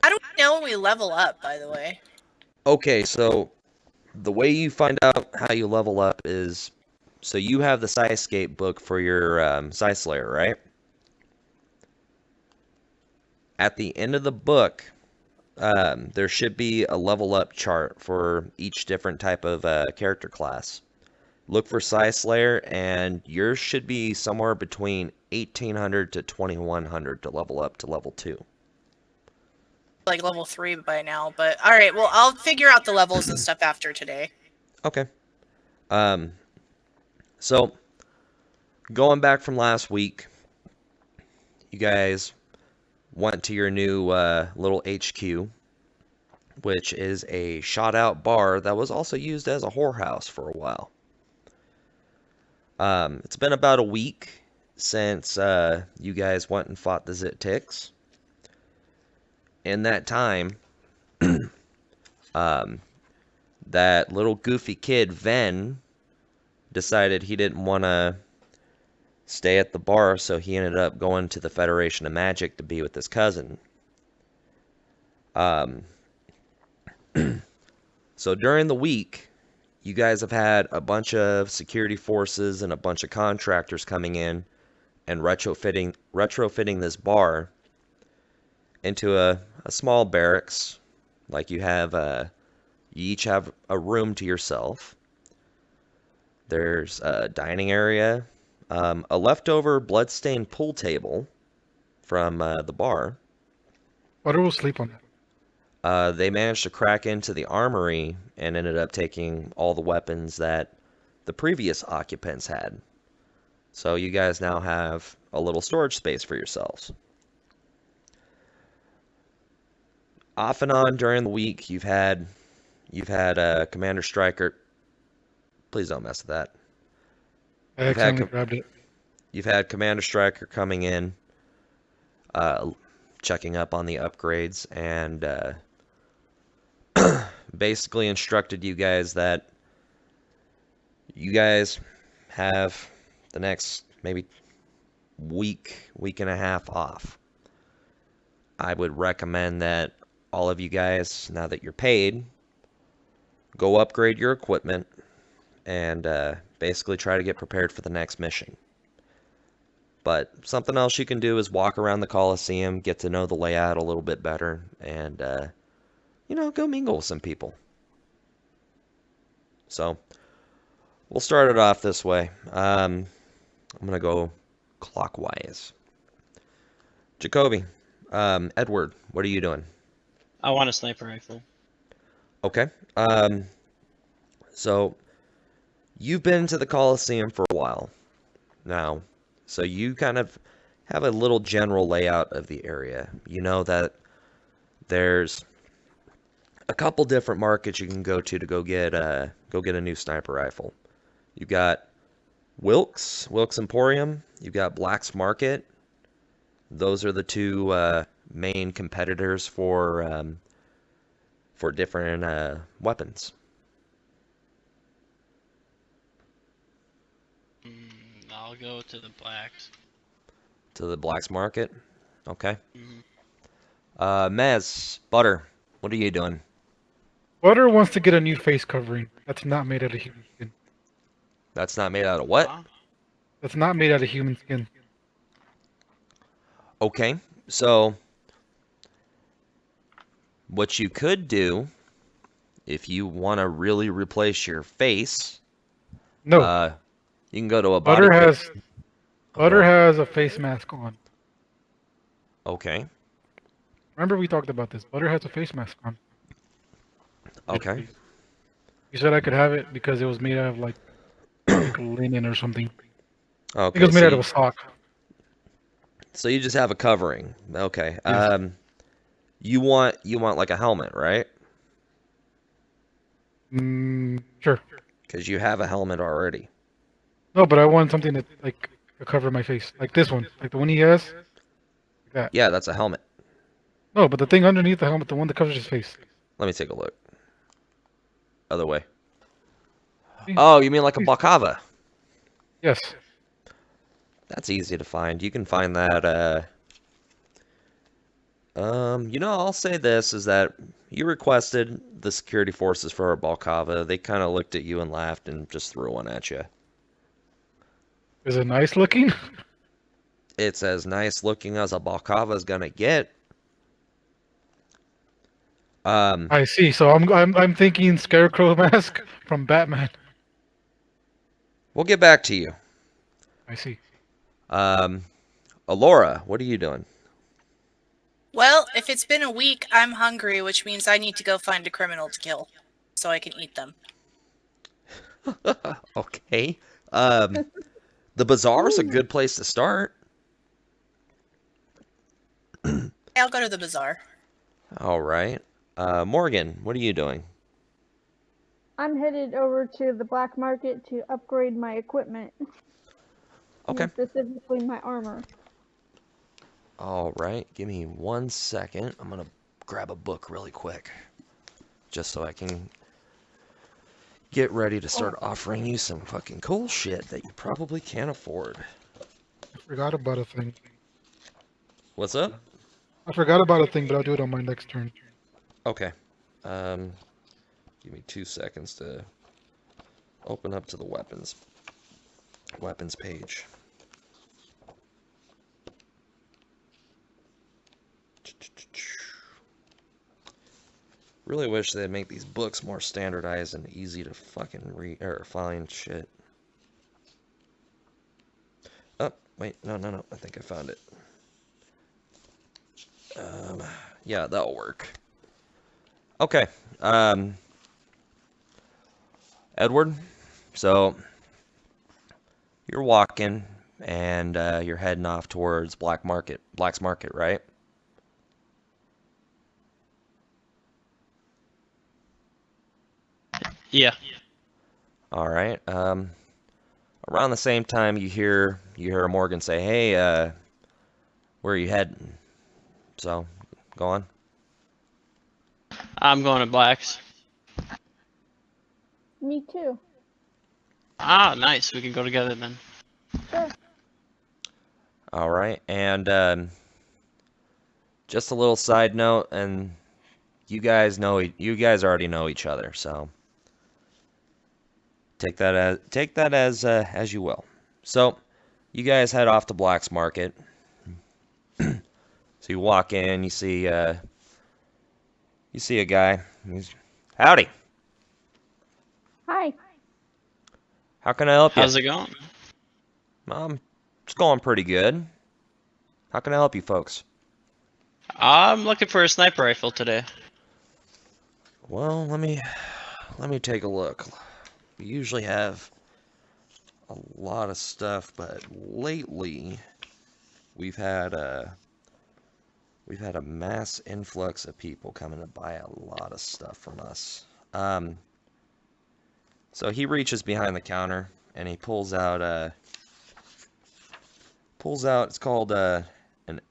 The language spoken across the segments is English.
How do we know when we level up, by the way? Okay, so the way you find out how you level up is, so you have the Scyscape book for your Slayer, right? At the end of the book, there should be a level up chart for each different type of character class. Look for Slayer, and yours should be somewhere between 1800 to 2100 to level up to level 2. Like level 3 by now, but alright, well, I'll figure out the levels and stuff after today. Okay. So, going back from last week, you guys went to your new little HQ, which is a shot-out bar that was also used as a whorehouse for a while. It's been about a week since you guys went and fought the Zit Ticks. In that time, that little goofy kid, Ven, decided he didn't want to stay at the bar, so he ended up going to the Federation of Magic to be with his cousin. So during the week, you guys have had a bunch of security forces and a bunch of contractors coming in and retrofitting this bar into a small barracks. Like you each have a room to yourself. There's a dining area, a leftover bloodstained pool table from the bar. Butter will sleep on that. They managed to crack into the armory and ended up taking all the weapons that the previous occupants had. So you guys now have a little storage space for yourselves. Off and on during the week, you've had Commander Stryker. Please don't mess with that. I accidentally grabbed it. You've had Commander Stryker coming in, checking up on the upgrades, and basically instructed you guys that you guys have the next maybe week and a half off. I would recommend that all of you guys, now that you're paid, go upgrade your equipment and basically try to get prepared for the next mission. But something else you can do is walk around the Coliseum, get to know the layout a little bit better, and go mingle with some people. So we'll start it off this way. I'm gonna go clockwise. Jacoby, Edward, what are you doing? I want a sniper rifle. Okay. So you've been to the Coliseum for a while now, so you kind of have a little general layout of the area. You know that there's a couple different markets you can go to go get a new sniper rifle. You've got Wilkes Emporium. You've got Black's Market. Those are the two main competitors for different weapons. I'll go to the Blacks. To the Black's Market? Okay. Mm-hmm. Mez, Butter, what are you doing? Butter wants to get a new face covering. That's not made out of human skin. That's not made out of what? Huh? That's not made out of human skin. Okay, so what you could do, if you want to really replace your face, No. You can go to a body. Butter has a face mask on. Okay. Remember we talked about this. Butter has a face mask on. Okay. You said I could have it because it was made out of like linen or something. Okay. I think it was made out of a sock. So you just have a covering. Okay. Yes. You want like a helmet, right? Sure. Because you have a helmet already. No, but I want something that like to cover my face, like this one, like the one he has. Like that. Yeah, that's a helmet. No, but the thing underneath the helmet, the one that covers his face. Let me take a look. Other way. See? Oh, you mean like a balaclava? Yes. That's easy to find. You can find that I'll say this is that you requested the security forces for Balkava. They kind of looked at you and laughed and just threw one at you. Is it nice looking? It's as nice looking as a Balkava is gonna get. I see. So I'm thinking Scarecrow mask from Batman. We'll get back to you. I see. Alora, what are you doing? Well, if it's been a week, I'm hungry, which means I need to go find a criminal to kill so I can eat them. Okay. The bazaar's a good place to start. I'll go to the bazaar. All right. Morgan, what are you doing? I'm headed over to the black market to upgrade my equipment. Okay. Specifically my armor. All right. Give me 1 second. I'm gonna grab a book really quick, just so I can get ready to start offering you some fucking cool shit that you probably can't afford. I forgot about a thing. What's up? I forgot about a thing, but I'll do it on my next turn. Okay. Give me 2 seconds to open up to the weapons page. Really wish they'd make these books more standardized and easy to fucking read or find shit. Oh, wait, no. I think I found it. Yeah, that'll work. Okay. Edward, so you're walking and you're heading off towards Black's Market, right? Yeah. All right. Around the same time, you hear Morgan say, "Hey, where are you heading?" So, go on. I'm going to Black's. Me too. Ah, nice. We can go together then. Sure. All right, and just a little side note, and you guys already know each other, so take that as you will. So, you guys head off to Black's Market. So you walk in, you see a guy. Howdy. Hi. How can I help you? How's it going? It's going pretty good. How can I help you folks? I'm looking for a sniper rifle today. Well, let me take a look. We usually have a lot of stuff, but lately we've had a mass influx of people coming to buy a lot of stuff from us. So he reaches behind the counter and he pulls out it's called an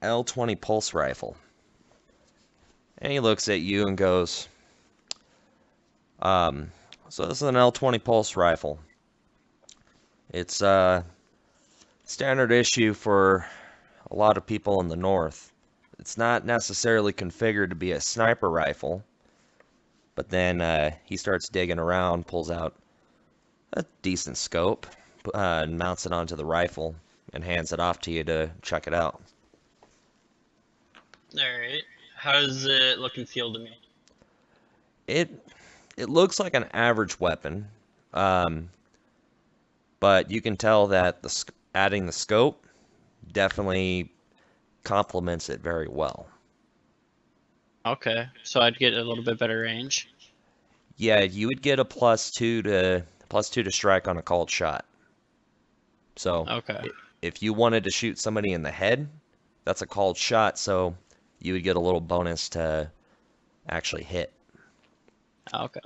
L20 pulse rifle. And he looks at you and goes, so this is an L20 pulse rifle. It's standard issue for a lot of people in the north. It's not necessarily configured to be a sniper rifle, but then he starts digging around, pulls out a decent scope, and mounts it onto the rifle, and hands it off to you to check it out. Alright. How does it look and feel to me? It looks like an average weapon, but you can tell that adding the scope definitely complements it very well. Okay, so I'd get a little bit better range. Yeah, you would get a +2 to strike on a called shot. So Okay. if you wanted to shoot somebody in the head, that's a called shot, so you would get a little bonus to actually hit. Okay.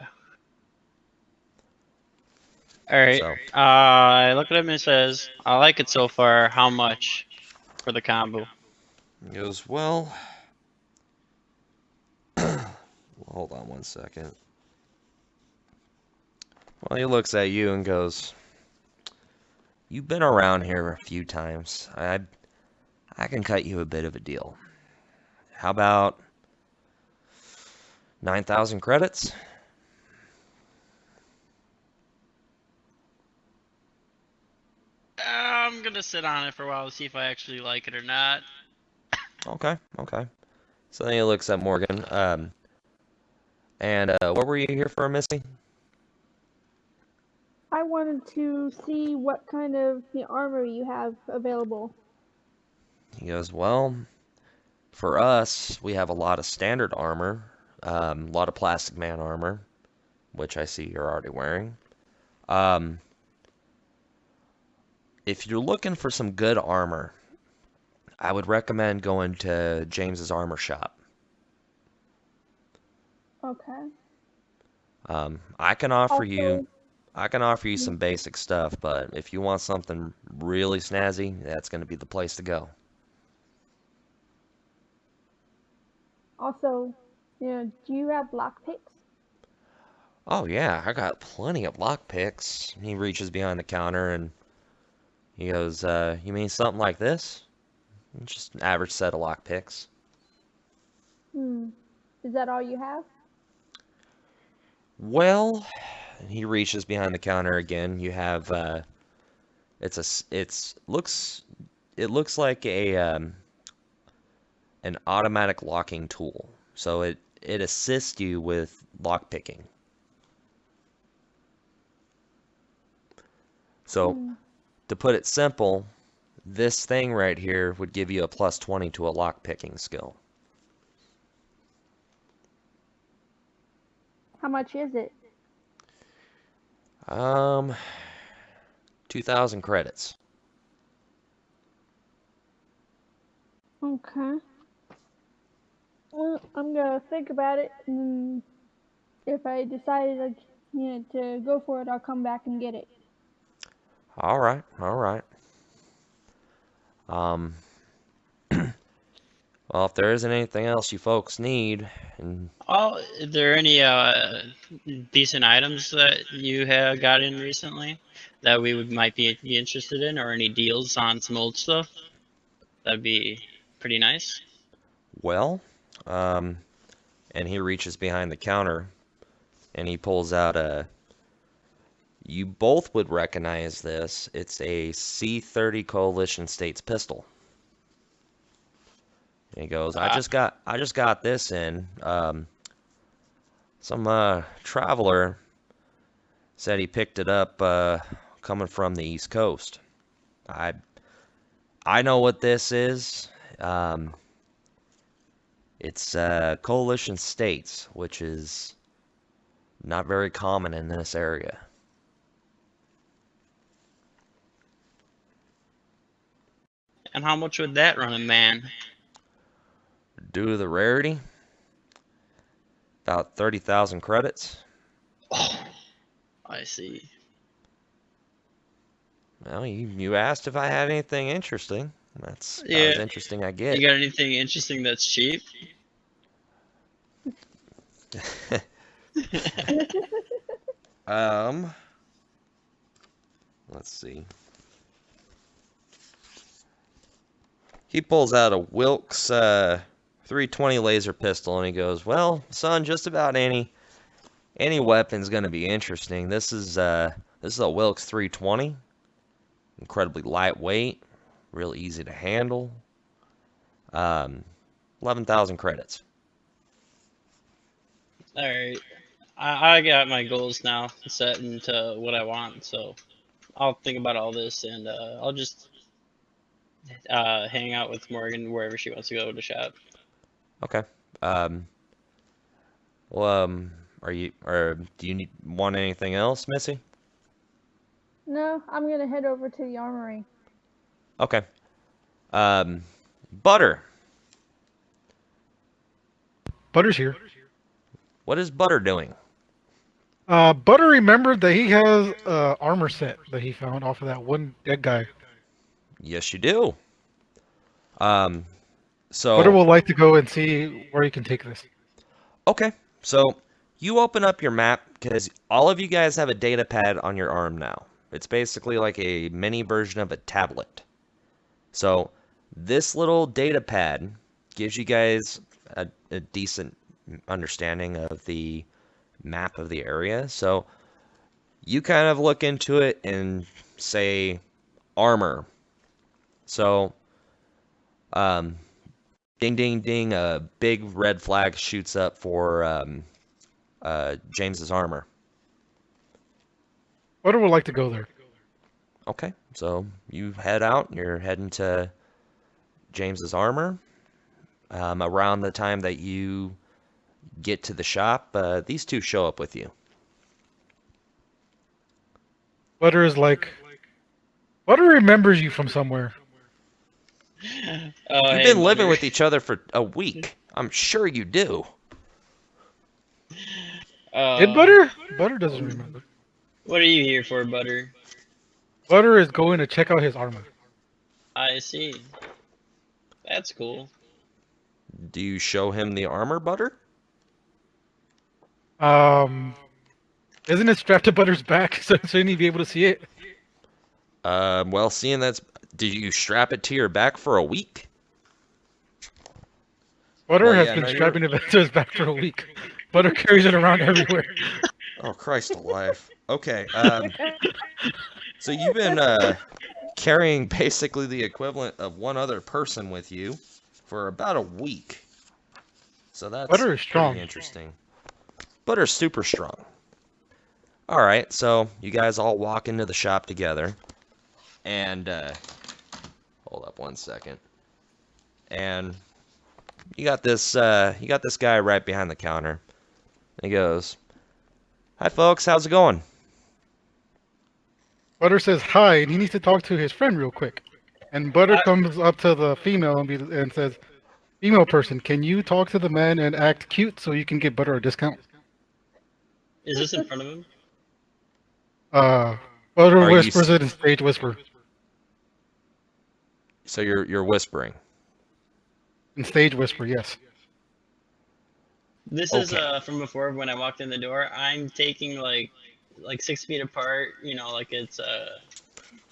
Alright. So I look at him and it says, I like it so far. How much for the combo? he goes, well, hold on 1 second. Well, he looks at you and goes, you've been around here a few times. I can cut you a bit of a deal. How about 9,000 credits? I'm gonna sit on it for a while to see if I actually like it or not. Okay, okay. So then he looks at Morgan. And what were you here for, Missy? I wanted to see what kind of armor you have available. He goes, well, for us, we have a lot of standard armor, a lot of plastic man armor, which I see you're already wearing. If you're looking for some good armor, I would recommend going to James's armor shop. Okay. I can offer you Also, some basic stuff, but if you want something really snazzy, that's going to be the place to go. also, do you have lockpicks? Oh yeah, I got plenty of lockpicks. He reaches behind the counter and he goes, you mean something like this? Just an average set of lockpicks. Is that all you have? Well, he reaches behind the counter again. You have it looks like an automatic locking tool. So it assists you with lockpicking. So to put it simple, this thing right here would give you a plus 20 to a lockpicking skill. How much is it? 2,000 credits. Okay. Well, I'm gonna think about it, and if I decided to go for it, I'll come back and get it. All right, all right. Um, well, if there isn't anything else you folks need, and Oh, are there any decent items that you have got in recently that we might be interested in, or any deals on some old stuff? That'd be pretty nice. well, and he reaches behind the counter and he pulls out a. You both would recognize this. It's a C-30 Coalition States pistol. And he goes, I just got this in. Some traveler said he picked it up coming from the East Coast. I know what this is. It's Coalition States, which is not very common in this area. And how much would that run a man? Due to the rarity, about 30,000 credits. Oh, I see. Well, you asked if I had anything interesting. That's about as Yeah. interesting I get. You got anything interesting that's cheap? Let's see. He pulls out a Wilkes 320 laser pistol and he goes, "Well, son, just about any weapon's going to be interesting. This is a Wilkes 320, incredibly lightweight, real easy to handle. 11,000 credits." All right. I got my goals now set into what I want, so I'll think about all this and I'll just hang out with Morgan wherever she wants to go to shop. Okay. Well, do you want anything else, Missy? No, I'm gonna head over to the armory. Okay. Butter. Butter's here. What is Butter doing? Butter remembered that he has a armor set that he found off of that one dead guy. Yes, you do. So Butter will like to go and see where he can take this. okay. So you open up your map because all of you guys have a data pad on your arm now. It's basically like a mini version of a tablet. So this little data pad gives you guys a decent understanding of the map of the area. So you kind of look into it and say armor. So, ding, ding, ding, a big red flag shoots up for James's armor. Butter would like to go there. Okay, so you head out. You're heading to James's armor. Around the time that you get to the shop, these two show up with you. Butter is like, Butter remembers you from somewhere. Oh, You've hey, been living Butter. with each other for a week. I'm sure you do. Did Butter? Butter doesn't remember. What are you here for, Butter? Butter is going to check out his armor. I see. That's cool. Do you show him the armor, Butter? Isn't it strapped to Butter's back, so shouldn't he be able to see it? Well, seeing that's... Did you strap it to your back for a week? Butter Well, has yeah, been no, strapping it to his back for a week. Butter carries it around everywhere. Oh, Christ alive. Okay, so you've been carrying basically the equivalent of one other person with you for about a week. So that's Butter is strong. pretty interesting. Butter's super strong. All right, so you guys all walk into the shop together, and hold up one second. And you got this guy right behind the counter. And he goes, "Hi, folks, how's it going?" Butter says hi, and he needs to talk to his friend real quick. And Butter comes up to the female and says, "Female person, can you talk to the man and act cute so you can give Butter a discount?" Is this in front of him? Butter Are you whispers it in stage whisper. So you're whispering. In stage whisper, yes. This is Okay. from before when I walked in the door. I'm taking like 6 feet apart, like it's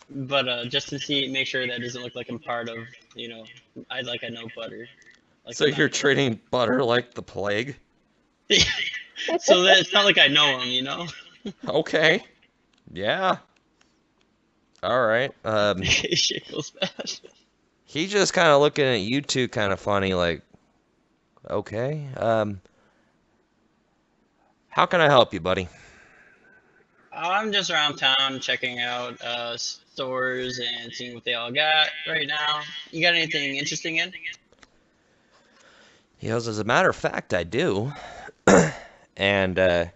but just to make sure that it doesn't look like I'm part of, I know Butter. Like So I'm you're not- treating Butter like the plague? so that it's not like I know him. Okay. Yeah. All right. Shit feels bad. He's just kind of looking at you two kind of funny, like, okay. How can I help you, buddy? I'm just around town checking out stores and seeing what they all got right now. You got anything interesting in? He goes, as a matter of fact, I do. And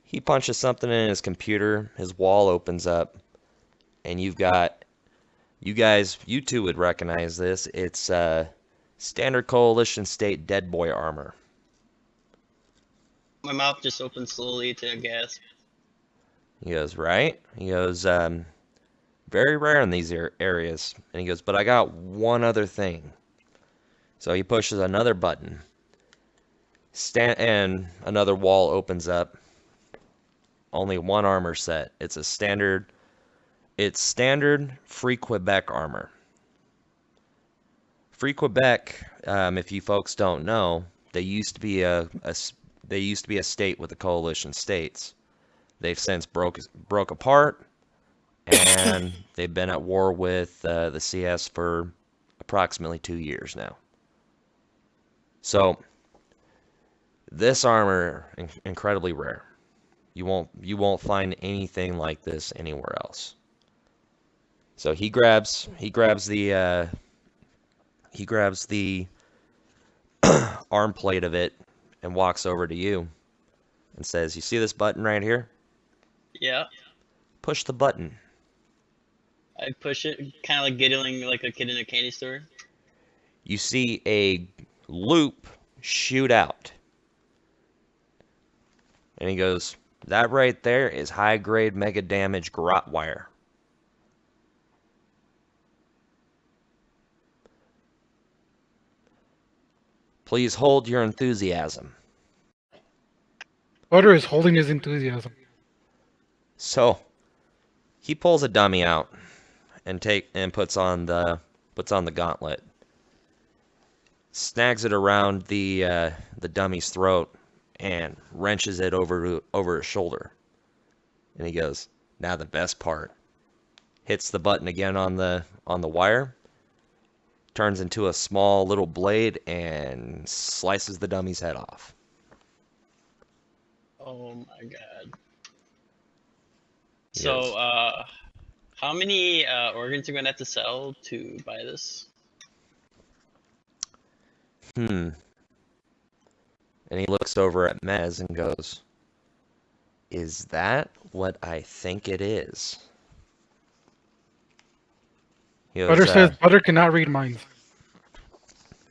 he punches something in his computer. His wall opens up, and you've got, you two would recognize this. It's standard coalition state dead boy armor. My mouth just opened slowly to a gasp. He goes, right? He goes, very rare in these areas. And he goes, but I got one other thing. So he pushes another button. And another wall opens up. Only one armor set. It's standard Free Quebec armor. Free Quebec, if you folks don't know, they used to be a state with the coalition states. They've since broke apart, and they've been at war with the CS for approximately 2 years now. So this armor incredibly rare. You won't find anything like this anywhere else. So he grabs the arm plate of it and walks over to you and says, "You see this button right here? Yeah. Push the button." I push it, kind of like giggling like a kid in a candy store. You see a loop shoot out. And he goes, "That right there is high-grade mega damage garrote wire." Please hold your enthusiasm. Butter is holding his enthusiasm. So he pulls a dummy out and puts on the gauntlet. snags it around the dummy's throat and wrenches it over his shoulder. And he goes, "Now the best part." Hits the button again on the wire, turns into a small little blade and slices the dummy's head off. Oh my god. He So, goes, how many organs are you gonna have to sell to buy this? "Hmm." And he looks over at Mez and goes, "Is that what I think it is?" He goes, Butter says Butter cannot read minds.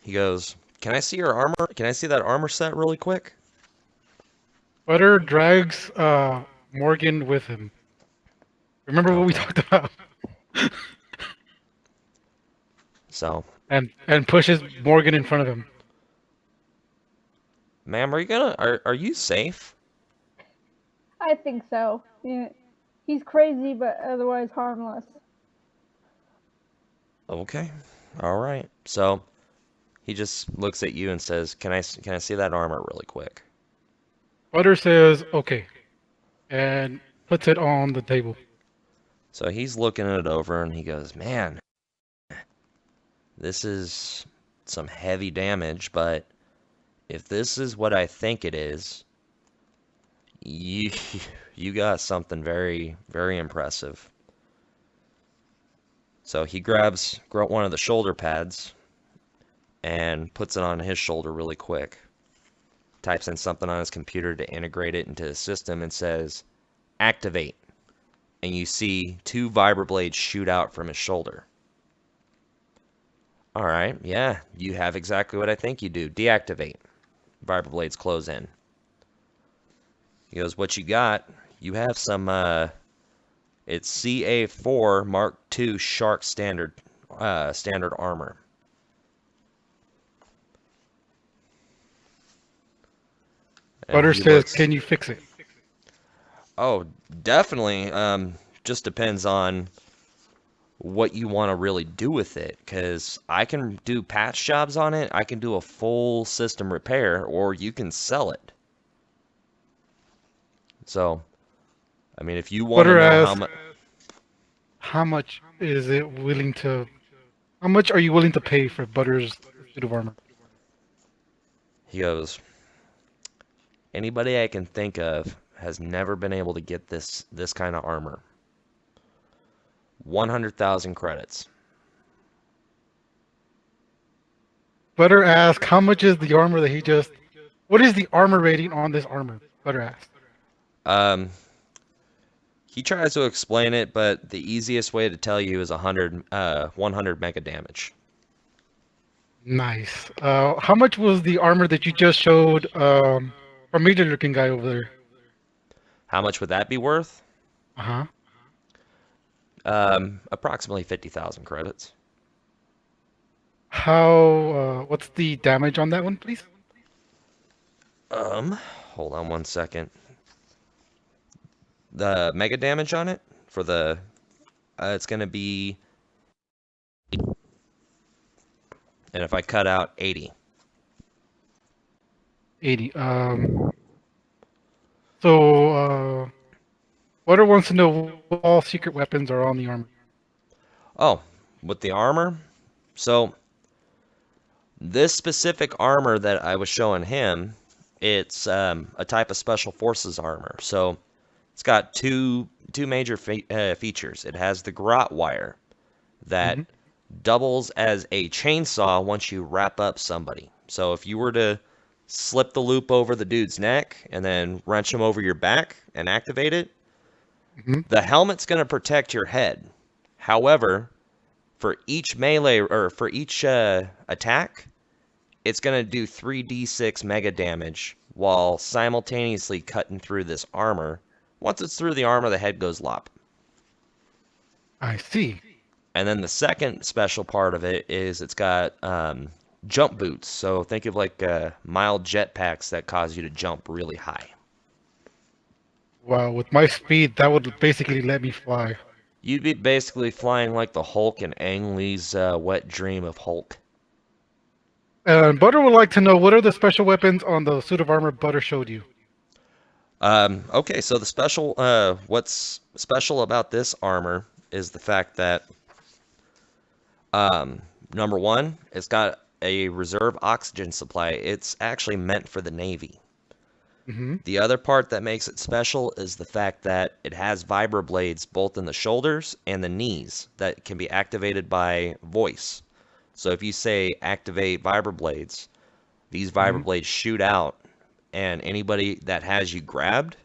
"Can I see your armor? Can I see that armor set really quick?" Butter drags Morgan with him. Remember what we Okay. talked about? So, And pushes Morgan in front of him. ma'am, are you safe? I think so. Yeah. He's crazy, but otherwise harmless. Okay. All right. So, he just looks at you and says, "Can I see that armor really quick?" Butter says okay, and puts it on the table. So he's looking it over and he goes, "Man, this is some heavy damage, but if this is what I think it is, you you got something very, very impressive." So he grabs one of the shoulder pads and puts it on his shoulder really quick. Types in something on his computer to integrate it into his system and says, "Activate." And you see two vibroblades shoot out from his shoulder. All right, yeah, you have exactly what I think you do. Deactivate. Vibroblades close in. He goes, "What you got? You have some, it's CA4 Mark II Shark standard armor." And Butter he says, looks, "Can you fix it?" "Oh, definitely. Just depends on what you want to really do with it, because I can do patch jobs on it, I can do a full system repair, or you can sell it." So, I mean, if you want to Butter know how asks, much, "How much is it willing to? How much are you willing to pay for Butter's suit of armor?" he goes, "Anybody I can think of has never been able to get this kind of armor. 100,000 credits." Butter asks, "How much is the armor that he just? What is the armor rating on this armor?" Butter asks. Um, he tries to explain it, but the easiest way to tell you is 100 mega damage. Nice. How much was the armor that you just showed familiar looking guy over there? How much would that be worth? Uh-huh. Approximately 50,000 credits. What's the damage on that one, please? Hold on one second. The mega damage on it for the, it's gonna be, and if I cut out 80. 80. Butter wants to know what all secret weapons are on the armor. Oh, with the armor? So, this specific armor that I was showing him, it's a type of special forces armor. So, it's got two major features. It has the garrote wire that Mm-hmm. doubles as a chainsaw once you wrap up somebody. So if you were to slip the loop over the dude's neck and then wrench him over your back and activate it, Mm-hmm. the helmet's going to protect your head. However, for each melee or for each attack, it's going to do 3d6 mega damage while simultaneously cutting through this armor. Once it's through the armor, the head goes lop. I see. And then the second special part of it is it's got jump boots. So think of like mild jetpacks that cause you to jump really high. Wow, with my speed, that would basically let me fly. You'd be basically flying like the Hulk in Ang Lee's Wet Dream of Hulk. Butter would like to know what are the special weapons on the suit of armor Butter showed you. Okay, so the special, what's special about this armor is the fact that, number one, it's got a reserve oxygen supply. It's actually meant for the Navy. Mm-hmm. The other part that makes it special is the fact that it has vibroblades both in the shoulders and the knees that can be activated by voice. So if you say activate vibroblades, these vibroblades shoot out, and anybody that has you grabbed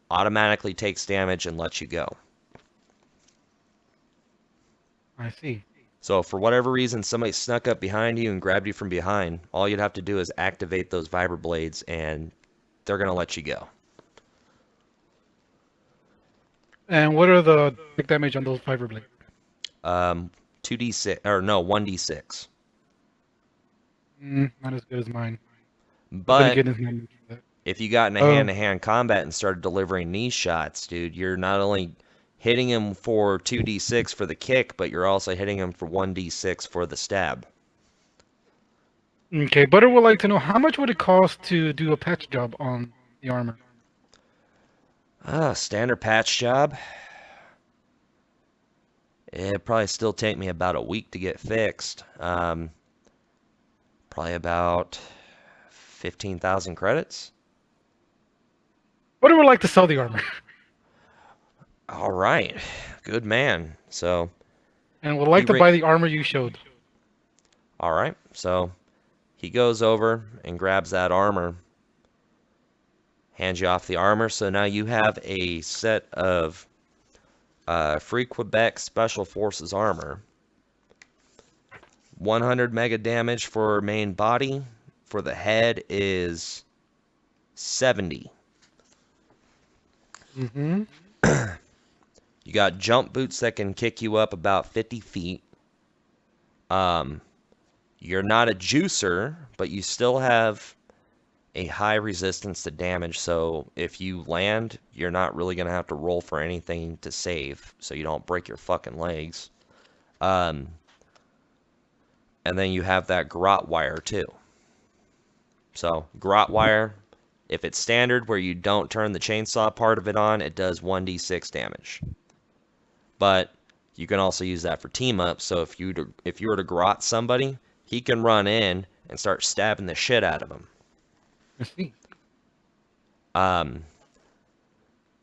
automatically takes damage and lets you go. I see. So if for whatever reason somebody snuck up behind you and grabbed you from behind, all you'd have to do is activate those vibroblades and they're going to let you go. And what are the damage on those fiber blades? 2d6 or no 1d6. Not as good as mine. But then But again, it's not much for that. if you got into Oh. hand-to-hand combat and started delivering knee shots, dude, you're not only hitting him for 2d6 for the kick, but you're also hitting him for 1d6 for the stab. Okay, Butter would like to know how much would it cost to do a patch job on the armor? Standard patch job. It'd probably still take me about a week to get fixed. Probably about 15,000 credits. Butter would like to sell the armor. All right, good man. So, And would like He to ra- buy the armor you showed. all right, so he goes over and grabs that armor, hands you off the armor. So now you have a set of Free Quebec Special Forces armor. 100 mega damage for main body. For the head is 70. Mm-hmm. You got jump boots that can kick you up about 50 feet. You're not a juicer, but you still have a high resistance to damage. So if you land, you're not really going to have to roll for anything to save, so you don't break your fucking legs. And then you have that garrote wire too. So garrote wire, if it's standard where you don't turn the chainsaw part of it on, it does 1d6 damage. But you can also use that for team up. So if you were to garrote somebody, he can run in and start stabbing the shit out of them. I see.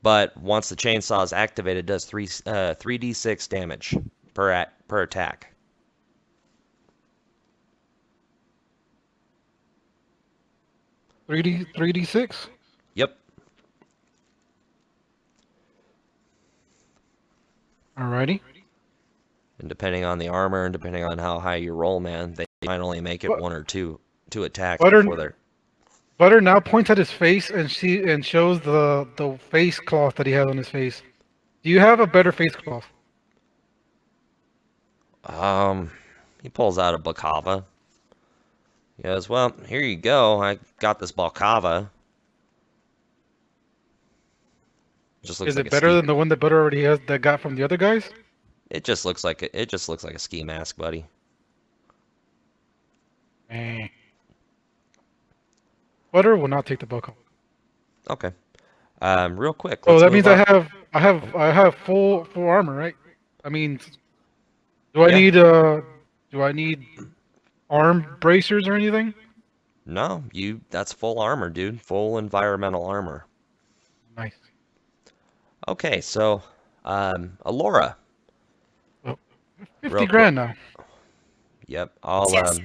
But once the chainsaw is activated, it does 3d6 damage per attack. Three D 6. Yep. Alrighty. And depending on the armor and depending on how high you roll, man, they might only make it But- one or two attacks Butter- before they're. Butter now points at his face and shows the face cloth that he has on his face. Do you have a better face cloth? He pulls out a balaclava. He goes, "Well, here you go. I got this balaclava." Just looks Is like it a better ski. than the one that Butter already has that got from the other guys? It just looks like a ski mask, buddy. Eh. Butter will not take the buckle. Okay. Real quick. Oh, Let's that move means on. I have full armor, right? I mean, Yeah. do I need arm bracers or anything? No, that's full armor, dude. Full environmental armor. Nice. Okay, so Alora. Well, Real 50 grand now. Yep, Yes.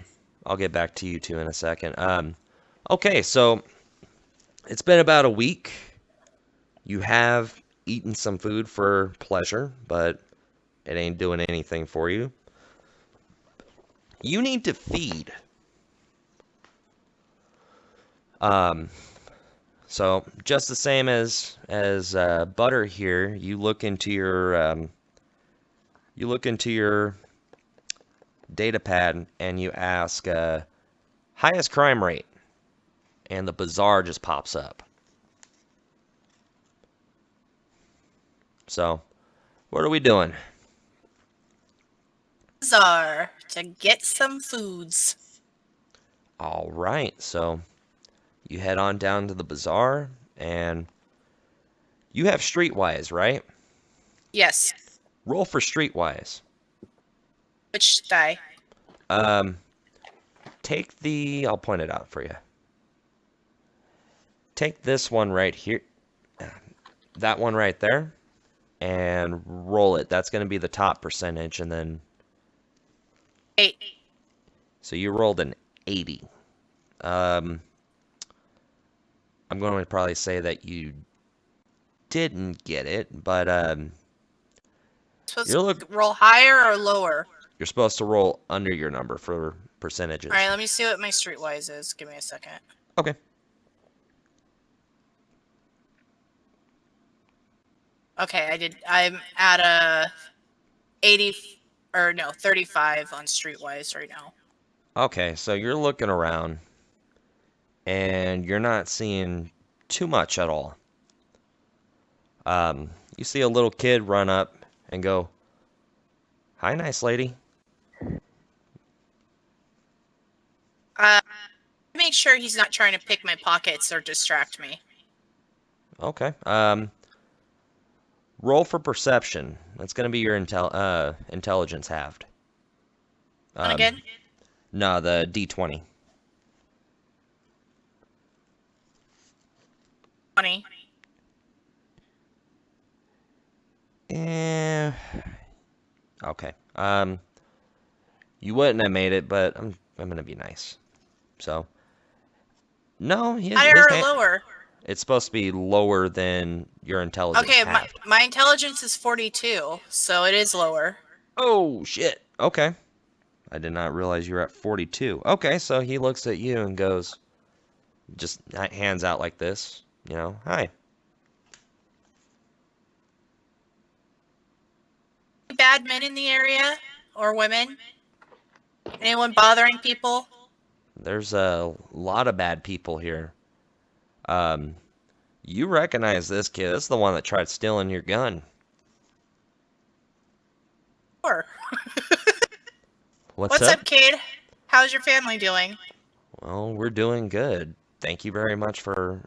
I'll get back to you two in a second. Okay, so it's been about a week. You have eaten some food for pleasure, but it ain't doing anything for you. You need to feed. So just the same as Butter here, you look into your data pad and you ask highest crime rate, and the bazaar just pops up. So, what are we doing? Bazaar to get some foods. All right, so you head on down to the bazaar, and you have Streetwise, right? Yes. Roll for Streetwise. Which die? Take I'll point it out for you. Take this one right here, that one right there, and roll it. That's going to be the top percentage, and then 8. so you rolled an 80. I'm going to probably say that you didn't get it, but Supposed you're to roll higher or lower? you're supposed to roll under your number for percentages. All right, let me see what my Streetwise is. Give me a second. Okay. Okay, I'm at a 80 or no 35 on Streetwise right now. Okay, so you're looking around, and you're not seeing too much at all. You see a little kid run up and go, "Hi, nice lady." Make sure he's not trying to pick my pockets or distract me. Okay. Roll for perception. That's going to be your intelligence halved. Again? No, the D20. 20. Okay. You wouldn't have made it, but I'm gonna be nice. So, no, Higher or lower? It's supposed to be lower than your intelligence Okay, halved. my intelligence is 42, so it is lower. Oh shit. Okay. I did not realize you were at 42. Okay, so he looks at you and goes, just hands out like this, hi. Bad men in the area or women? Anyone bothering people? There's a lot of bad people here. You recognize this kid. This is the one that tried stealing your gun. Sure. What's up, kid? How's your family doing? Well, we're doing good. Thank you very much for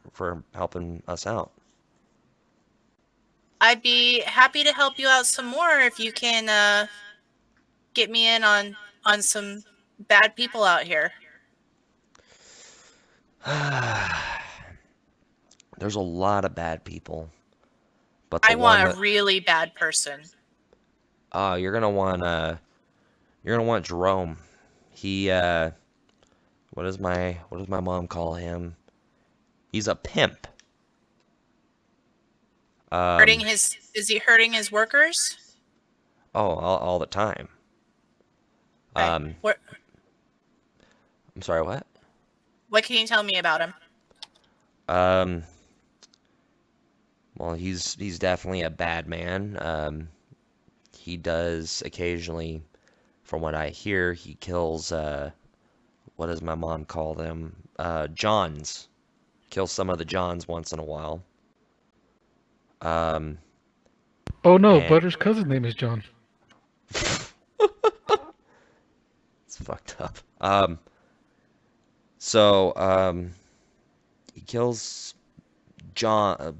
helping us out. I'd be happy to help you out some more if you can get me in on some bad people out here. There's a lot of bad people, but I want a really bad person. Oh, you're gonna want Jerome. He what does my mom call him? He's a pimp. Is he hurting his workers? Oh, all the time. Okay. I'm sorry, what? What can you tell me about him? Well, he's definitely a bad man. He does occasionally, from what I hear, he kills what does my mom call them? Johns. Kills some of the Johns once in a while. Oh no, Butter's cousin's name is John. It's fucked up. So he kills John.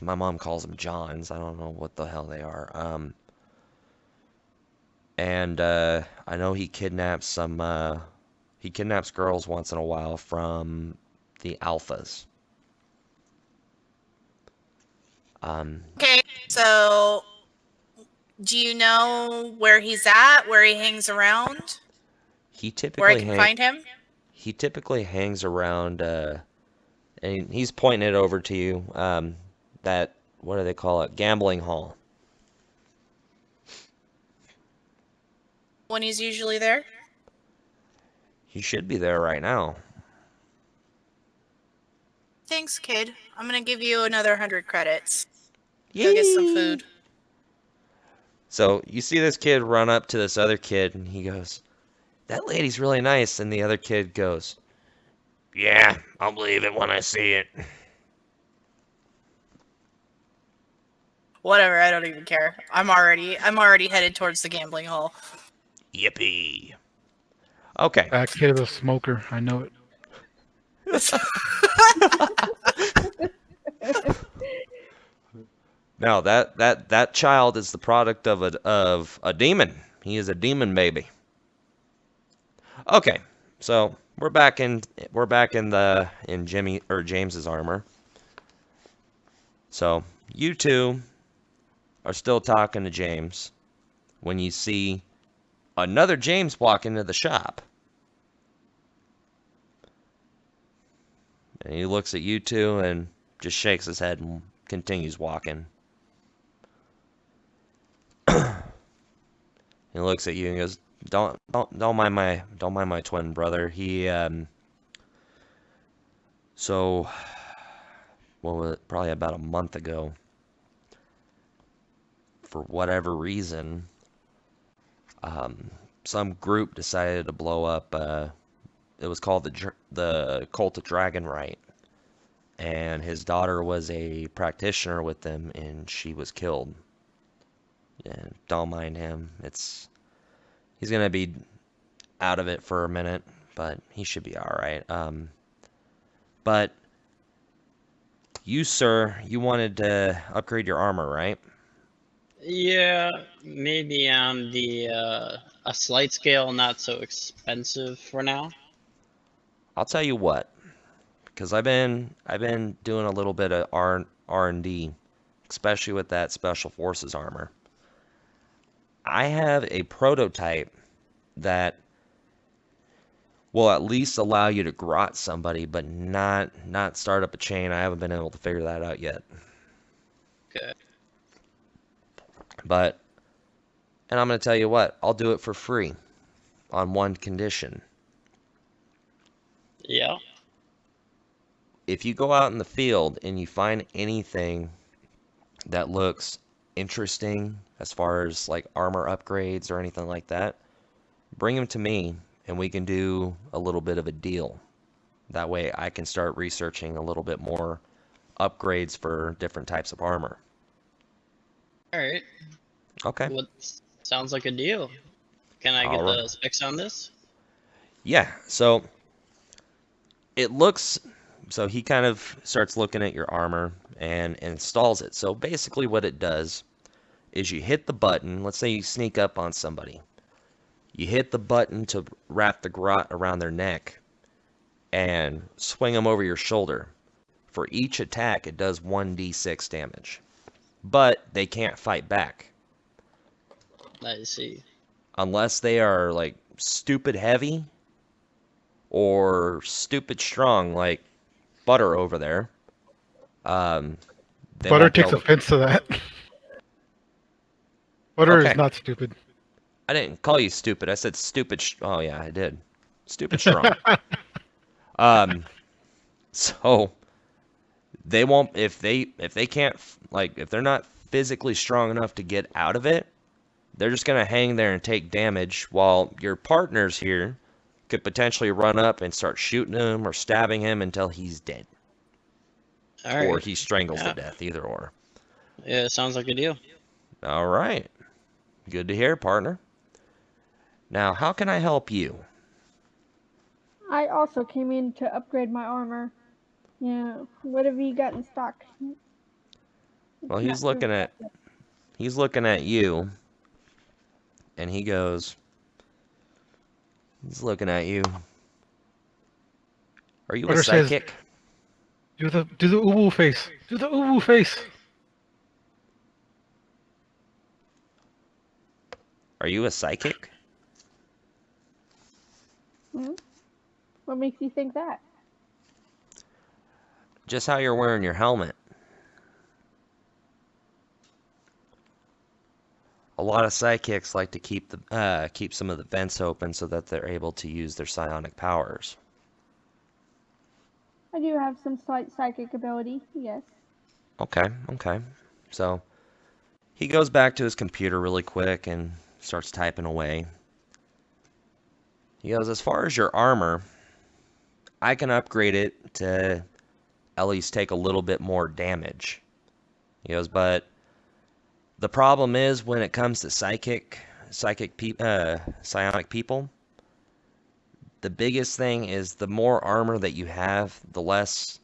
My mom calls them Johns. I don't know what the hell they are. And I know he kidnaps some. He kidnaps girls once in a while from the alphas. Okay, so do you know where he's at? Where he hangs around? Where I can find him? He typically hangs around. And he's pointing it over to you. That, what do they call it? Gambling hall. When he's usually there? He should be there right now. Thanks, kid. I'm gonna give you another 100 credits. Yay! Go get some food. So you see this kid run up to this other kid, and he goes, "That lady's really nice." And the other kid goes, "Yeah, I'll believe it when I see it." Whatever, I don't even care. I'm already headed towards the gambling hall. Yippee. Okay. Back to the smoker. I know it. Now that child is the product of a demon. He is a demon baby. Okay, so we're back in James's armor. So you two are still talking to James when you see another James walk into the shop. And he looks at you two and just shakes his head and continues walking. He looks at you and goes, "Don't mind my twin brother. He so what was it? Probably about a month ago. For whatever reason, some group decided to blow up. It was called the Cult of Dragonrite, and his daughter was a practitioner with them, and she was killed. And don't mind him. He's gonna be out of it for a minute, but he should be all right. But you, sir, you wanted to upgrade your armor, right? Yeah, maybe on the a slight scale, not so expensive for now. I'll tell you what, because I've been doing a little bit of R&D, especially with that Special Forces armor. I have a prototype that will at least allow you to grot somebody, but not start up a chain. I haven't been able to figure that out yet. Okay. And I'm going to tell you what, I'll do it for free on one condition. Yeah. If you go out in the field and you find anything that looks interesting as far as like armor upgrades or anything like that, bring them to me and we can do a little bit of a deal. That way I can start researching a little bit more upgrades for different types of armor. All right. Okay. What sounds like a deal? Can I get the specs on this? Yeah. So he kind of starts looking at your armor and installs it. So basically what it does is you hit the button. Let's say you sneak up on somebody. You hit the button to wrap the grot around their neck and swing them over your shoulder. For each attack, it does 1d6 damage. But they can't fight back. I see. Unless they are like stupid heavy or stupid strong, like Butter over there. Butter takes offense to that. Butter is not stupid. I didn't call you stupid. I said stupid. Oh yeah, I did. Stupid strong. So they won't if they can't if they're not physically strong enough to get out of it, they're just gonna hang there and take damage while your partners here could potentially run up and start shooting him or stabbing him until he's dead. Or he strangles to death, either or. Yeah, sounds like a deal. All right. Good to hear, partner. Now, how can I help you? I also came in to upgrade my armor. Yeah, what have you got in stock? Well, he's looking at you, and he goes, he's looking at you. Are you a psychic? Do the uwu face. Do the uwu face. Are you a psychic? What makes you think that? Just how you're wearing your helmet. A lot of psychics like to keep some of the vents open so that they're able to use their psionic powers. I do have some slight psychic ability, yes. Okay. So he goes back to his computer really quick and starts typing away. He goes, as far as your armor, I can upgrade it to at least take a little bit more damage. He goes, but the problem is when it comes to psionic people, the biggest thing is the more armor that you have, the less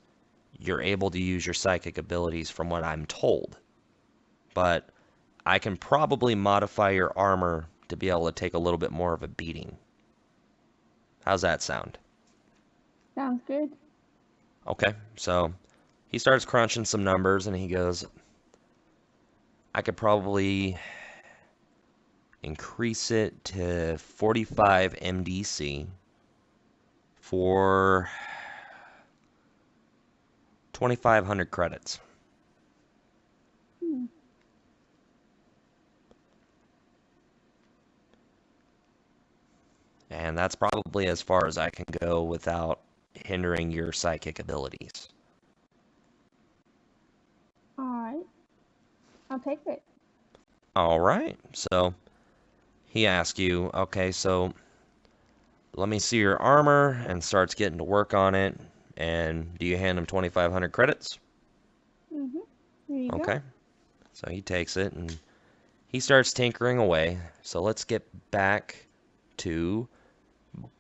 you're able to use your psychic abilities from what I'm told. But I can probably modify your armor to be able to take a little bit more of a beating. How's that sound? Sounds good. Okay, so he starts crunching some numbers and he goes, I could probably increase it to 45 MDC for 2,500 credits. And that's probably as far as I can go without hindering your psychic abilities. Alright. I'll take it. All right. So he asks you, okay, so let me see your armor, and starts getting to work on it. And do you hand him 2,500 credits? Mm-hmm. There you go. Okay. So he takes it and he starts tinkering away. So let's get back to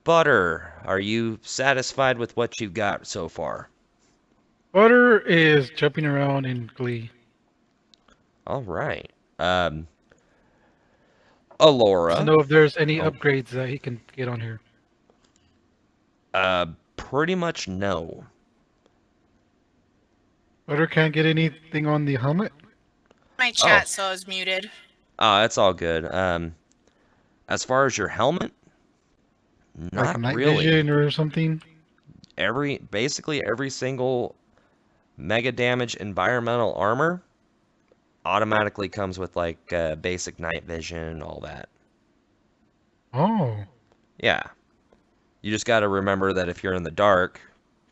Butter. Are you satisfied with what you've got so far? Butter is jumping around in glee. All right. To Alora. know if there's any Oh. upgrades that he can get on here. Pretty much no. Butter can't get anything on the helmet? My chat, so I was muted. That's all good. As far as your helmet, Like a not night really. vision or something? Basically every single mega damage environmental armor automatically comes with like basic night vision, all that. Oh. Yeah. You just got to remember that if you're in the dark,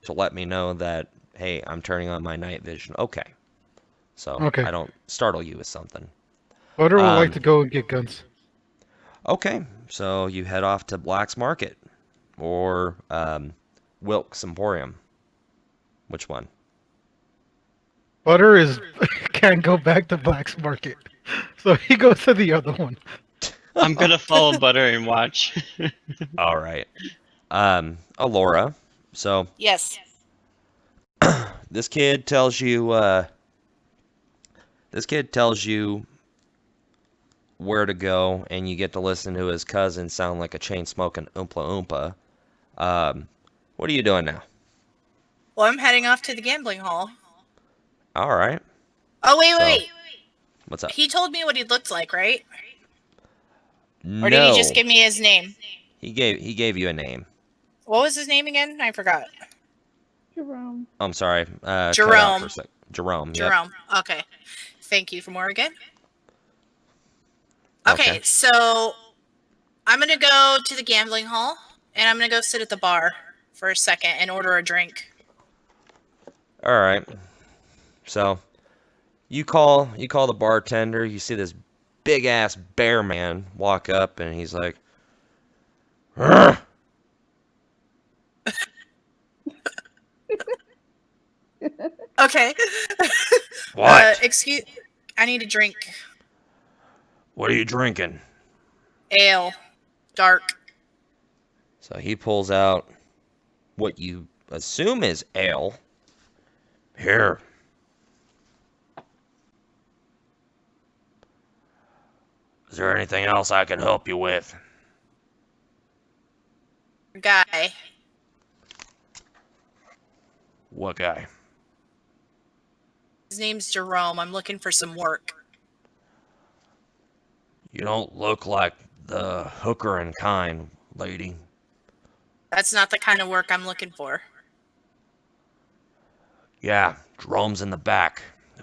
to let me know that, hey, I'm turning on my night vision. Okay. So Okay. I don't startle you with something. Butter would like to go and get guns. Okay. So you head off to Black's Market or Wilkes Emporium. Which one? Butter can't go back to Black's Market. So he goes to the other one. I'm gonna follow Butter and watch. All right. Alora. So Yes. this kid tells you where to go, and you get to listen to his cousin sound like a chain-smoking Oompa Oompa. What are you doing now? Well, I'm heading off to the gambling hall. All right. Oh, wait. What's up? He told me what he looked like, right? No. Or did he just give me his name? He gave you a name. What was his name again? I forgot. Jerome. I'm sorry. Cut out Jerome. for a sec. Jerome. Jerome. Yep. Okay. Thank you for more again. Okay, so I'm going to go to the gambling hall, and I'm going to go sit at the bar for a second and order a drink. All right. So you call the bartender. You see this big ass bear man walk up, and he's like, "Rrr." Okay. What? I need a drink. What are you drinking? Ale. Dark. So he pulls out what you assume is ale. Here. Is there anything else I can help you with? Guy. What guy? His name's Jerome. I'm looking for some work. You don't look like the hooker and kind lady. That's not the kind of work I'm looking for. Yeah, Jerome's in the back.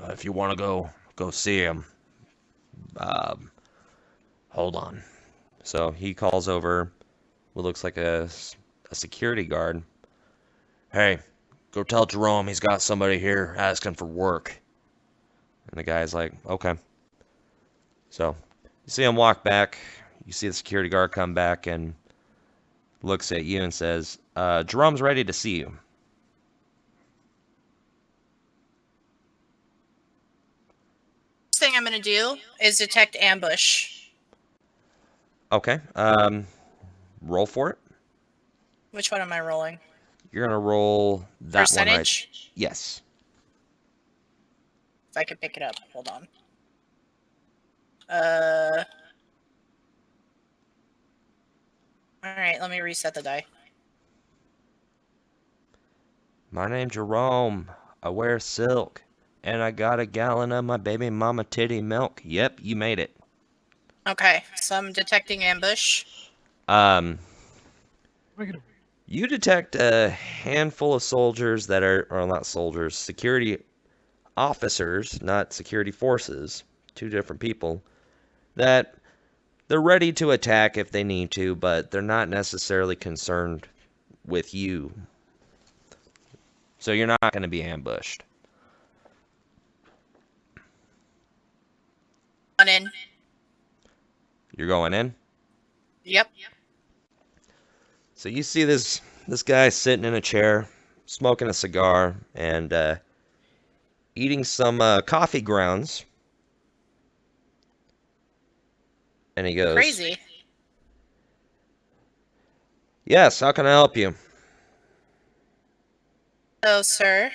If you want to go see him. Hold on. So he calls over what looks like a security guard. Hey, go tell Jerome he's got somebody here asking for work. And the guy's like, okay. So you see him walk back. You see the security guard come back and looks at you and says, Jerome's ready to see you. First thing I'm going to do is detect ambush. Okay. Roll for it. Which one am I rolling? You're going to roll that one right. Percentage? Yes. If I could pick it up. Hold on. Alright, let me reset the die. My name's Jerome. I wear silk. And I got a gallon of my baby mama titty milk. Yep, you made it. Okay, so I'm detecting ambush. You detect a handful of soldiers that are, or not soldiers, security officers, not security forces, two different people, that they're ready to attack if they need to, but they're not necessarily concerned with you. So you're not going to be ambushed. On in. You're going in? Yep. So you see this guy sitting in a chair, smoking a cigar, and eating some coffee grounds. And he goes, Crazy. Yes, how can I help you? So, sir,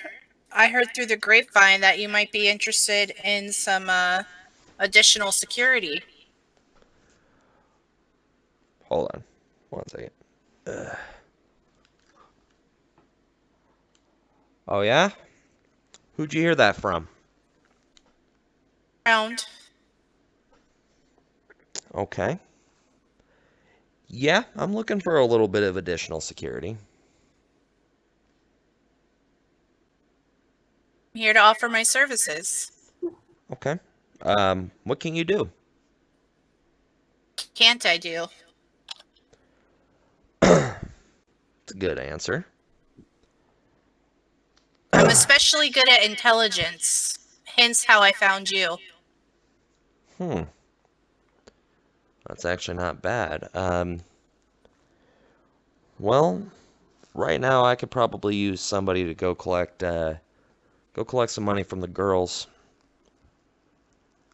I heard through the grapevine that you might be interested in some additional security. Hold on. 1 second. Oh, yeah? Who'd you hear that from? Around. Okay. Yeah, I'm looking for a little bit of additional security. I'm here to offer my services. Okay. What can you do? Can't I do? It's a good answer. I'm especially good at intelligence. Hence how I found you. That's actually not bad. Well, right now I could probably use somebody to go collect some money from the girls.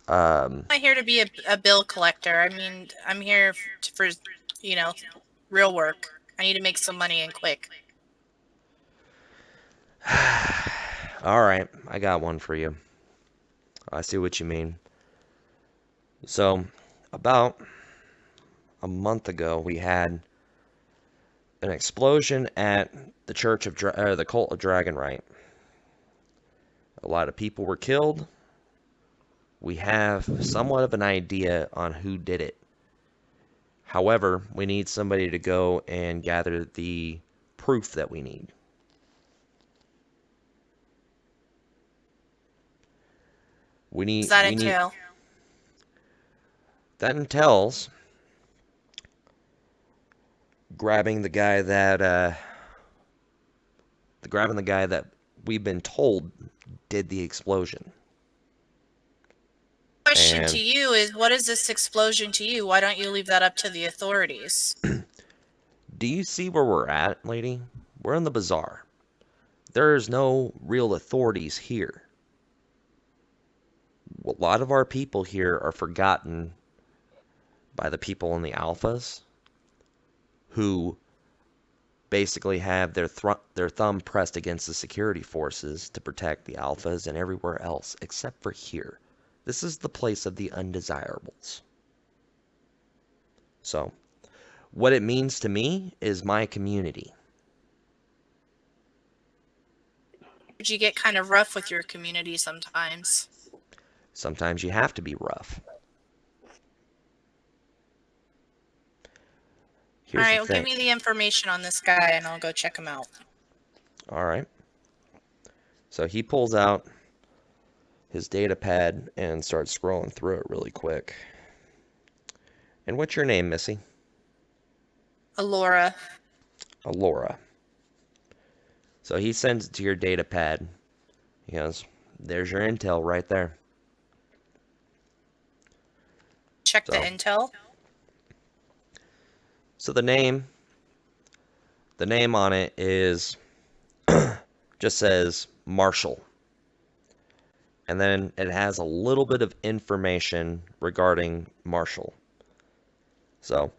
I'm not here to be a bill collector. I mean, I'm here for, you know, real work. I need to make some money and quick. All right, I got one for you. I see what you mean. So, about a month ago, we had an explosion at the Church of the Cult of Dragonrite. A lot of people were killed. We have somewhat of an idea on who did it. However, we need somebody to go and gather the proof that we need. What does that entail? That entails grabbing the guy that we've been told did the explosion. Question to you is, what is this explosion to you? Why don't you leave that up to the authorities? Do you see where we're at, lady? We're in the bazaar. There's no real authorities here. A lot of our people here are forgotten by the people in the alphas, who basically have their thumb pressed against the security forces to protect the alphas and everywhere else except for here. This is the place of the undesirables. So, what it means to me is my community. You get kind of rough with your community sometimes. Sometimes you have to be rough. Alright, well, give me the information on this guy and I'll go check him out. Alright. So he pulls out his data pad and starts scrolling through it really quick. And what's your name, Missy? Alora. Alora. So he sends it to your data pad. He goes, there's your intel right there. Check the intel. So the name on it is just says Marshall. And then it has a little bit of information regarding Marshall. So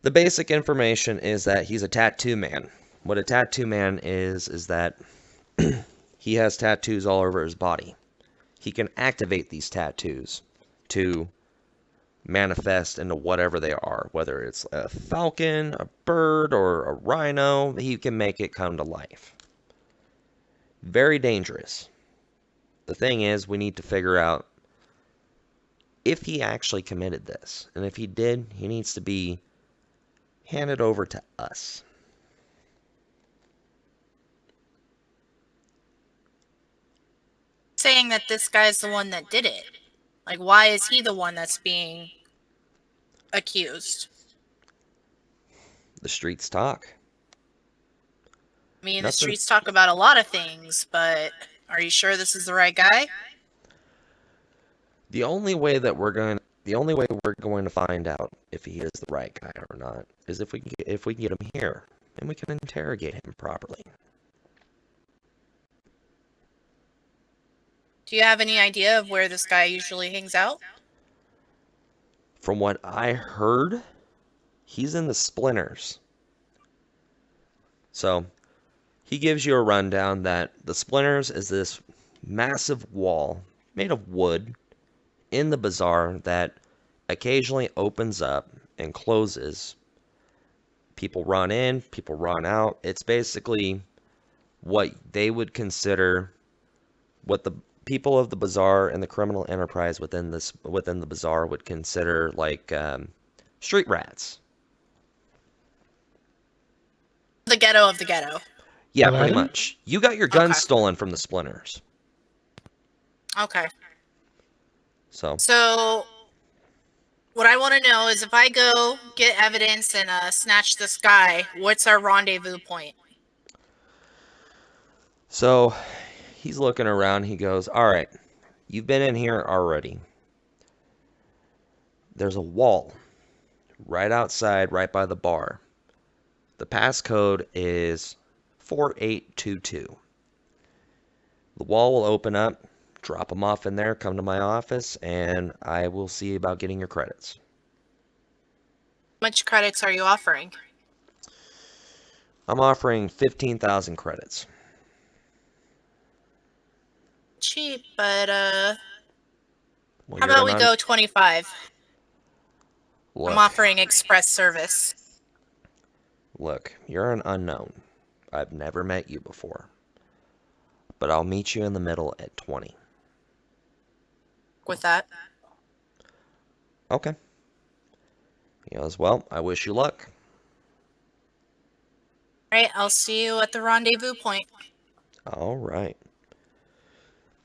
The basic information is that he's a tattoo man. What a tattoo man is that he has tattoos all over his body. He can activate these tattoos to manifest into whatever they are, whether it's a falcon, a bird, or a rhino. He can make it come to life. Very dangerous. The thing is, we need to figure out if he actually committed this. And if he did, he needs to be handed over to us. Saying that this guy's the one that did it. Like, why is he the one that's being accused? The streets talk. I mean, the streets talk about a lot of things, but are you sure this is the right guy? The only way we're going to find out if he is the right guy or not is if we can get him here and we can interrogate him properly. Do you have any idea of where this guy usually hangs out? From what I heard, he's in the Splinters. So, he gives you a rundown that the Splinters is this massive wall made of wood in the bazaar that occasionally opens up and closes. People run in, people run out. It's basically what they would consider what the people of the bazaar and the criminal enterprise within the bazaar would consider like street rats. The ghetto of the ghetto. Yeah, pretty much. You got your gun stolen from the Splinters. Okay. So what I want to know is if I go get evidence and snatch this guy, what's our rendezvous point? So he's looking around. He goes, all right, you've been in here already. There's a wall right outside, right by the bar. The passcode is 4822. The wall will open up. Drop them off in there, come to my office, and I will see about getting your credits. How much credits are you offering? I'm offering 15,000 credits. Cheap, but Well, how about we go 25? Look, I'm offering express service. Look, you're an unknown. I've never met you before. But I'll meet you in the middle at 20. With that. Okay. He goes, well, I wish you luck. Alright, I'll see you at the rendezvous point. All right.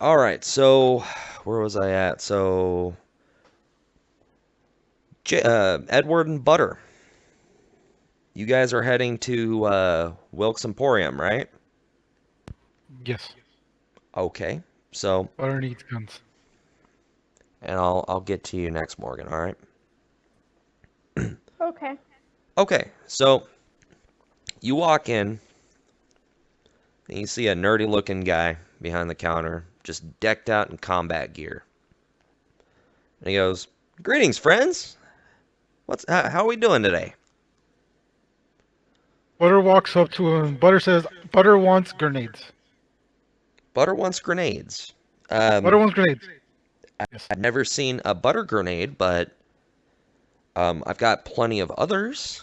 All right, so where was I at? So, Edward and Butter. You guys are heading to Wilkes Emporium, right? Yes. Okay, so Butter needs guns. and I'll get to you next, Morgan. All right. Okay. Okay, so you walk in and you see a nerdy-looking guy behind the counter, just decked out in combat gear. And he goes, "Greetings, friends. How are we doing today?" Butter walks up to him. Butter says, "Butter wants grenades." Butter wants grenades. Butter wants grenades. Yes. I've never seen a butter grenade, but I've got plenty of others.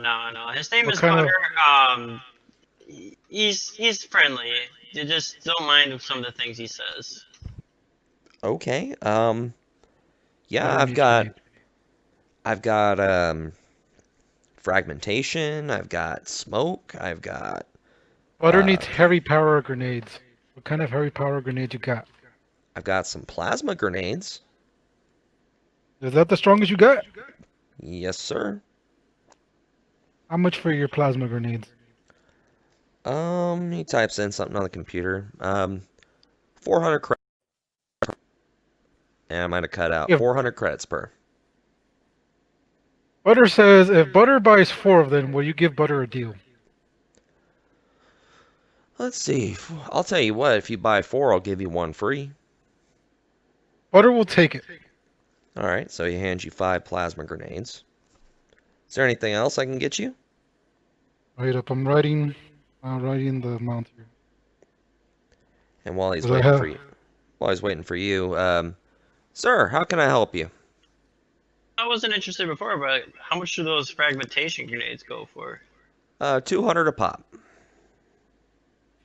No. His name What is kind Butter. He's friendly. You just don't mind some of the things he says. Okay. Yeah, Butter I've needs got grenades. fragmentation. I've got smoke. I've got Butter needs heavy power grenades. What kind of heavy power grenades you got? I've got some plasma grenades. Is that the strongest you got? Yes, sir. How much for your plasma grenades? He types in something on the computer. 400 credits. And I might have cut out 400 credits per. Butter says, if Butter buys 4 of them, will you give Butter a deal? Let's see. I'll tell you what. If you buy 4, I'll give you 1 free. Butter will take it. All right. So he hands you 5 plasma grenades. Is there anything else I can get you? Wait up, I'm writing the amount here. And while he's 'Cause I waiting have- for you, sir, how can I help you? I wasn't interested before, but how much do those fragmentation grenades go for? 200 a pop.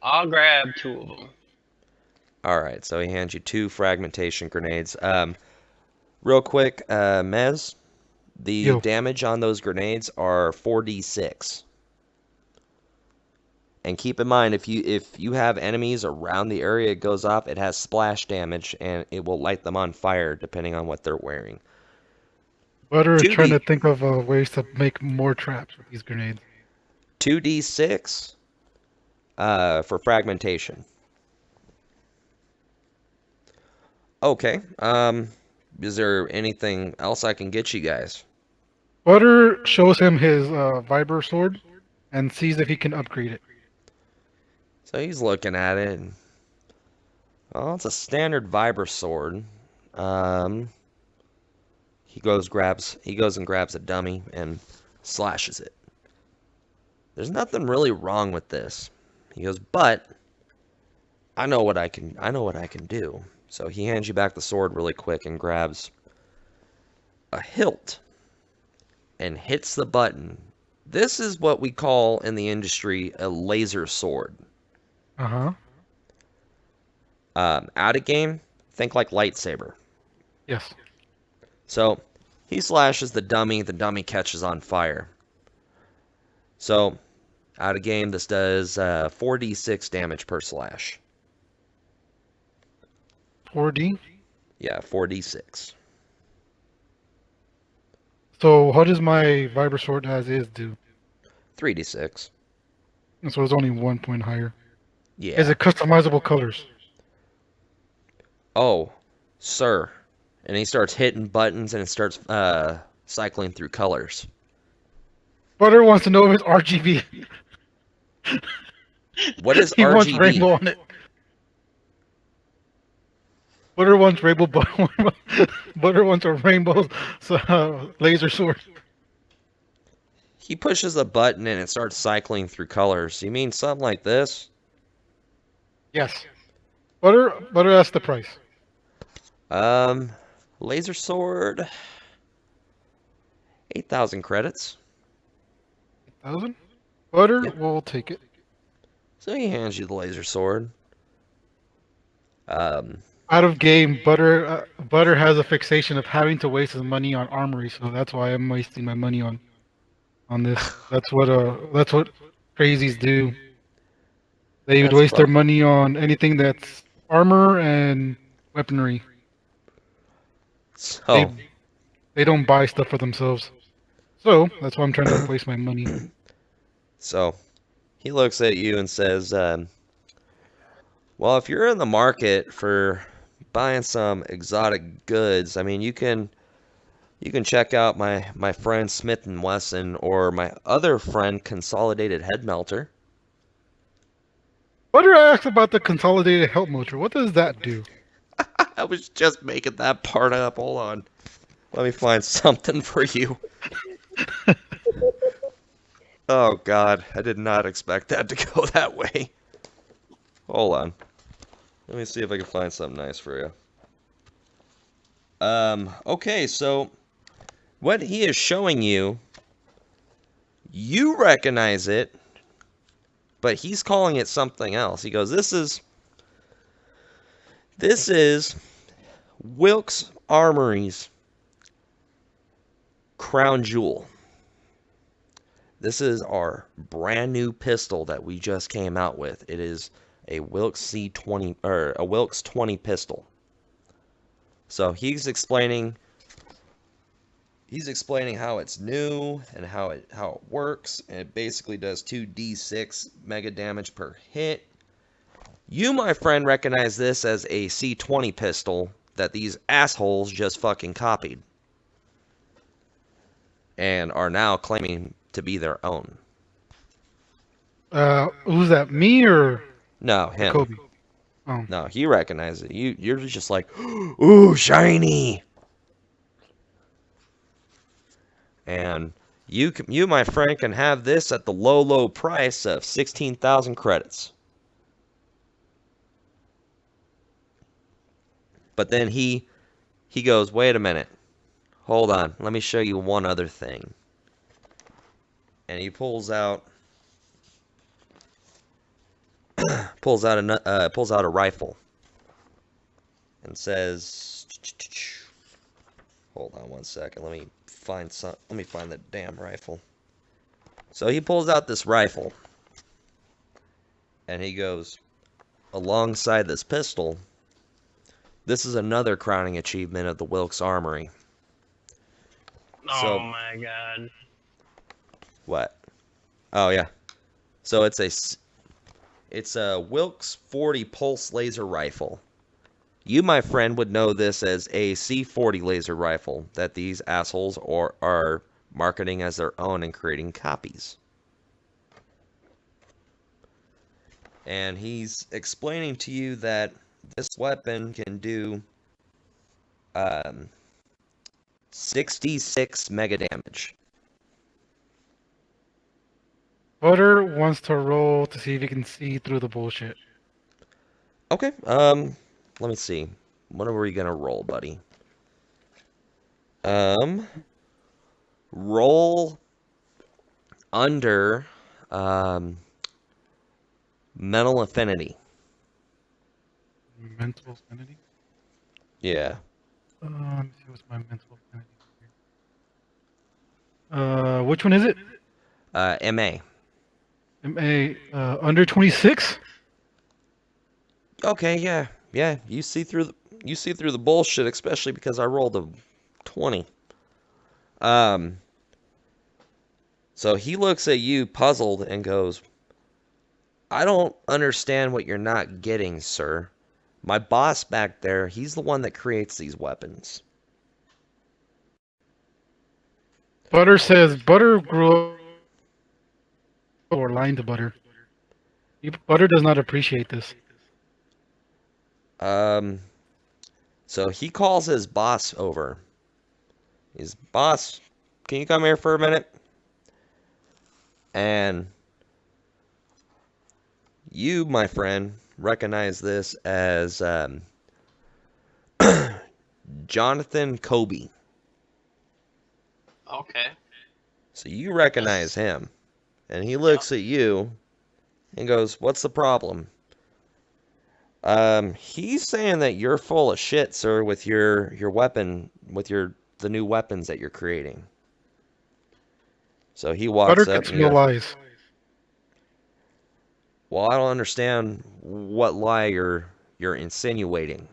I'll grab 2 of them. All right, so he hands you 2 fragmentation grenades. Real quick, Mez, the Yo. damage on those grenades are 4d6. And keep in mind, if you have enemies around the area it goes off, it has splash damage, and it will light them on fire depending on what they're wearing. Butter is 2D trying to think of ways to make more traps with these grenades. 2d6 for fragmentation. Okay. Is there anything else I can get you guys? Butter shows him his Viber sword and sees if he can upgrade it. So he's looking at it. And, well, it's a standard Viber sword. He goes and grabs a dummy and slashes it. There's nothing really wrong with this. He goes, but I know what I can do. So he hands you back the sword really quick and grabs a hilt and hits the button. This is what we call in the industry a laser sword. Uh-huh. Out of game, think like lightsaber. Yes. So he slashes the dummy catches on fire. So out of game, this does 4d6 damage per slash. 4D? Yeah, 4d6. So how does my Viber sword as is do? 3d6. So it's only 1 point higher. Yeah. Is it customizable colors? Oh, sir. And he starts hitting buttons and it starts cycling through colors. Butter wants to know if it's RGB. What is He wants RGB? rainbow on it. Butter wants rainbow. Butter wants a rainbow laser sword. He pushes a button and it starts cycling through colors. You mean something like this? Yes. Butter asked the price. Laser sword. 8,000 credits. 8,000? Butter Yep. will take it. So he hands you the laser sword. Out of game, Butter has a fixation of having to waste his money on armory, so that's why I'm wasting my money on this. That's what crazies do. They would That's waste their fun. money on anything that's armor and weaponry. So, They don't buy stuff for themselves. So that's why I'm trying to waste my money. so he looks at you and says, well, if you're in the market for buying some exotic goods, I mean, you can check out my friend Smith & Wesson or my other friend Consolidated Head Melter. Butter asked about the consolidated help motor. What does that do? I was just making that part up. Hold on. Let me find something for you. Oh, God. I did not expect that to go that way. Hold on. Let me see if I can find something nice for you. Okay, so what he is showing you, you recognize it, but he's calling it something else. He goes, this is Wilkes Armory's crown jewel. This is our brand new pistol that we just came out with. It is a Wilkes C20 or a Wilkes 20 pistol. So he's explaining how it's new and how it works, and it basically does 2d6 mega damage per hit. You, my friend, recognize this as a C20 pistol that these assholes just fucking copied and are now claiming to be their own. Who's that? Me or No, him. Kobe? Oh. No, he recognizes it. You're just like, ooh, shiny. And You, my friend, can have this at the low, low price of 16,000 credits. But then he goes, wait a minute. Hold on. Let me show you one other thing. And he pulls out a rifle and says, hold on one second. Let me find the damn rifle. So he pulls out this rifle and he goes, alongside this pistol, this is another crowning achievement of the Wilkes Armory. Oh my god. What? Oh yeah. So it's a Wilkes 40 pulse laser rifle. You, my friend, would know this as a C40 laser rifle that these assholes are marketing as their own and creating copies. And he's explaining to you that this weapon can do 66 mega damage. Butter wants to roll to see if he can see through the bullshit. Okay, let me see. What are we gonna roll, buddy? Roll under mental affinity. Mental affinity? Yeah. Let me see what's my mental affinity here. Which one is it? MA. MA, under 26? Okay, yeah. Yeah, you see through the bullshit, especially because I rolled a 20. So he looks at you puzzled and goes, I don't understand what you're not getting, sir. My boss back there, he's the one that creates these weapons. Butter says Butter grew up or lying to Butter. Butter does not appreciate this. So he calls his boss over. His boss, can you come here for a minute? And you, my friend, recognize this as Jonathan Kobe. Okay. So you recognize him. And he looks at you and goes, what's the problem? He's saying that you're full of shit, sir, with your weapon, with the new weapons that you're creating. So he walks Butter up can and smell goes, lies. well, I don't understand what lie you're insinuating.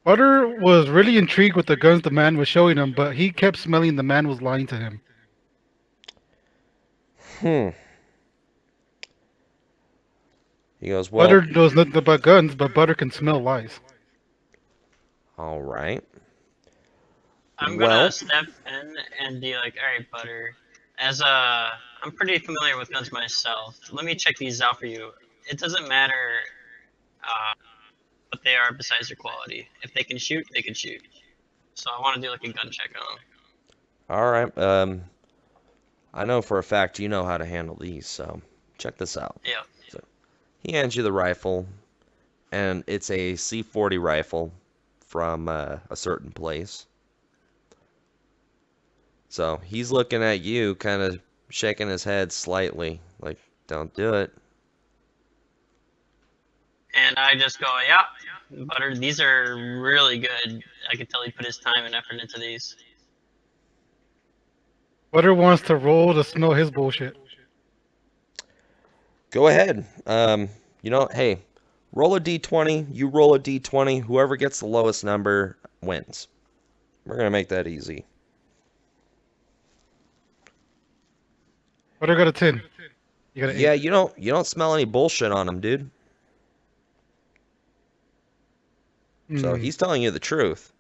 Butter was really intrigued with the guns the man was showing him, but he kept smelling the man was lying to him. He goes, well, Butter knows nothing about guns, but Butter can smell lies. all right. I'm Well, gonna step in and be like, all right, Butter. I'm pretty familiar with guns myself. Let me check these out for you. It doesn't matter what they are besides their quality. If they can shoot, they can shoot. So I want to do like a gun check on them. all right. I know for a fact you know how to handle these, so check this out. Yeah. So he hands you the rifle, and it's a C40 rifle from a certain place. So he's looking at you, kind of shaking his head slightly, like, don't do it. And I just go, yeah, Butter, these are really good. I can tell he put his time and effort into these. Butter wants to roll to smell his bullshit. Go ahead. Hey, roll a d20. You roll a d20. Whoever gets the lowest number wins. We're gonna make that easy. Butter got a 10. You got an 8. Yeah, you don't smell any bullshit on him, dude. So he's telling you the truth.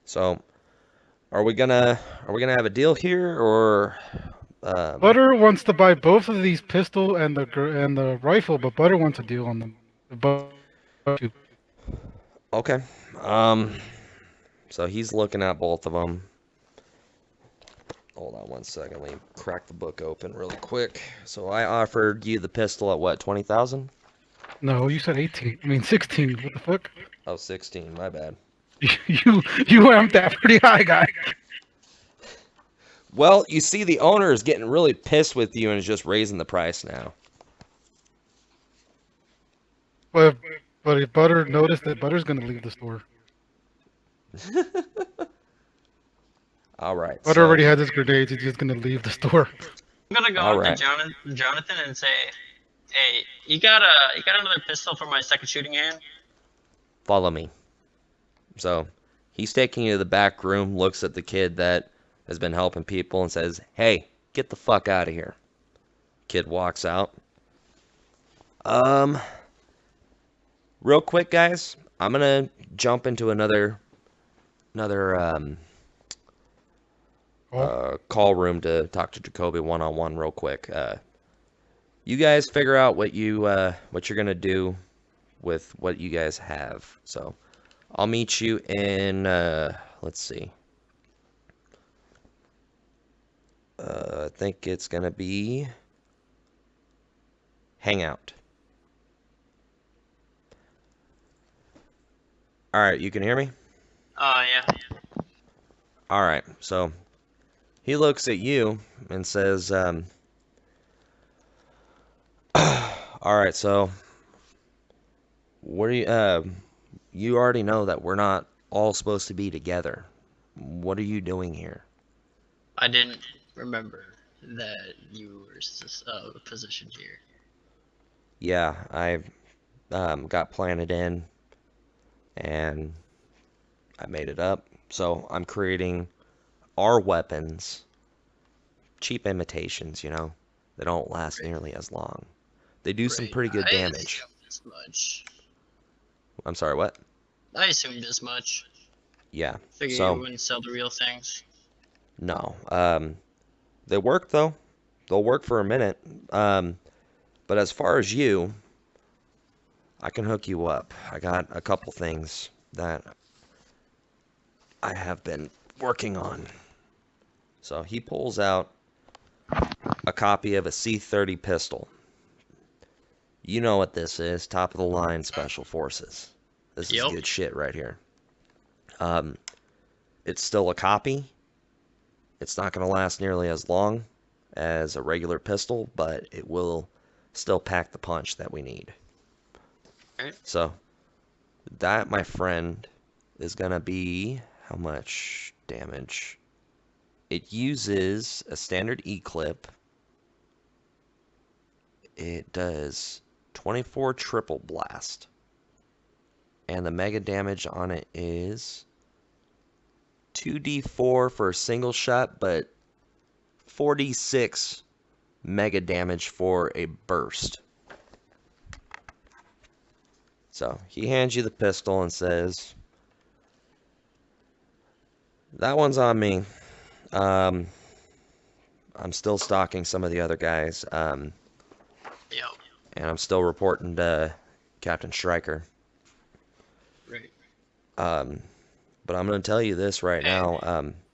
So, are we gonna have a deal here, or? Butter wants to buy both of these pistol and the rifle, but Butter wants a deal on them. Okay. So he's looking at both of them. Hold on one second. Let me crack the book open really quick. So I offered you the pistol at what, 20,000? No, you said 18. I mean 16. What the fuck? Oh, 16. My bad. You amped that pretty high, guy. Well, you see, the owner is getting really pissed with you and is just raising the price now. But if Butter noticed that Butter's gonna leave the store. All right. Butter already has his grenades. He's just gonna leave the store. I'm gonna go up to Jonathan and say, "Hey, you got another pistol for my second shooting hand?" Follow me. So he's taking you to the back room, looks at the kid that has been helping people, and says, "Hey, get the fuck out of here." Kid walks out. Real quick, guys, I'm gonna jump into another call room to talk to Jacoby one-on-one real quick. You guys figure out what you're gonna do with what you guys have. So I'll meet you in let's see. I think it's gonna be Hangout. All right, you can hear me? Yeah. All right, so he looks at you and says, all right, so what do you already know that we're not all supposed to be together. What are you doing here? I didn't remember that you were positioned here. Yeah, I got planted in, and I made it up. So I'm creating our weapons, cheap imitations, you know. They don't last nearly as long. They do some pretty good damage. As much. I'm sorry, what? I assumed as much. Yeah. Figure you wouldn't sell the real things. No. They work though. They'll work for a minute. But as far as you, I can hook you up. I got a couple things that I have been working on. So he pulls out a copy of a C-30 pistol. You know what this is, top of the line Special Forces. This is good shit right here. It's still a copy. It's not going to last nearly as long as a regular pistol, but it will still pack the punch that we need. So that, my friend, is going to be how much damage? It uses a standard E-clip. It does 24 triple blast. And the mega damage on it is 2d4 for a single shot, but 4d6 mega damage for a burst. So he hands you the pistol and says, that one's on me. I'm still stalking some of the other guys. And I'm still reporting to Captain Stryker. Right. But I'm going to tell you this right now.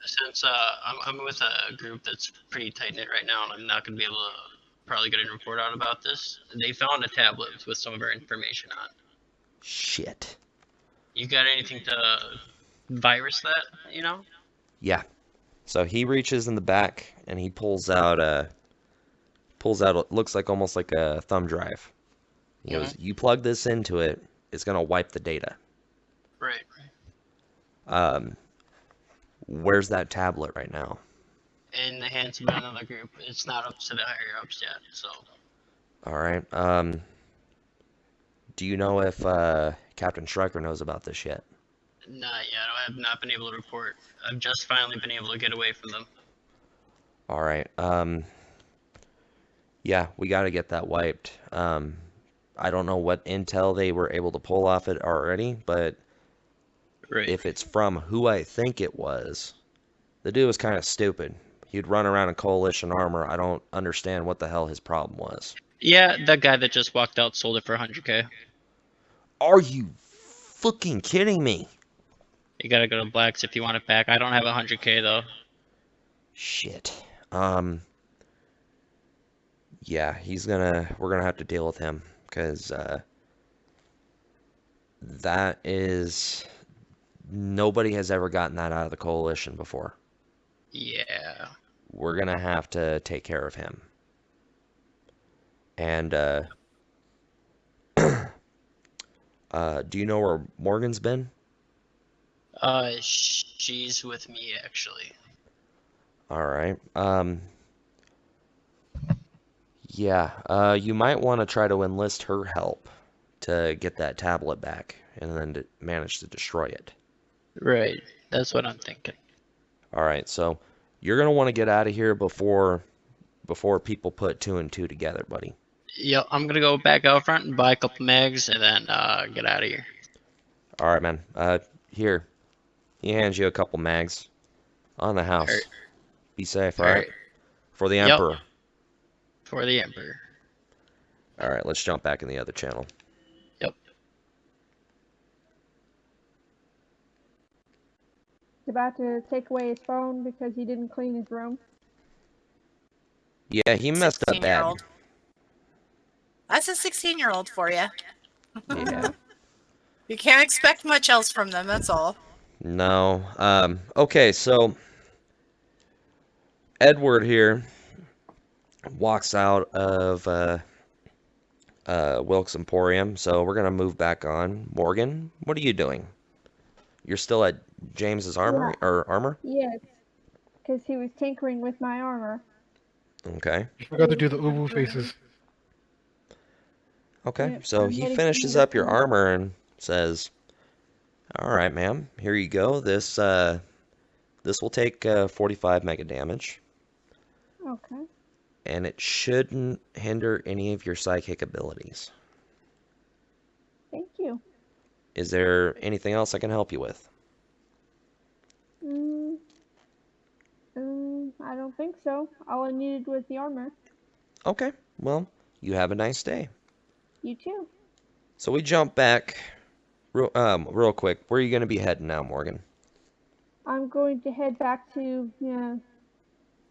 Since I'm with a group that's pretty tight-knit right now, and I'm not going to be able to probably get a report out about this, they found a tablet with some of our information on. Shit. You got anything to virus that, you know? Yeah. So he reaches in the back, and he pulls out what looks like almost like a thumb drive. He goes, you plug this into it, it's going to wipe the data. Right. Where's that tablet right now? In the hands of another group. It's not up to the higher ups yet, so. All right. Do you know if Captain Stryker knows about this yet? Not yet. I have not been able to report. I've just finally been able to get away from them. All right. Yeah, we got to get that wiped. I don't know what intel they were able to pull off it already, but if it's from who I think it was, the dude was kind of stupid. He'd run around in coalition armor. I don't understand what the hell his problem was. Yeah, that guy that just walked out sold it for 100K. Are you fucking kidding me? You gotta go to Blacks if you want it back. I don't have 100K though. Shit. Yeah, we're gonna have to deal with him, because that is, nobody has ever gotten that out of the coalition before. Yeah. We're gonna have to take care of him. And do you know where Morgan's been? She's with me actually. All right. Yeah, you might want to try to enlist her help to get that tablet back and then to manage to destroy it. Right. That's what I'm thinking. All right, so you're gonna want to get out of here before people put 2 and 2 together, buddy. Yep, I'm gonna go back out front and buy a couple mags and then get out of here. All right, man. Here, he hands you a couple mags on the house. All right. Be safe, All all right. right? For the Yep. Emperor. For the Emperor. All right, let's jump back in the other channel. Yep. He's about to take away his phone because he didn't clean his room. Yeah, he messed up bad. 16-year-old. That's a 16-year-old for you. Yeah. You can't expect much else from them, that's all. No. Okay, so Edward here walks out of Wilkes Emporium, so we're gonna move back on. Morgan, what are you doing? You're still at James's armor or armor? Yes, because he was tinkering with my armor. Okay. You forgot to do the uwu faces. Okay. Yep, So I'm he ready finishes for up your armor and says, "All right, ma'am. Here you go. This will take 45 mega damage, Okay. and it shouldn't hinder any of your psychic abilities. Thank you. Is there anything else I can help you with?" I don't think so. All I needed was the armor. Okay. Well, you have a nice day. You too. So we jump back real quick. Where are you going to be heading now, Morgan? I'm going to head back to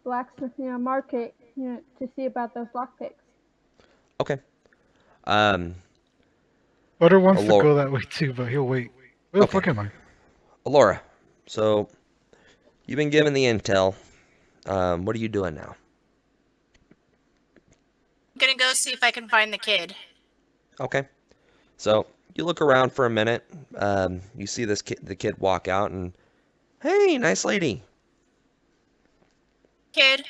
blacksmith market to see about those lockpicks. Okay. Butter wants to Alora- go that way too, but he'll wait. Where the Okay. fuck am I? Alora, so you've been given the intel. What are you doing now? I'm gonna go see if I can find the kid. Okay. So you look around for a minute. You see the kid walk out, and hey, nice lady. Kid,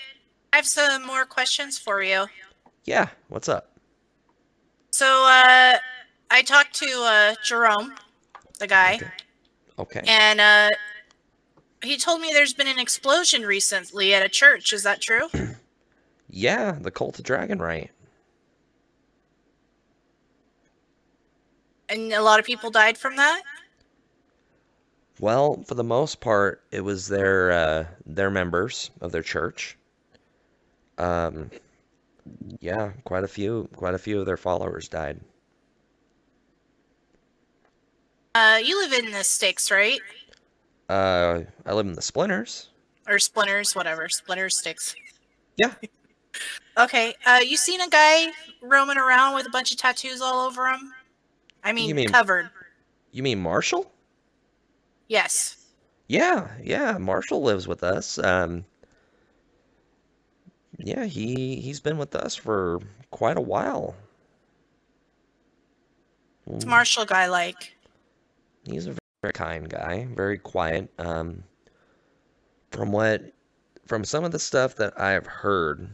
I have some more questions for you. Yeah, what's up? So, I talked to Jerome, the guy, Okay. and he told me there's been an explosion recently at a church. Is that true? Yeah, the Cult of Dragon, right? And a lot of people died from that? Well, for the most part, it was their members of their church. Yeah, quite a few of their followers died. You live in the sticks, right? I live in the Splinters. Or splinters, whatever. Splinters, sticks. Yeah. Okay, you seen a guy roaming around with a bunch of tattoos all over him? I mean, covered. You mean Marshall? Yes. Yeah, Marshall lives with us. Yeah, he's been with us for quite a while. What's Marshall guy like? He's a very kind guy, very quiet. From some of the stuff that I've heard,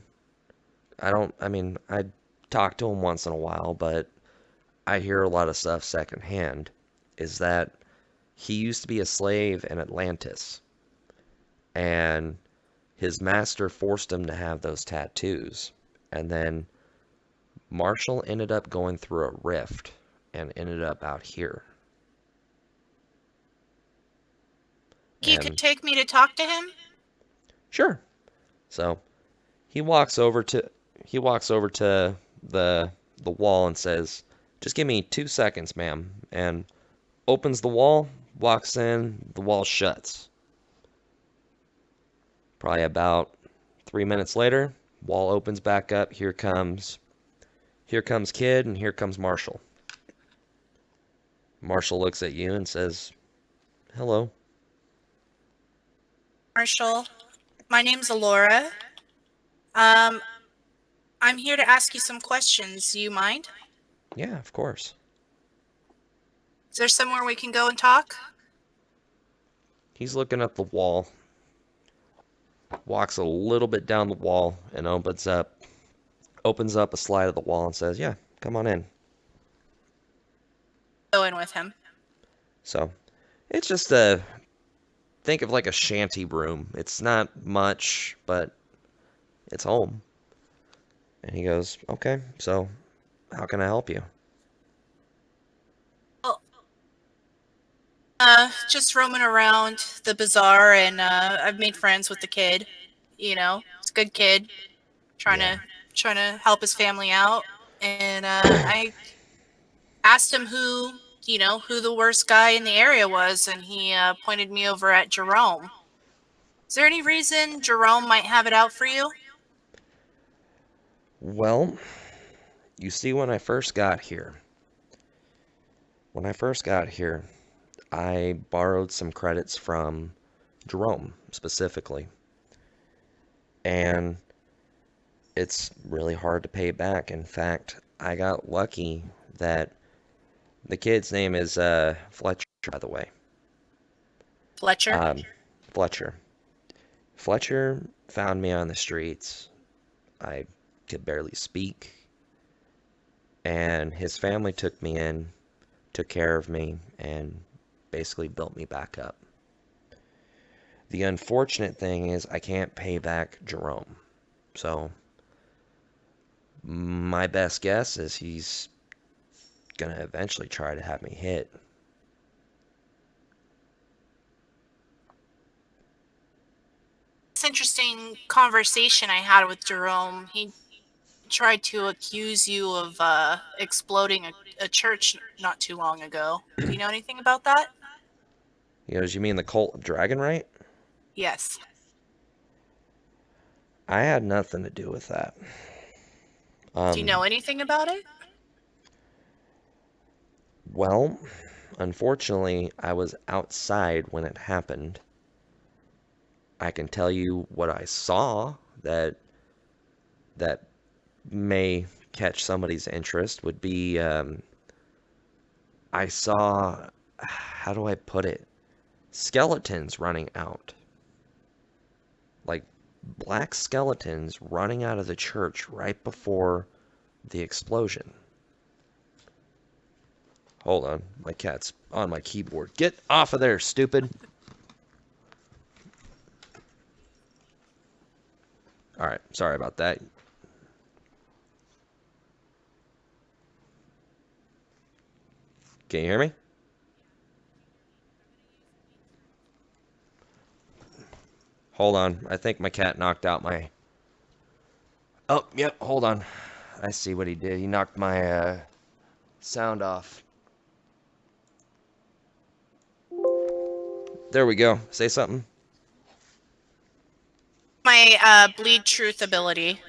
I talk to him once in a while, but I hear a lot of stuff secondhand, is that he used to be a slave in Atlantis, and his master forced him to have those tattoos, and then Marshall ended up going through a rift and ended up out here. You could take me to talk to him? Sure. So he walks over to the wall and says, "Just give me 2 seconds, ma'am." And opens the wall, walks in, the wall shuts. Probably about 3 minutes later, wall opens back up. Here comes Kid, and here comes Marshall. Marshall looks at you and says, "Hello." Marshall, my name's Alora. I'm here to ask you some questions. Do you mind? Yeah, of course. Is there somewhere we can go and talk? He's looking at the wall, walks a little bit down the wall, and opens up a slide of the wall and says, "Yeah, come on in." Go in with him. So, it's just think of like a shanty room. It's not much, but it's home. And he goes, "Okay, so how can I help you?" Well, just roaming around the bazaar, and I've made friends with the kid. You know, he's a good kid, trying to help his family out. And I asked him who the worst guy in the area was, and he pointed me over at Jerome. Is there any reason Jerome might have it out for you? Well, you see, when I first got here, I borrowed some credits from Jerome specifically. And it's really hard to pay back. In fact, I got lucky that the kid's name is Fletcher, by the way. Fletcher? Fletcher. Fletcher found me on the streets. I could barely speak. And his family took me in, took care of me, and basically built me back up. The unfortunate thing is I can't pay back Jerome. So my best guess is he's going to eventually try to have me hit. This interesting conversation I had with Jerome. He tried to accuse you of exploding a church not too long ago. Do you know anything about that? He goes, "You mean the cult of Dragonright?" Yes. I had nothing to do with that. Do you know anything about it? Well, unfortunately, I was outside when it happened. I can tell you what I saw that may catch somebody's interest would be I saw, how do I put it? Skeletons running out. Like black skeletons running out of the church right before the explosion. Hold on, my cat's on my keyboard. Get off of there, stupid. Alright, sorry about that. Can you hear me? Hold on, I think my cat knocked out my... Oh, yep, hold on. I see what he did. He knocked my sound off. There we go. Say something. My bleed truth ability.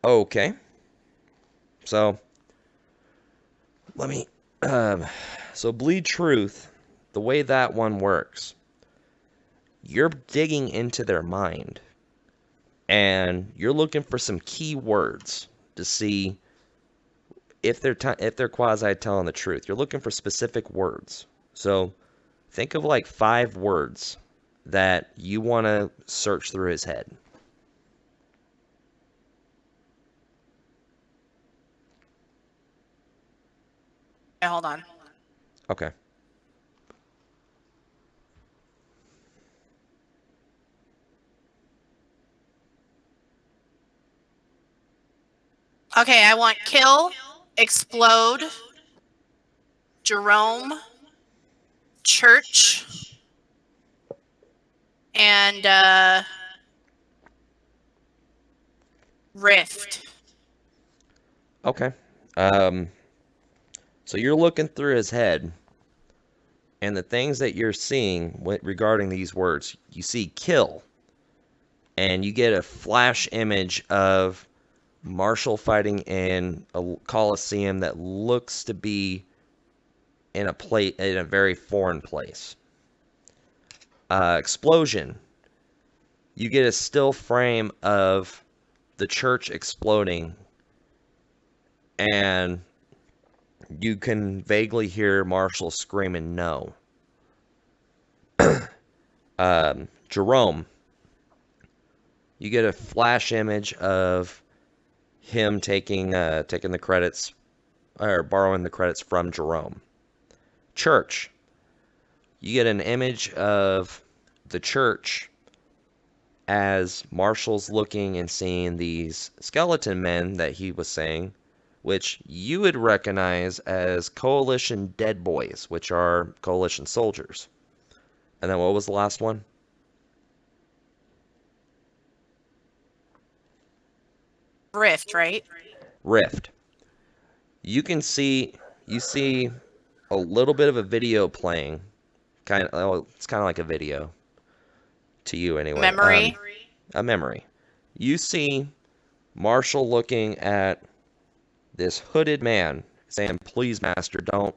Okay. So, let me... so, bleed truth, the way that one works, you're digging into their mind, and you're looking for some key words to see if they're quasi telling the truth. You're looking for specific words. So, think of like 5 words that you want to search through his head. Okay, hold on. Okay. Okay, I want kill, explode, Jerome, church, and rift. Okay. So you're looking through his head, And the things that you're seeing regarding these words, you see kill, and you get a flash image of Marshall fighting in a coliseum that looks to be in a very foreign place. Explosion. You get a still frame of the church exploding, and you can vaguely hear Marshall screaming no. Jerome. You get a flash image of him taking the credits or borrowing the credits from Jerome. Church. You get an image of the church as Marshall's looking and seeing these skeleton men that he was saying, which you would recognize as Coalition dead boys, which are Coalition soldiers. And then what was the last one? Rift, right? Rift. You see a little bit of a video playing. It's kind of like a video to you anyway. Memory. A memory. You see Marshall looking at this hooded man saying, "Please, master, don't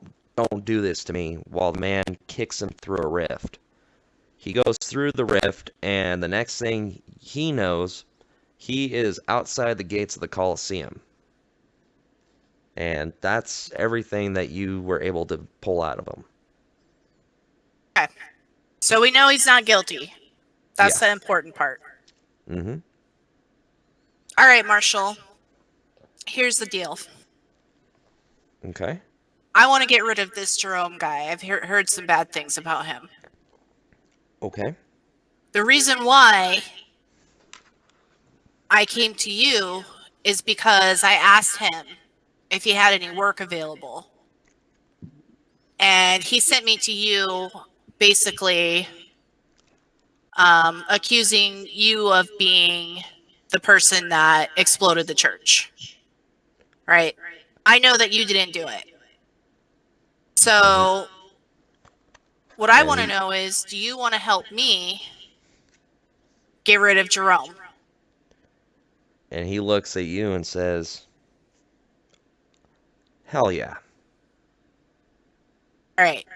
do this to me," while the man kicks him through a rift. He goes through the rift, and the next thing he knows, he is outside the gates of the Colosseum. And that's everything that you were able to pull out of him. Okay. So we know he's not guilty. That's Yeah. the important part. Mm-hmm. All right, Marshall. Here's the deal. Okay. I want to get rid of this Jerome guy. I've heard some bad things about him. Okay. The reason why I came to you is because I asked him if he had any work available. And he sent me to you basically accusing you of being the person that exploded the church. Right? I know that you didn't do it. So what I want to know is, do you want to help me get rid of Jerome? And he looks at you and says, "Hell yeah." All right.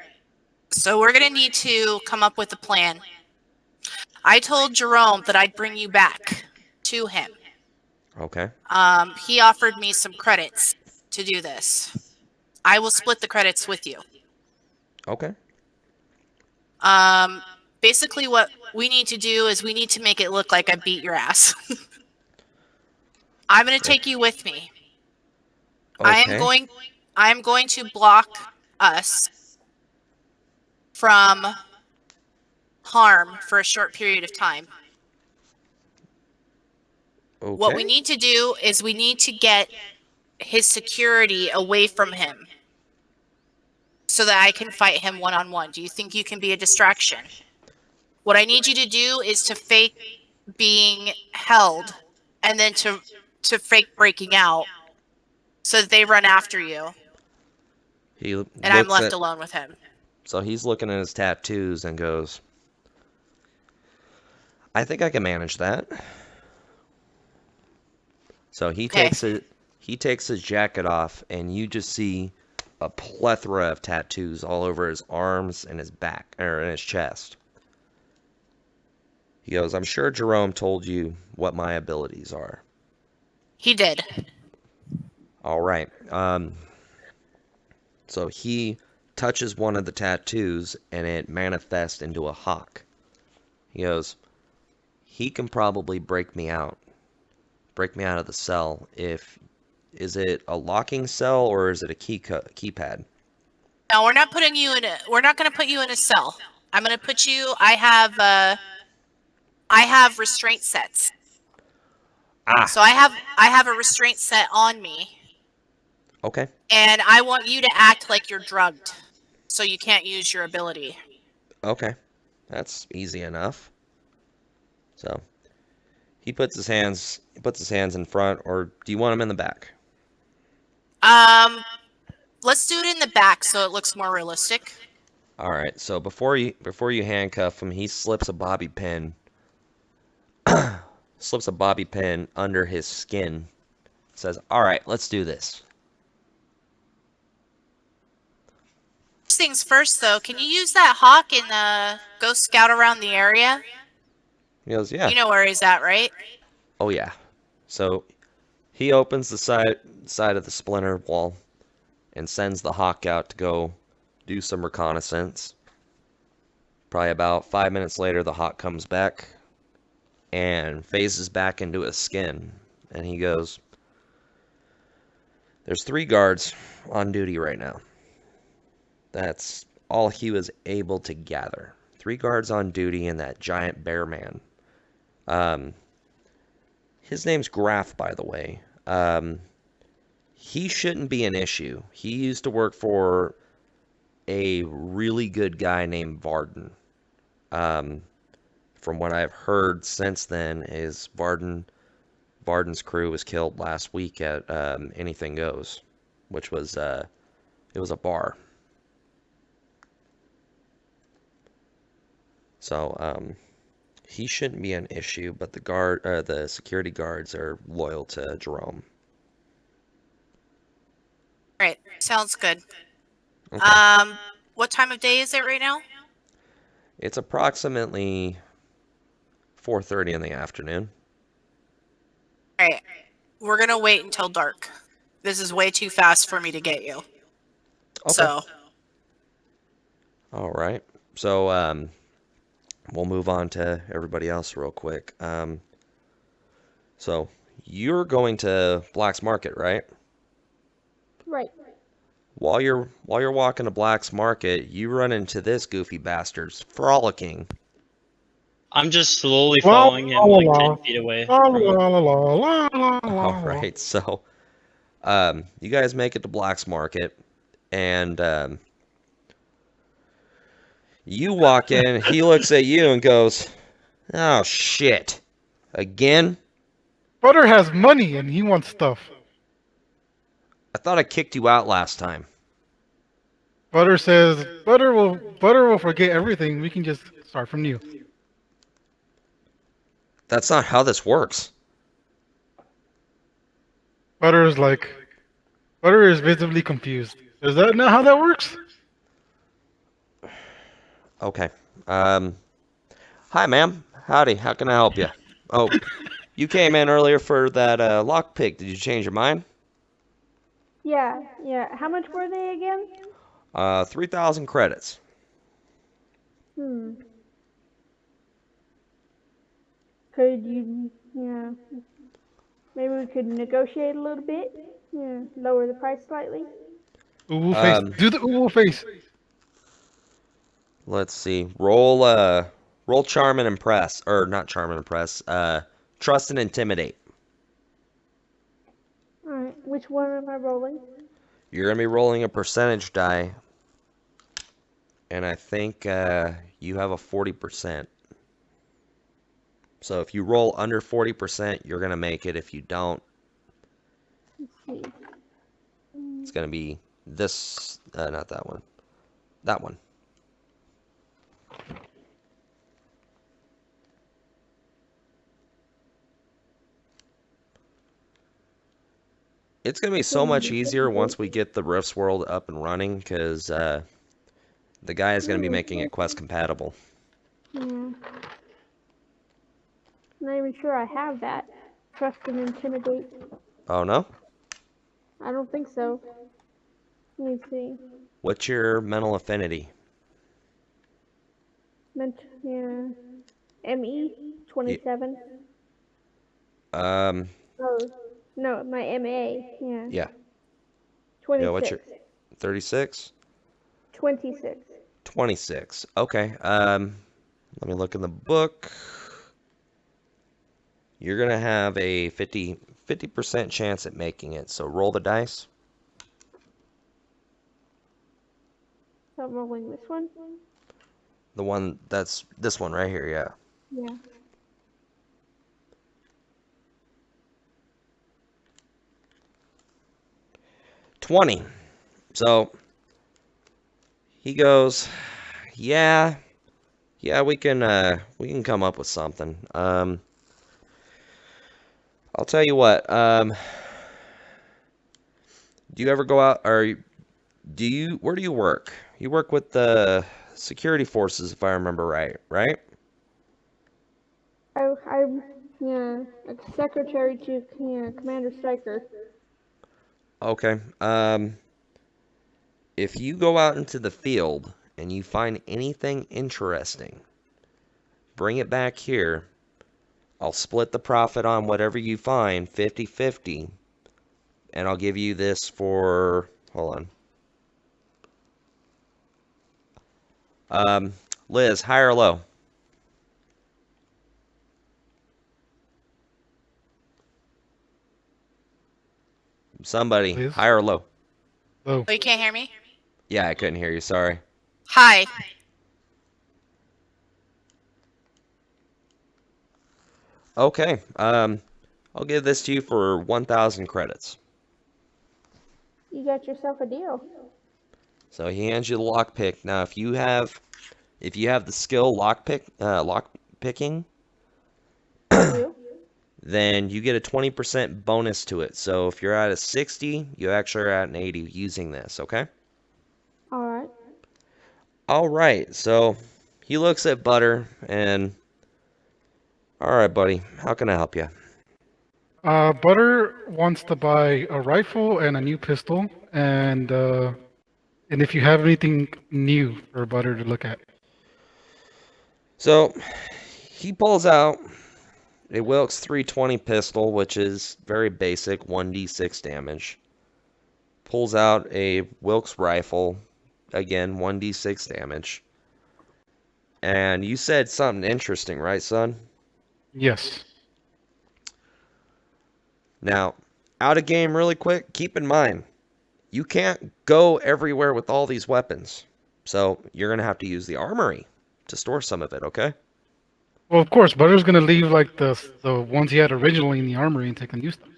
So we're going to need to come up with a plan. I told Jerome that I'd bring you back to him. Okay. He offered me some credits to do this. I will split the credits with you. Okay. Basically what we need to do is we need to make it look like I beat your ass. I'm going to take you with me. I am going to block us from harm for a short period of time. Okay. What we need to do is we need to get his security away from him so that I can fight him one-on-one. Do you think you can be a distraction? What I need you to do is to fake being held and then to fake breaking out so that they run after you and I'm left alone with him. So he's looking at his tattoos and goes, "I think I can manage that." So he takes his jacket off, and you just see a plethora of tattoos all over his arms and his back, or in his chest. He goes, "I'm sure Jerome told you what my abilities are." He did. All right. So he touches one of the tattoos, and it manifests into a hawk. He goes, "He can probably break me out of the cell. Is it a locking cell or is it a keypad?" No, we're not going to put you in a cell. I'm going to put you, I have restraint sets. So I have a restraint set on me. Okay. And I want you to act like you're drugged so you can't use your ability. Okay. That's easy enough. So he puts his hands in front, or do you want him in the back? Let's do it in the back so it looks more realistic. All right. So before you handcuff him, he slips a bobby pin under his skin. Says, "All right, let's do this." First things first, though, can you use that hawk and go scout around the area? He goes, "Yeah." You know where he's at, right? Oh yeah. So he opens the side of the splinter wall and sends the hawk out to go do some reconnaissance. Probably about 5 minutes later, the hawk comes back and phases back into his skin, and he goes, "There's 3 guards on duty right now." That's all he was able to gather. 3 guards on duty and that giant bear man. Um, his name's Graf, by the way. He shouldn't be an issue. He used to work for a really good guy named Varden. Um, from what I've heard since then, is Varden's crew was killed last week at Anything Goes, which was it was a bar. So he shouldn't be an issue, but the security guards are loyal to Jerome. Right. Sounds good. Okay. What time of day is it right now? It's approximately 4:30 in the afternoon. All right. We're gonna wait until dark. This is way too fast for me to get you. Okay. So. All right. So we'll move on to everybody else real quick. So you're going to Black's Market, right? Right. While you're walking to Black's Market, you run into this goofy bastard's frolicking. I'm just slowly La following him, la like la 10 feet away la from him. la la la la la la All la. right. So you guys make it to Black's Market, and you walk in. He looks at you and goes, "Oh shit, again? Butter has money and he wants stuff. I thought I kicked you out last time." Butter says Butter will forget everything. We can just start from new. That's not how this works. Butter is like Butter is visibly confused. Is that not how that works? Okay. Hi, ma'am. Howdy. How can I help you? Oh, you came in earlier for that lockpick. Did you change your mind? Yeah, yeah. How much were they again? 3,000 credits. Hmm. Could you, yeah, maybe we could negotiate a little bit? Yeah, lower the price slightly. Ooh face. Um, Do the ooh face. let's see. Roll charm and impress, or not charm and impress. Trust and intimidate. All right. Which one am I rolling? You're gonna be rolling a percentage die, and I think you have a 40%. So if you roll under 40%, you're gonna make it. If you don't, Let's see. it's gonna be this. Not that one. That one. It's gonna be so much easier once we get the Rifts World up and running, because the guy is gonna be making it quest compatible. Yeah. Not even sure I have that. Trust and intimidate. Oh no? I don't think so. Let me see. What's your mental affinity? Yeah. ME Y- 27. Um, Oh, no, my MA. Yeah. yeah. Yeah, what's your 26. 36? 26. 26. Okay. Let me look in the book. You're gonna have a 50% chance at making it. So roll the dice. So I'm rolling this one. The one that's this one right here, yeah. Yeah. 20. So he goes, Yeah, we can come up with something. I'll tell you what. Do you ever go out, or where do you work? You work with the security forces, if I remember right, right? I'm a secretary to Commander Stryker. Okay. If you go out into the field and you find anything interesting, bring it back here. I'll split the profit on whatever you find, 50-50, and I'll give you this for, hold on. Liz, high or low? Somebody, Liz? high or low? Low. Oh, you can't hear me? Yeah, I couldn't hear you, sorry. Hi. Okay, I'll give this to you for 1,000 credits. You got yourself a deal. So he hands you the lockpick. Now, if you have the skill lock picking, I do. then you get a 20% bonus to it. So if you're at a 60, you actually are at an 80 using this, okay? All right. All right, so he looks at Butter and, all right, buddy, how can I help you? Butter wants to buy a rifle and a new pistol, and if you have anything new for Butter to look at. So he pulls out a Wilkes 320 pistol, which is very basic, 1d6 damage. Pulls out a Wilkes rifle, again, 1d6 damage. And you said something interesting, right, son? Yes. Now, out of game really quick, keep in mind, you can't go everywhere with all these weapons. So you're going to have to use the armory to store some of it, okay? Well, of course, Butter's gonna leave like the ones he had originally in the armory and take and use them.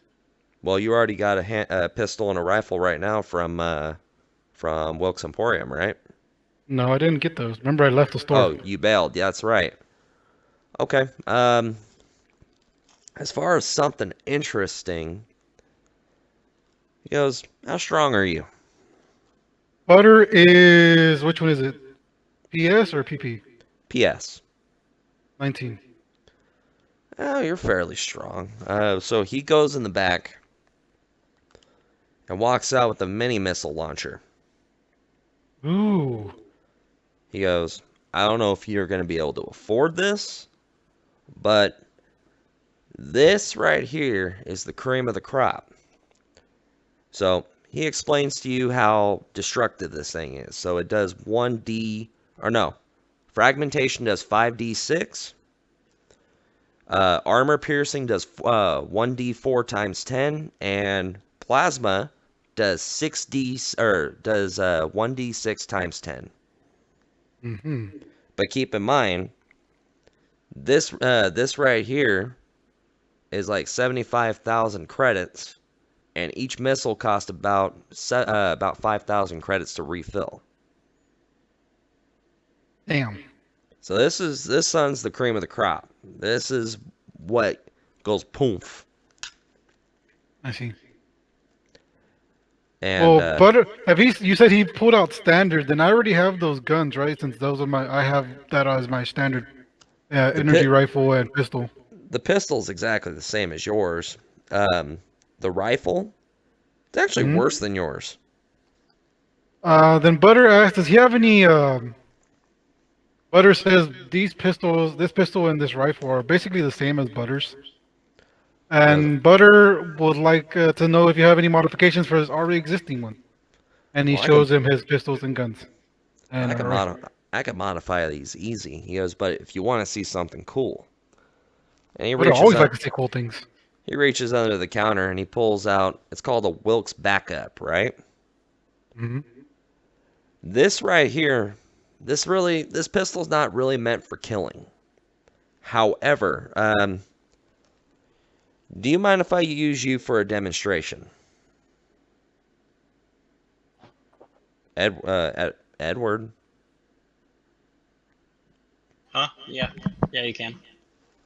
Well, you already got a pistol and a rifle right now from Wilkes Emporium, right? No, I didn't get those. Remember, I left the store. Oh, you bailed. Yeah, that's right. Okay. As far as something interesting, he goes, how strong are you? Butter is which one is it? PS or PP? PS. 19. Oh, you're fairly strong. So he goes in the back and walks out with a mini missile launcher. Ooh. He goes, I don't know if you're going to be able to afford this, but this right here is the cream of the crop. So he explains to you how destructive this thing is. So it does 1D, or no, fragmentation does 5d6. Armor piercing does 1d4 times 10, and plasma does 1d6 times 10. Mm-hmm. But keep in mind, this right here is like 75,000 credits, and each missile costs about 5,000 credits to refill. Damn. So this son's the cream of the crop. This is what goes poof. I see. And Well, Butter, at least you said he pulled out standard. Then I already have those guns, right? Since those are I have that as my standard energy rifle and pistol. the pistol's exactly the same as yours. The rifle, it's actually worse than yours. Then Butter asked, does he have any? Butter says this pistol and this rifle are basically the same as Butter's. And Butter would like to know if you have any modifications for his already existing one. And he Well, shows him his pistols and guns. And I can modify these easy. He goes, but if you want to see something cool, and Butter always like to see cool things. He reaches under the counter and he pulls out. It's called a Wilkes backup, right? Mm-hmm. This right here, this pistol's not really meant for killing. However, do you mind if I use you for a demonstration? Edward. Huh? Yeah. Yeah, you can.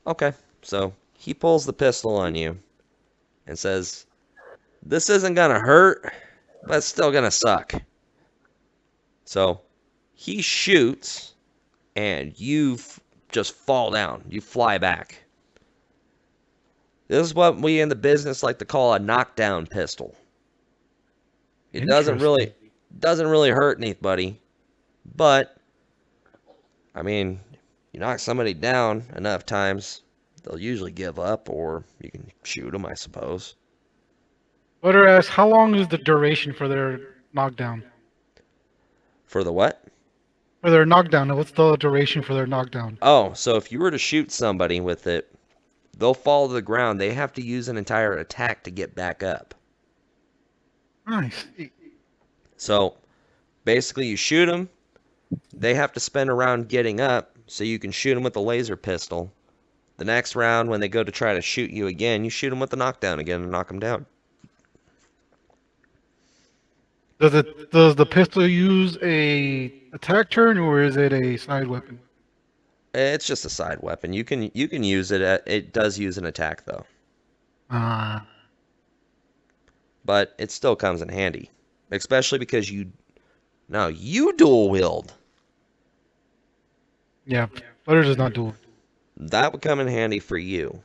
Okay, so he pulls the pistol on you and says, "This isn't gonna hurt, but it's still gonna suck." So he shoots, and just fall down. You fly back. This is what we in the business like to call a knockdown pistol. It Interesting. doesn't really hurt anybody, but I mean, you knock somebody down enough times, they'll usually give up, or you can shoot them, I suppose. Butter asks, how long is the duration for their knockdown? For the what? For their knockdown, what's the duration for their knockdown? Oh, so if you were to shoot somebody with it, they'll fall to the ground. They have to use an entire attack to get back up. Nice. So basically, you shoot them, they have to spend a round getting up, so you can shoot them with a laser pistol. The next round, when they go to try to shoot you again, you shoot them with the knockdown again and knock them down. Does the pistol use a attack turn or is it a side weapon? It's just a side weapon. You can use it. It does use an attack though, Ah, but it still comes in handy, especially because you dual wield. yeah. Butter does not do it. That would come in handy for you.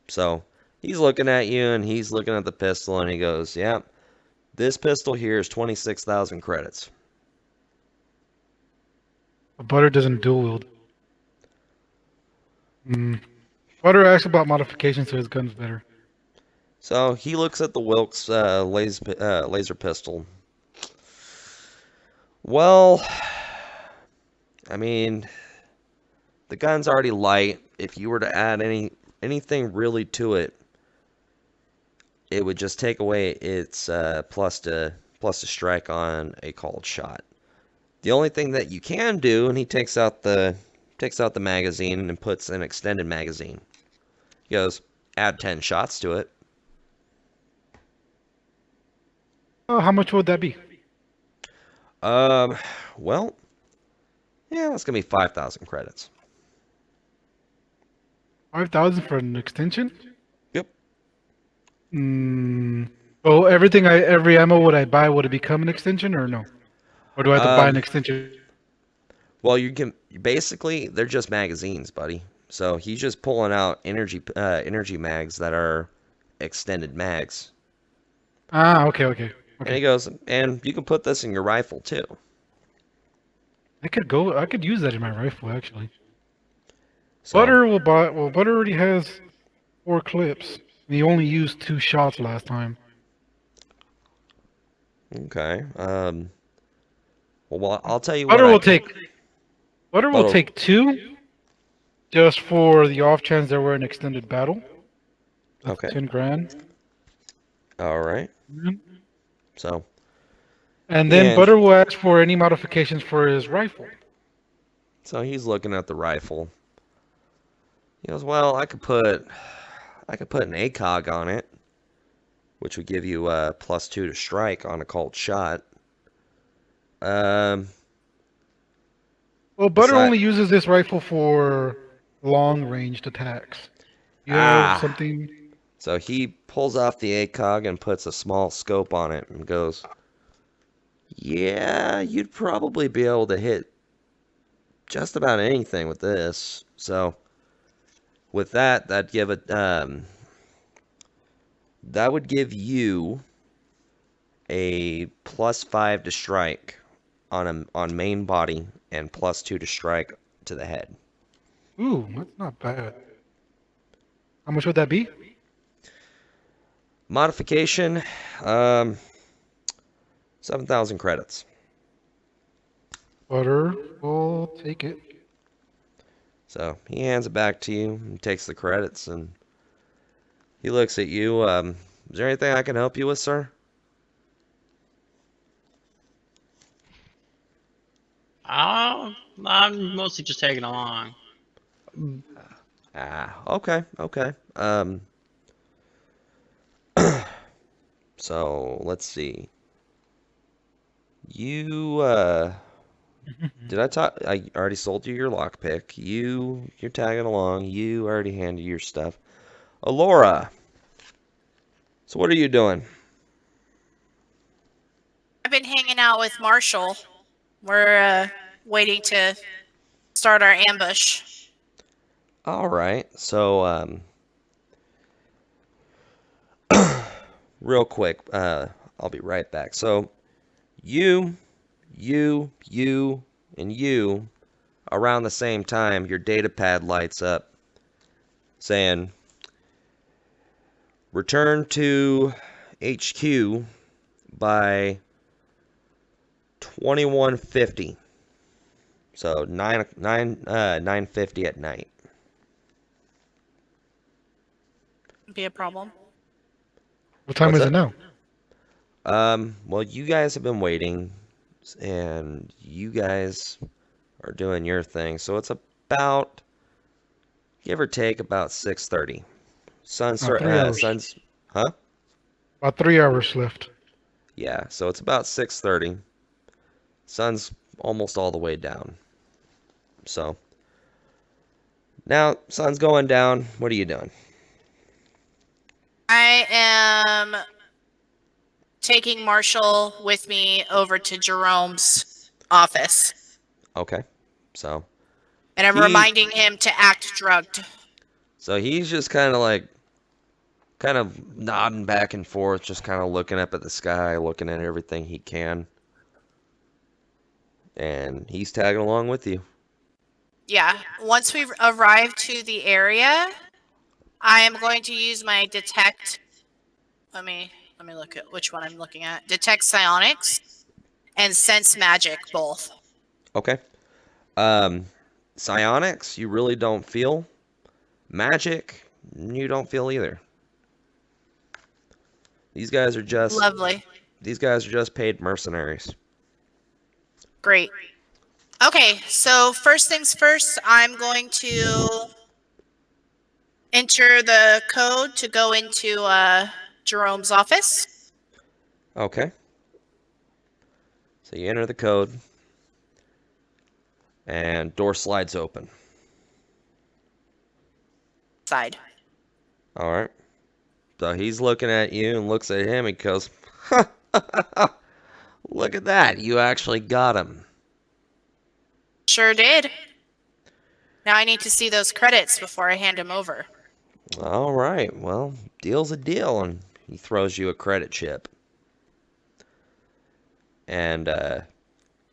So he's looking at you and he's looking at the pistol and he goes, "Yeah, this pistol here is 26,000 credits." But Butter doesn't dual wield. Mm. Butter asks about modifications to his guns better. So he looks at the Wilkes laser pistol. Well, I mean, the gun's already light. If you were to add anything really to it, it would just take away its plus to strike on a called shot. The only thing that you can do, and he takes out the magazine and puts an extended magazine. He goes, add 10 shots to it. Oh, how much would that be? Um, well, yeah, that's gonna be 5,000 credits. 5,000 for an extension? Yep. Mm. Oh, every ammo would I buy, would it become an extension or no? Or do I have to buy an extension? Well, you can basically they're just magazines, buddy. So he's just pulling out energy mags that are extended mags. Ah, okay. And he goes, and you can put this in your rifle too. I could use that in my rifle actually. So, Butter already has 4 clips. And he only used 2 shots last time. okay. Well, I'll tell you what Butter I will can. take 2 just for the off chance there were an extended battle. That's Okay. 10 grand. All right. So, And then and Butter will ask for any modifications for his rifle. so he's looking at the rifle. He goes, well, I could put an ACOG on it, which would give you +2 to strike on a called shot. Um, Well, Butter beside, only uses this rifle for long-ranged attacks. You have ah, something? so he pulls off the ACOG and puts a small scope on it and goes, yeah, you'd probably be able to hit just about anything with this. So with that, that would give you a +5 to strike on main body and +2 to strike to the head. Ooh, that's not bad. How much would that be? Modification, 7,000 credits. Butter will take it. So he hands it back to you and takes the credits and he looks at you. Is there anything I can help you with, sir? I'm mostly just tagging along. Okay. So let's see. You Did I talk? I already sold you your lockpick. You're tagging along. You already handed your stuff. Alora, so what are you doing? I've been hanging out with Marshall. We're waiting to start our ambush. All right. So, real quick, I'll be right back. So, you, and you, around the same time, your data pad lights up saying, return to HQ by 2150. So 9:50 at night. Be a problem. What time What's is that? it now? Well, you guys have been waiting, and you guys are doing your thing. So it's about, give or take, about 6:30. About 3 hours. Sun's, huh? About 3 hours left. Yeah. So it's about 6:30. Sun's almost all the way down. So now sun's going down. What are you doing? I am taking Marshall with me over to Jerome's office. Okay. So And I'm he, reminding him to act drugged. so he's just kind of nodding back and forth, just kind of looking up at the sky, looking at everything he can. And he's tagging along with you. Yeah. Once we arrive to the area, I am going to use my detect. Let me look at which one I'm looking at. Detect psionics and sense magic both. Okay. Psionics, you really don't feel. Magic, you don't feel either. These guys are just Lovely. paid mercenaries. Great. Okay, so first things first, I'm going to enter the code to go into Jerome's office. Okay. So you enter the code, and door slides open. Side. All right. So he's looking at you and looks at him and goes, look at that. You actually got him. Sure did. Now I need to see those credits before I hand him over. All right. Well, deal's a deal. And he throws you a credit chip. And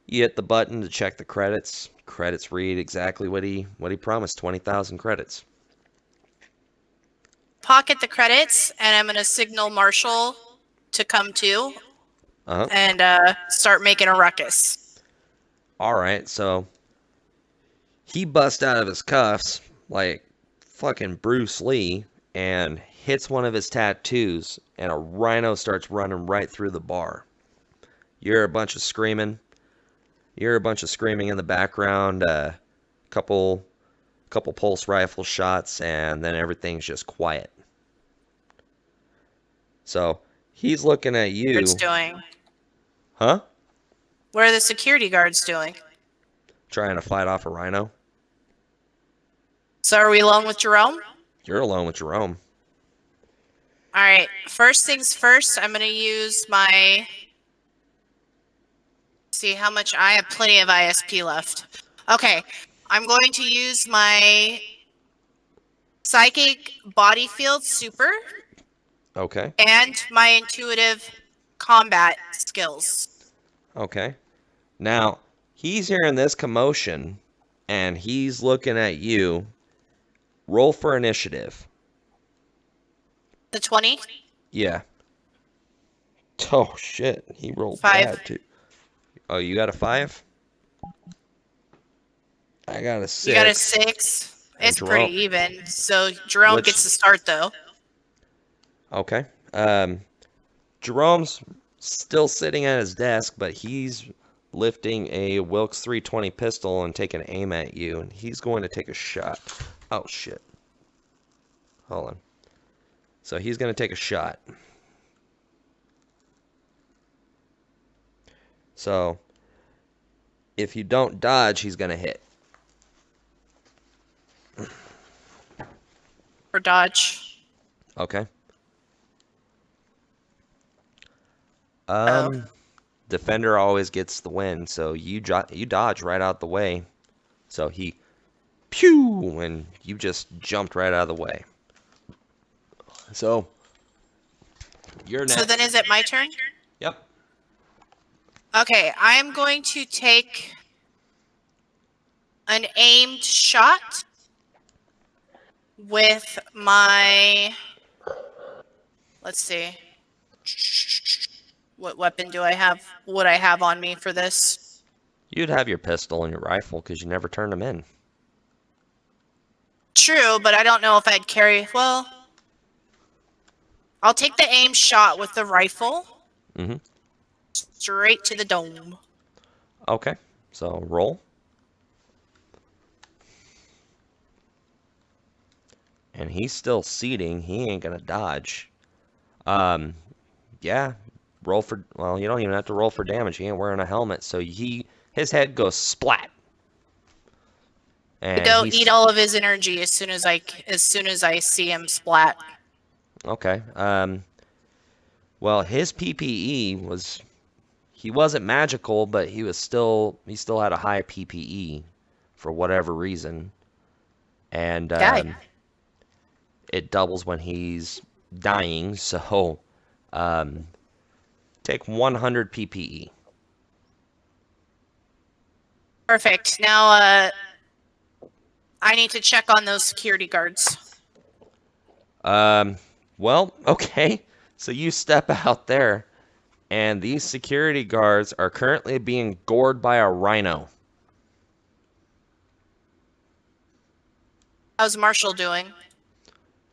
you hit the button to check the credits. Credits read exactly what he promised, 20,000 credits. Pocket the credits, and I'm going to signal Marshall to come to Uh-huh. and start making a ruckus. All right. So he busts out of his cuffs like fucking Bruce Lee and hits one of his tattoos, and a rhino starts running right through the bar. You're a bunch of screaming. You're a bunch of screaming in the background. Couple pulse rifle shots, and then everything's just quiet. So he's looking at you. What's doing? Huh? What are the security guards doing? Trying to fight off a rhino. So are we alone with Jerome? You're alone with Jerome. All right. First things first, I'm going to use my... See how much... I have plenty of ISP left. Okay. I'm going to use my psychic body field super Okay. and my intuitive combat skills. Okay. Now, he's hearing this commotion, and he's looking at you. Roll for initiative. The 20? Yeah. Oh, shit. He rolled 5. bad, too. Oh, you got a 5? I got a 6. You got a 6. And It's pretty Jerome- even. So Jerome Which- gets to start, though. Okay. Jerome's still sitting at his desk, but he's lifting a Wilkes 320 pistol and taking aim at you, and he's going to take a shot. Oh, shit. Hold on. So he's going to take a shot. So If you don't dodge, he's going to hit. For dodge. Okay. Oh. Defender always gets the win, so you dodge right out the way. So he pew, and you just jumped right out of the way. So you're next. So then is it my turn? Yep. Okay, I am going to take an aimed shot with my, let's see, what weapon do I have? Would I have on me for this? You'd have your pistol and your rifle because you never turned them in. True, but I don't know if I'd carry. Well, I'll take the aim shot with the rifle Mm-hmm. straight to the dome. Okay. So roll. And he's still seating. He ain't gonna dodge. Yeah. Roll for. Well, you don't even have to roll for damage. He ain't wearing a helmet, so his head goes splat. I And go he's eat all of his energy as soon as I see him splat. okay. Well, his PPE was. He wasn't magical, but he still had a high PPE for whatever reason. And it doubles when he's dying, so take 100 PPE. Perfect. Now, I need to check on those security guards. Well, okay. So you step out there, and these security guards are currently being gored by a rhino. How's Marshall doing?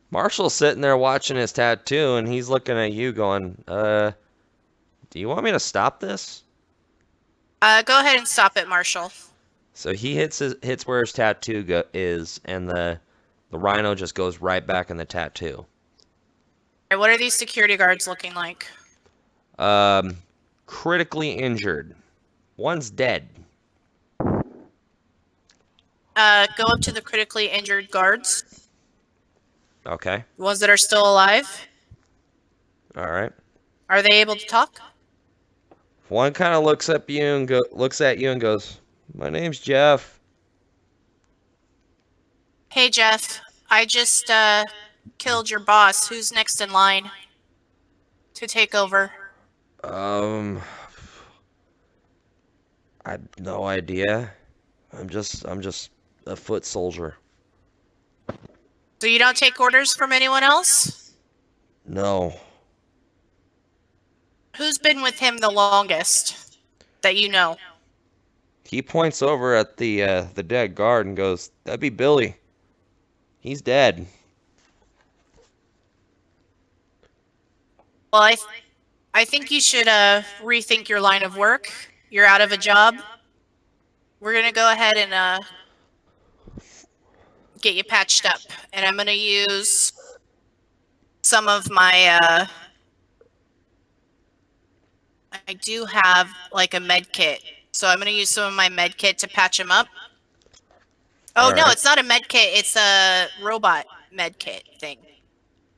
Marshall's sitting there watching his tattoo, and he's looking at you going, do you want me to stop this? Go ahead and stop it, Marshall. So he hits where his tattoo is, and the rhino just goes right back in the tattoo. What are these security guards looking like? Critically injured. One's dead. Go up to the critically injured guards. Okay. The ones that are still alive. All right. Are they able to talk? One kind of looks at you and goes, "My name's Jeff." Hey, Jeff. I just killed your boss. Who's next in line to take over? I have no idea. I'm just a foot soldier. So you don't take orders from anyone else? No. Who's been with him the longest that you know? He points over at the dead guard and goes, "That'd be Billy. He's dead." Well, I think you should rethink your line of work. You're out of a job. We're gonna go ahead and get you patched up, and I'm gonna use some of my I do have like a med kit, so I'm gonna use some of my med kit to patch him up. Oh All no, right. it's not a med kit, it's a robot med kit thing.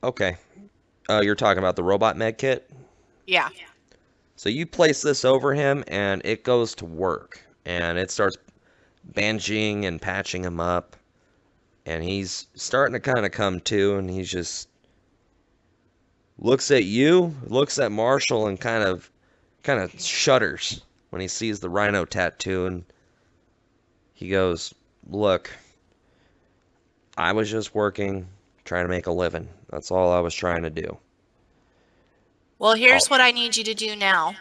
Okay. You're talking about the robot med kit? Yeah. So you place this over him, and it goes to work, and it starts bandaging and patching him up, and he's starting to kind of come to, and he's just looks at you, looks at Marshall, and kind of shudders when he sees the rhino tattoo, and he goes, "Look, I was just working, trying to make a living. That's all I was trying to do." Well, here's what I need you to do now.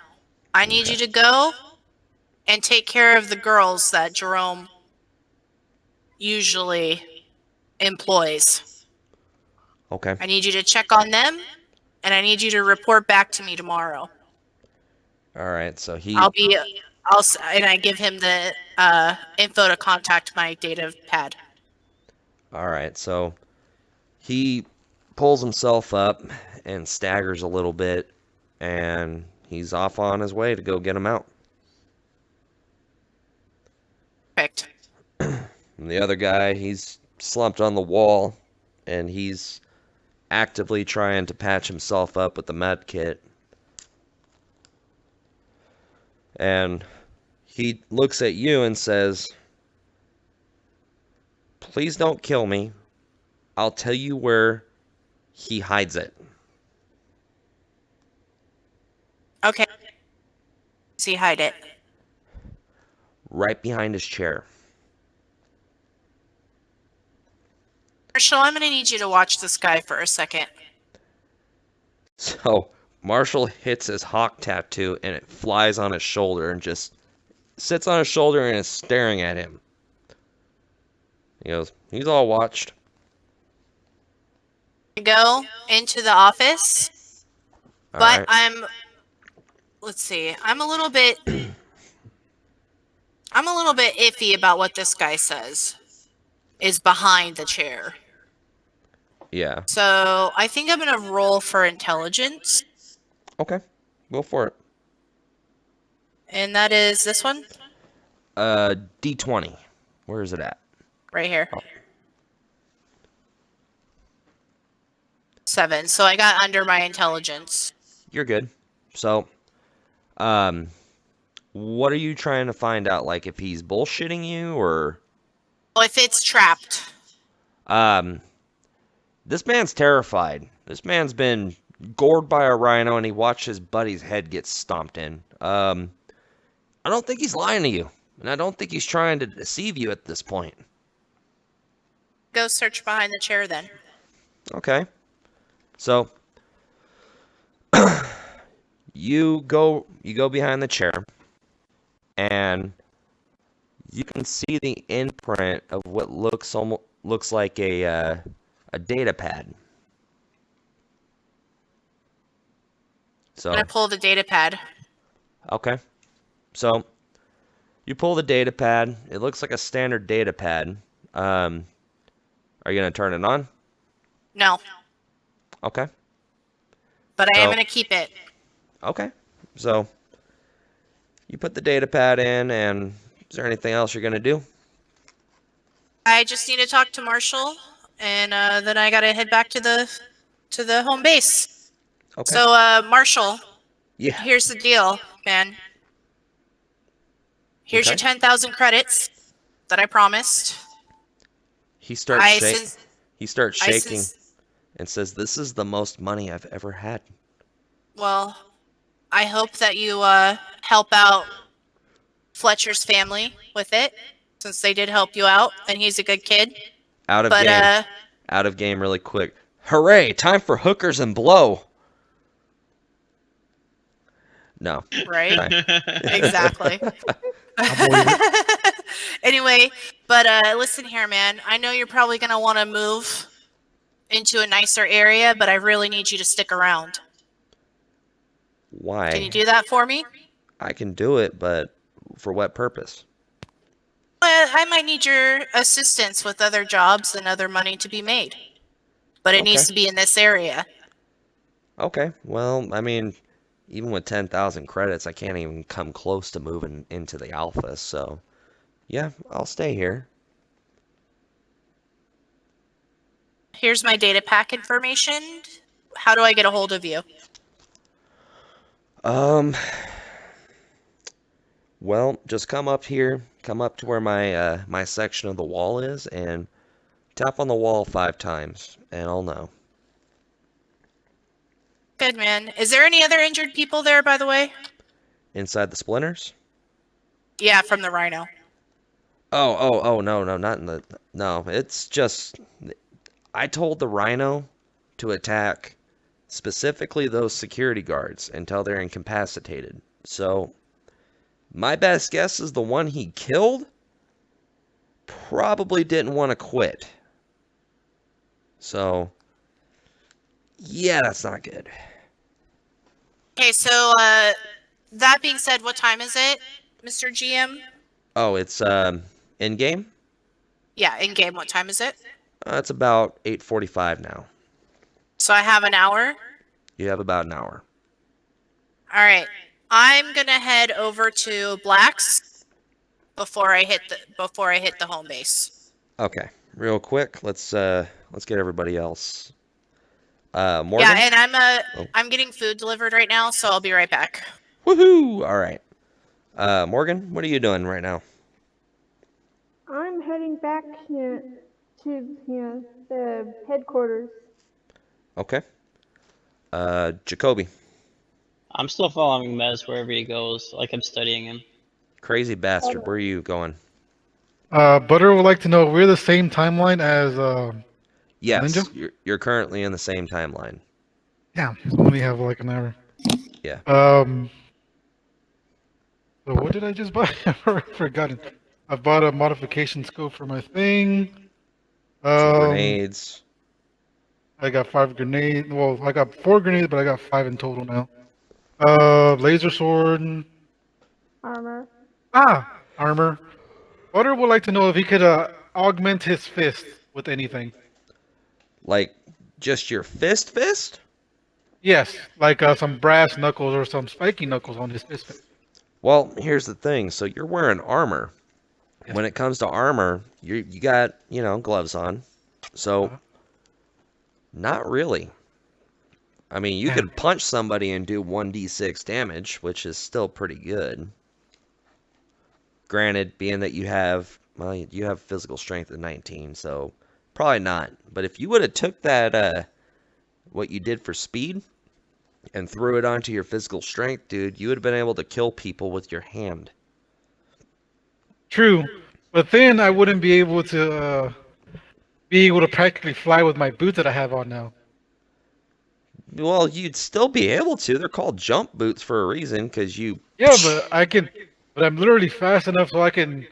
I need you to go and take care of the girls that Jerome usually employs. Okay. I need you to check on them, and I need you to report back to me tomorrow. All right. So And I give him the info to contact my data pad. All right. So he pulls himself up and staggers a little bit, and he's off on his way to go get him out. And the other guy, he's slumped on the wall, and he's actively trying to patch himself up with the med kit. And he looks at you and says, "Please don't kill me. I'll tell you where he hides it." Okay. Does he hide it? Right behind his chair. Marshall, I'm gonna need you to watch this guy for a second. So Marshall hits his hawk tattoo and it flies on his shoulder and just sits on his shoulder and is staring at him. He goes, "He's all watched." Go into the office, All but right. let's see, I'm a little bit iffy about what this guy says is behind the chair. Yeah. So I think I'm gonna roll for intelligence, Okay. Go for it. and that is this one D20. Where is it at? right here. Oh. 7. So I got under my intelligence. You're good. So, what are you trying to find out? Like if he's bullshitting you or Well, if it's trapped. This man's terrified. This man's been gored by a rhino and he watched his buddy's head get stomped in. I don't think he's lying to you, and I don't think he's trying to deceive you at this point. Go search behind the chair then. Okay. So you go behind the chair and you can see the imprint of what looks like a data pad. So I'm gonna pull the data pad. okay. So you pull the data pad. It looks like a standard data pad. Are you gonna turn it on? No, Okay. but I am So- gonna keep it. Okay. So you put the data pad in, and is there anything else you're gonna do? I just need to talk to Marshall, and then I gotta head back to the home base. Okay. So, Marshall, Yeah. here's the deal, man. Here's your Okay. 10,000 credits that I promised. He starts I shaking. since He starts I shaking since and says, "This is the most money I've ever had." well, I hope that you help out Fletcher's family with it, since they did help you out, and he's a good kid. Out of But game. Out of game really quick. Hooray! Time for hookers and blow. No. right, Fine. exactly. I believe it. Anyway, but listen here, man. I know you're probably gonna want to move into a nicer area, but I really need you to stick around. Why? Can you do that for me? I can do it, but for what purpose? Well, I might need your assistance with other jobs and other money to be made, but it needs Okay. to be in this area. Okay. Well, I mean, even with 10,000 credits, I can't even come close to moving into the alpha, so yeah, I'll stay here. Here's my data pack information. How do I get a hold of you? Um, well, just come up here, come up to where my section of the wall is, and tap on the wall 5 times, and I'll know. Good, man. Is there any other injured people there, by the way? Inside the splinters? Yeah, from the rhino. Oh, no, not in the, no, it's just, I told the rhino to attack specifically those security guards until they're incapacitated. So, my best guess is the one he killed probably didn't want to quit. So, yeah, that's not good. Okay, so that being said, what time is it, Mr. GM? Oh, it's in game? Yeah, in game. What time is it? It's about 8:45 now. So I have an hour. You have about an hour. All right, I'm gonna head over to Black's before I hit the home base. Okay, real quick, let's get everybody else. Yeah, Morgan? and Oh. I'm getting food delivered right now, so I'll be right back. Woohoo! All right. Morgan, what are you doing right now? I'm heading back to the headquarters. Okay. Jacoby, I'm still following Mez wherever he goes, like I'm studying him. crazy bastard, where are you going? Butter would like to know if we're the same timeline as Yes, Ninja. you're currently in the same timeline. Yeah, so we only have like an hour. Yeah. So what did I just buy? I've forgotten. I bought a modification scope for my thing. Some Um, grenades. I got 5 grenades. Well, I got 4 grenades, but I got 5 in total now. Laser sword. Armor. Armor. Butter would like to know if he could augment his fist with anything. Like, just your fist? Yes, like some brass knuckles or some spiky knuckles on his fist. Well, here's the thing. So you're wearing armor. Yes. When it comes to armor, you got, gloves on. So, not really. I mean, you Damn. could punch somebody and do 1d6 damage, which is still pretty good. Granted, being that you have physical strength at 19, so probably not. But if you would have took that, what you did for speed, and threw it onto your physical strength, dude, you would have been able to kill people with your hand. True, but then I wouldn't be able to practically fly with my boots that I have on now. Well, you'd still be able to. They're called jump boots for a reason, because you... Yeah, but I can. But I'm literally fast enough so I can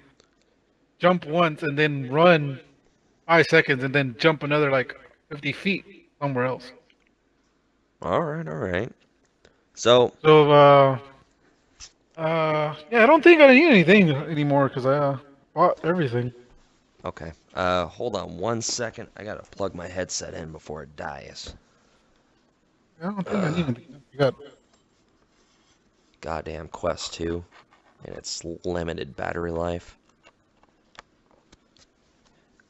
jump once and then run 5 seconds and then jump another like 50 feet somewhere else. All right. So, So yeah, I don't think I need anything anymore because I bought everything. okay. Hold on 1 second. I gotta plug my headset in before it dies. I don't think I need anything. I got. Goddamn Quest 2 and its limited battery life.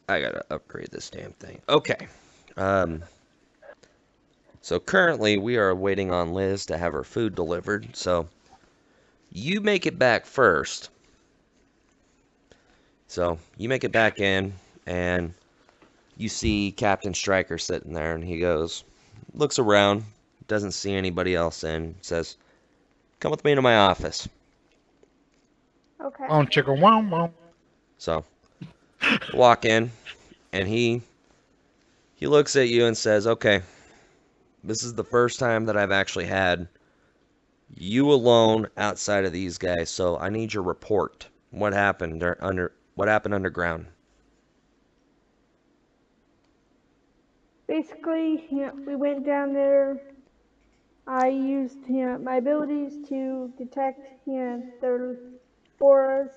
I gotta upgrade this damn thing. Okay. So currently we are waiting on Liz to have her food delivered. So you make it back first. So you make it back in, and you see Captain Stryker sitting there, and he looks around, doesn't see anybody else in, says, "Come with me to my office." Okay. Chicka wow wow. So walk in, and he looks at you and says, "Okay, this is the first time that I've actually had you alone outside of these guys, so I need your report. What happened underground?" Basically, we went down there. I used my abilities to detect their auras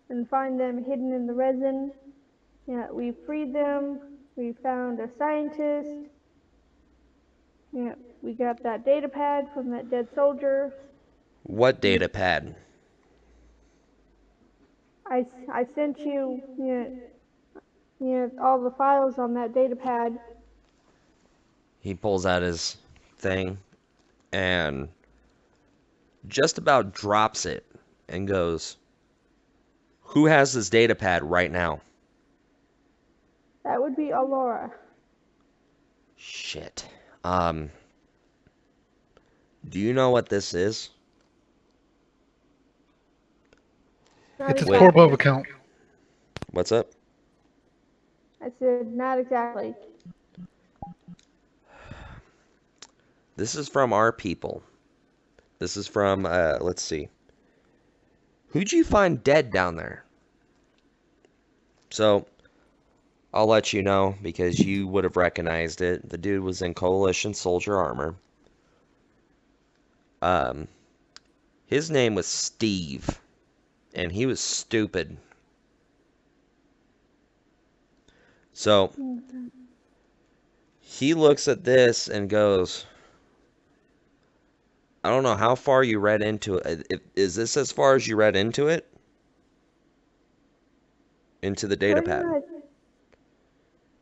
and find them hidden in the resin. We freed them. We found a scientist. We got that data pad from that dead soldier. What data pad? I sent you all the files on that data pad. He pulls out his thing and just about drops it and goes, "Who has this data pad right now?" That would be Aurora. Shit. Do you know what this is? Not It's a Wait, exactly. Torbo account. what's up? I said not exactly. This is from our people. This is from, let's see. Who'd you find dead down there? So, I'll let you know because you would have recognized it. The dude was in Coalition soldier armor. Um, his name was Steve, and he was stupid. So, he looks at this and goes, "I don't know how far you read into it. Is this as far as you read into it? Into the data Pretty pad?" much.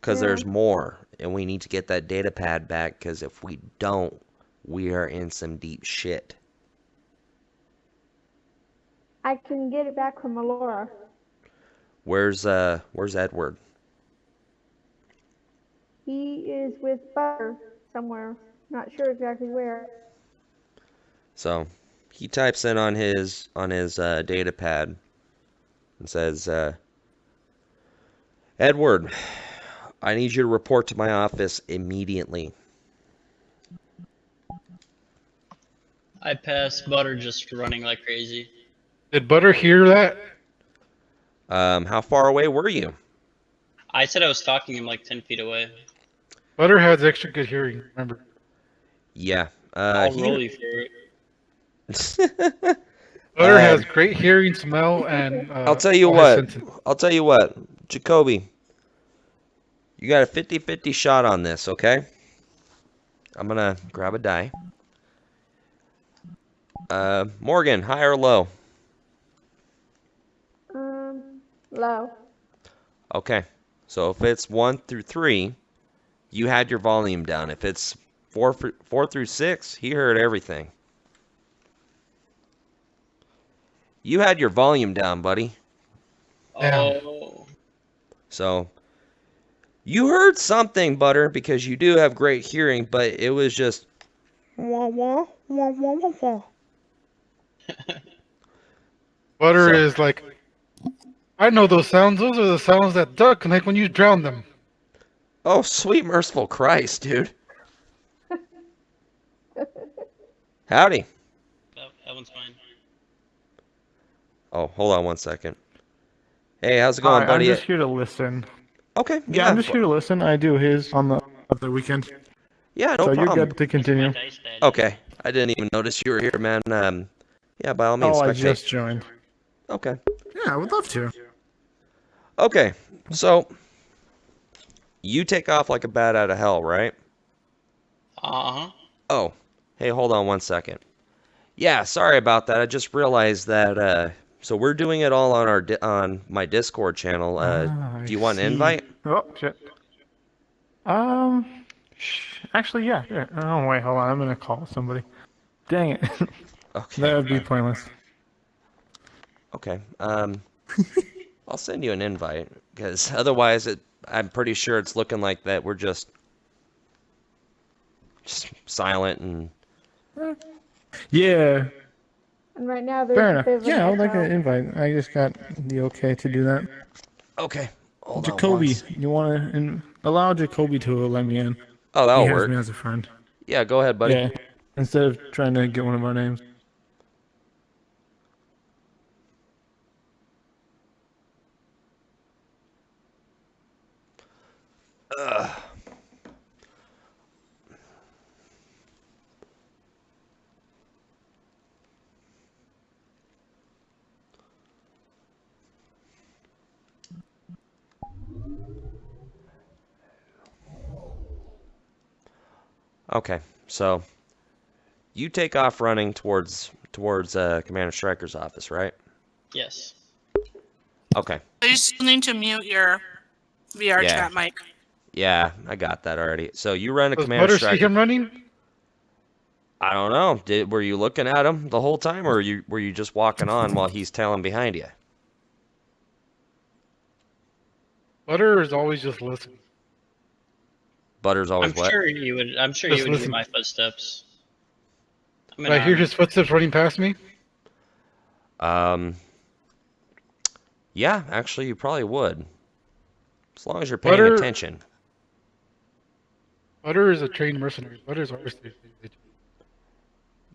Because Yeah. there's more, and we need to get that data pad back, because if we don't, we are in some deep shit. I can get it back from Alora. Where's Edward? He is with Butter somewhere. Not sure exactly where. So he types in on his data pad and says, Edward, I need you to report to my office immediately. I passed Butter just running like crazy. Did Butter hear that? How far away were you? I said I was stalking him like 10 feet away. Butter has extra good hearing, remember. Yeah. I'll roll you for it. Butter has great hearing, smell, and I'll tell you all his what. senses. I'll tell you what. Jacoby, you got a 50-50 shot on this, okay? I'm going to grab a die. Morgan, high or low? Low. Okay. So if it's 1 through 3, you had your volume down. If it's 4 through 6, he heard everything. You had your volume down, buddy. Damn. Oh. So you heard something, Butter, because you do have great hearing, but it was just wah wah wah wah wah wah. Butter So- is like, I know those sounds. Those are the sounds that duck make when you drown them. Oh, sweet merciful Christ, dude. Howdy. That one's fine. Oh, hold on one second. Hey, how's it going, Hi, buddy? I'm just here to listen. Okay, Yeah, I'm just here to listen. I do his on the weekend. Yeah, no So problem. you're good to continue. My dice daddy. Okay, I didn't even notice you were here, man. Yeah, by all means, Oh, I spectate. just joined. Okay. Yeah, I would love to. Okay, so you take off like a bat out of hell, right? Uh-huh. Oh, hey, hold on one second. Yeah, sorry about that. I just realized that. So we're doing it all on our on my Discord channel. I Do you want an see. invite? Oh shit. Actually, yeah. Oh wait, hold on. I'm gonna call somebody. Dang it. Okay. That would be pointless. Okay. I'll send you an invite because otherwise, I'm pretty sure it's looking like that we're just silent and. Yeah. And right now there's Fair a enough. bit of an Yeah, I would like echo. an invite. I just got the okay to do that. Okay. Hold on Jacoby, once. you want to allow Jacoby to let me in? Oh, He that'll has work. me as a friend. Yeah, go ahead, buddy. Yeah. Instead of trying to get one of our names. Okay, so you take off running towards Commander Stryker's office, right? Yes. Okay. So you still need to mute your VR Yeah. chat mic. Yeah, I got that already. So you run to Does Commander Butter see Stryker. him running? I don't know. Were you looking at him the whole time, or were you just walking on while he's tailing behind you? Butter is always just listening. Butter's always I'm what? sure you would. I'm sure Just you would hear listen. my footsteps. I'm Did I hear his footsteps running past me? Yeah, actually, you probably would, as long as you're paying Butter- attention. Butter is a trained mercenary. Butter's always there.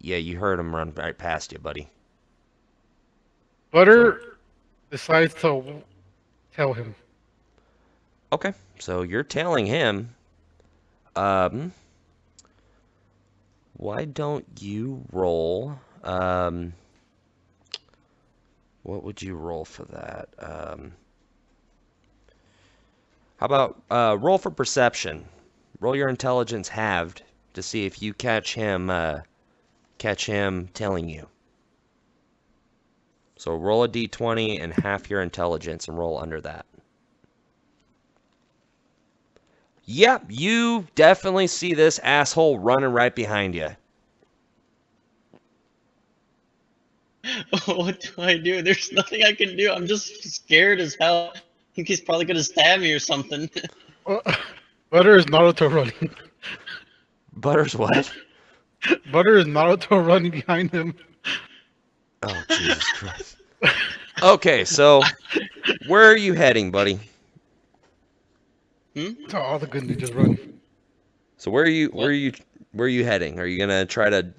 Yeah, you heard him run right past you, buddy. Butter decides to tell him. Okay, so you're tailing him. Why don't you roll? What would you roll for that? How about roll for perception? Roll your intelligence halved to see if you catch him telling you. So roll a d20 and half your intelligence and roll under that. Yep, you definitely see this asshole running right behind you. What do I do? There's nothing I can do. I'm just scared as hell. I think he's probably gonna stab me or something. Oh, Butter is Naruto running. Butters what? Butter is Naruto running behind him. Oh, Jesus Christ. Okay, so where are you heading, buddy? So all the good ninjas run. So where are you What? where are you heading? Are you gonna try to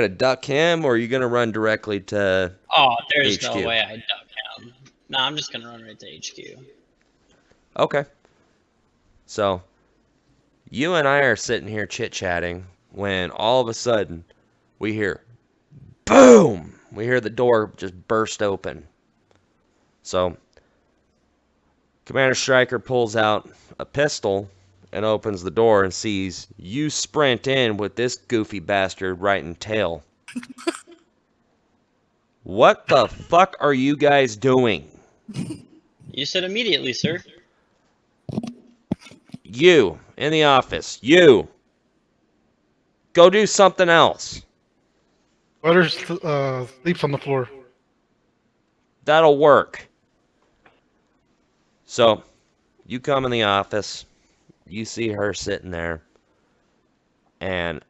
duck him, or are you gonna run directly to Oh, there's no HQ? way I duck him. No, I'm just gonna run right to HQ. Okay. So you and I are sitting here chit-chatting when all of a sudden we hear boom! We hear the door just burst open. So Commander Stryker pulls out a pistol and opens the door and sees you sprint in with this goofy bastard right in tail. What the fuck are you guys doing? You said immediately, sir. You in the office. You go do something else. Butter sleeps on the floor. That'll work. So you come in the office. You see her sitting there, and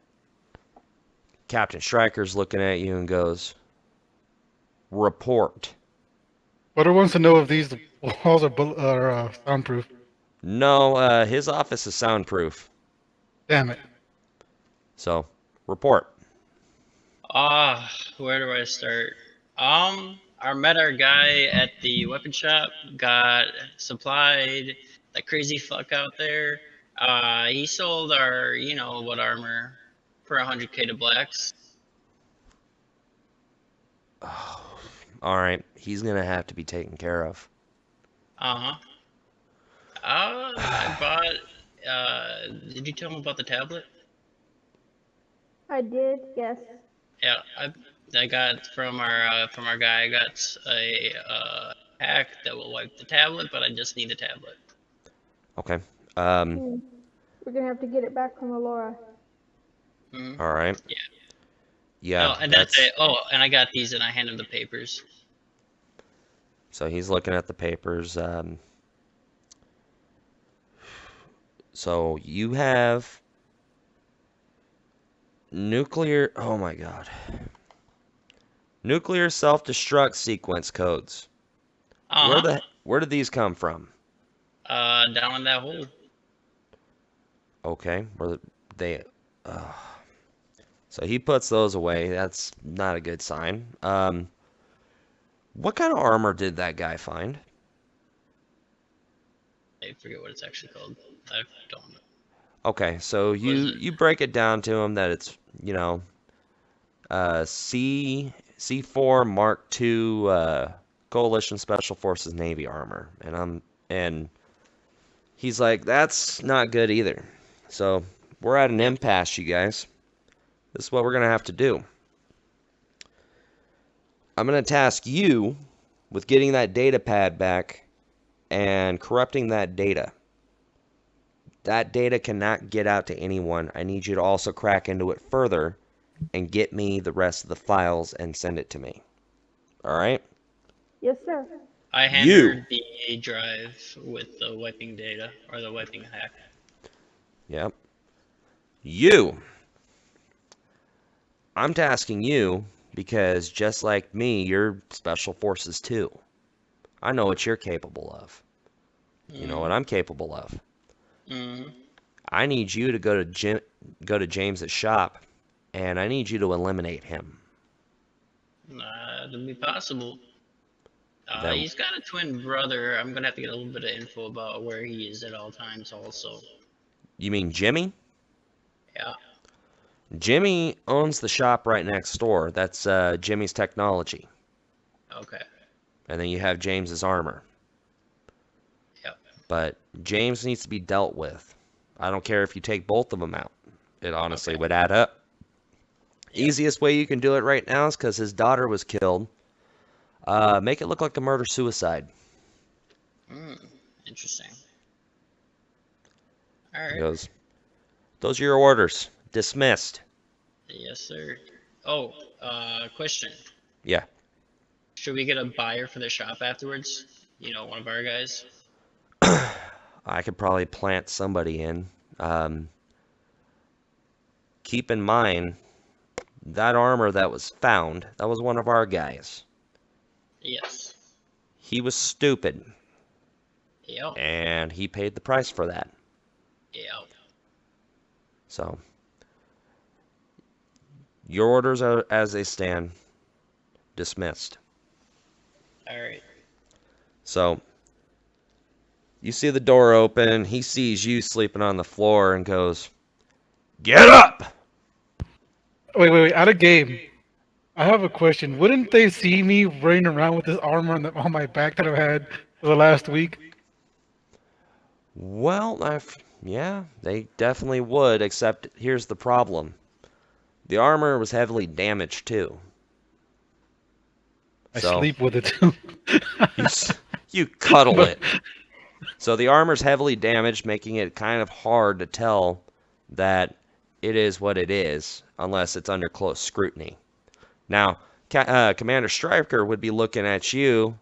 Captain Stryker's looking at you and goes, "Report." Butter wants to know if these walls are soundproof. No, his office is soundproof. Damn it. So, report. Where do I start? I met our guy at the weapon shop, got supplied that crazy fuck out there. He sold our, what armor for 100K to blacks. Oh, all right, he's gonna have to be taken care of. Uh-huh. I bought, did you tell him about the tablet? I did, yes. Yeah, I got from our guy. I got a hack that will wipe the tablet, but I just need the tablet. Okay. We're gonna have to get it back from Alora. All right. Yeah. Yeah. Oh, and that's it. Oh, and I got these, and I hand him the papers. So he's looking at the papers. So you have nuclear. Oh my God. Nuclear self-destruct sequence codes. Uh-huh. Where did these come from? Down in that hole. Okay. They? So he puts those away. That's not a good sign. What kind of armor did that guy find? I forget what it's actually called. I don't know. Okay, so you break it down to him that it's, C4 Mark II Coalition Special Forces Navy armor, and he's like, that's not good either. So we're at an impasse, you guys. This is what we're gonna have to do. I'm gonna task you with getting that data pad back and corrupting that data. That data cannot get out to anyone. I need you to also crack into it further and get me the rest of the files and send it to me. All right? Yes, sir. I hand her the A drive with the wiping data, or the wiping hack. Yep. You. I'm tasking you because just like me, you're special forces too. I know what you're capable of. You know what I'm capable of. I need you to go to James's shop, and I need you to eliminate him. That'd be possible. That- He's got a twin brother. I'm gonna have to get a little bit of info about where he is at all times, also. You mean Jimmy? Yeah. Jimmy owns the shop right next door. That's Jimmy's Technology. Okay. And then you have James's armor. Yep. But James needs to be dealt with. I don't care if you take both of them out. It honestly would add up. Yep. Easiest way you can do it right now is because his daughter was killed. Make it look like a murder-suicide. Interesting. All He right. goes, "Those are your orders. Dismissed." Yes, sir. Oh, question. Yeah. Should we get a buyer for the shop afterwards? You know, one of our guys. I could probably plant somebody in. Um, keep in mind, that armor that was found, that was one of our guys. Yes. He was stupid, Yep. and he paid the price for that. Yep. So, your orders are as they stand, dismissed. All right. So, you see the door open, he sees you sleeping on the floor and goes, "Get up!" Wait. Out of game. I have a question. Wouldn't they see me running around with this armor on my back that I've had for the last week? Well, yeah, they definitely would, except here's the problem. The armor was heavily damaged too. I So, sleep with it too. you, you cuddle But it. So the armor's heavily damaged, making it kind of hard to tell that it is what it is, unless it's under close scrutiny. Now, Commander Stryker would be looking at you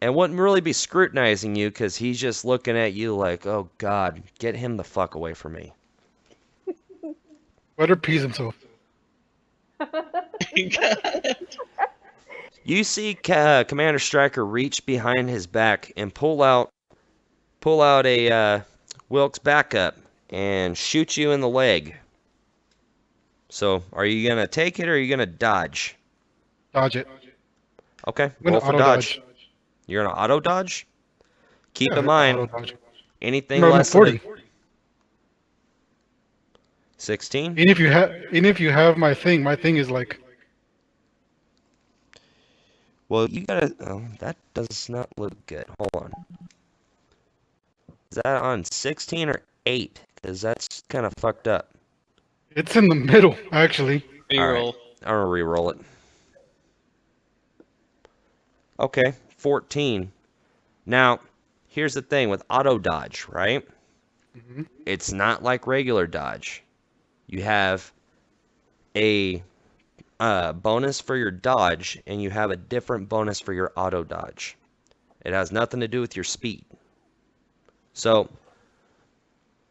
and wouldn't really be scrutinizing you because he's just looking at you like, "Oh God, get him the fuck away from me." Butter pees himself. You see Commander Stryker reach behind his back and pull out a Wilkes backup and shoot you in the leg. So, are you gonna take it or are you gonna dodge? Dodge it. Okay, I'm roll gonna for auto dodge. dodge. You're gonna auto dodge. Keep Yeah, in auto mind, dodge. anything No, I'm at less than 40. 16. And if you have my thing is like Well, you gotta. Oh, that does not look good. Hold on. Is that on 16 or 8? Because that's kind of fucked up. it's in the middle actually. All right, Reroll. I'm gonna re-roll it. Okay, 14. Now, here's the thing with auto dodge, right? Mhm. It's not like regular dodge. You have a bonus for your dodge, and you have a different bonus for your auto dodge. It has nothing to do with your speed. So,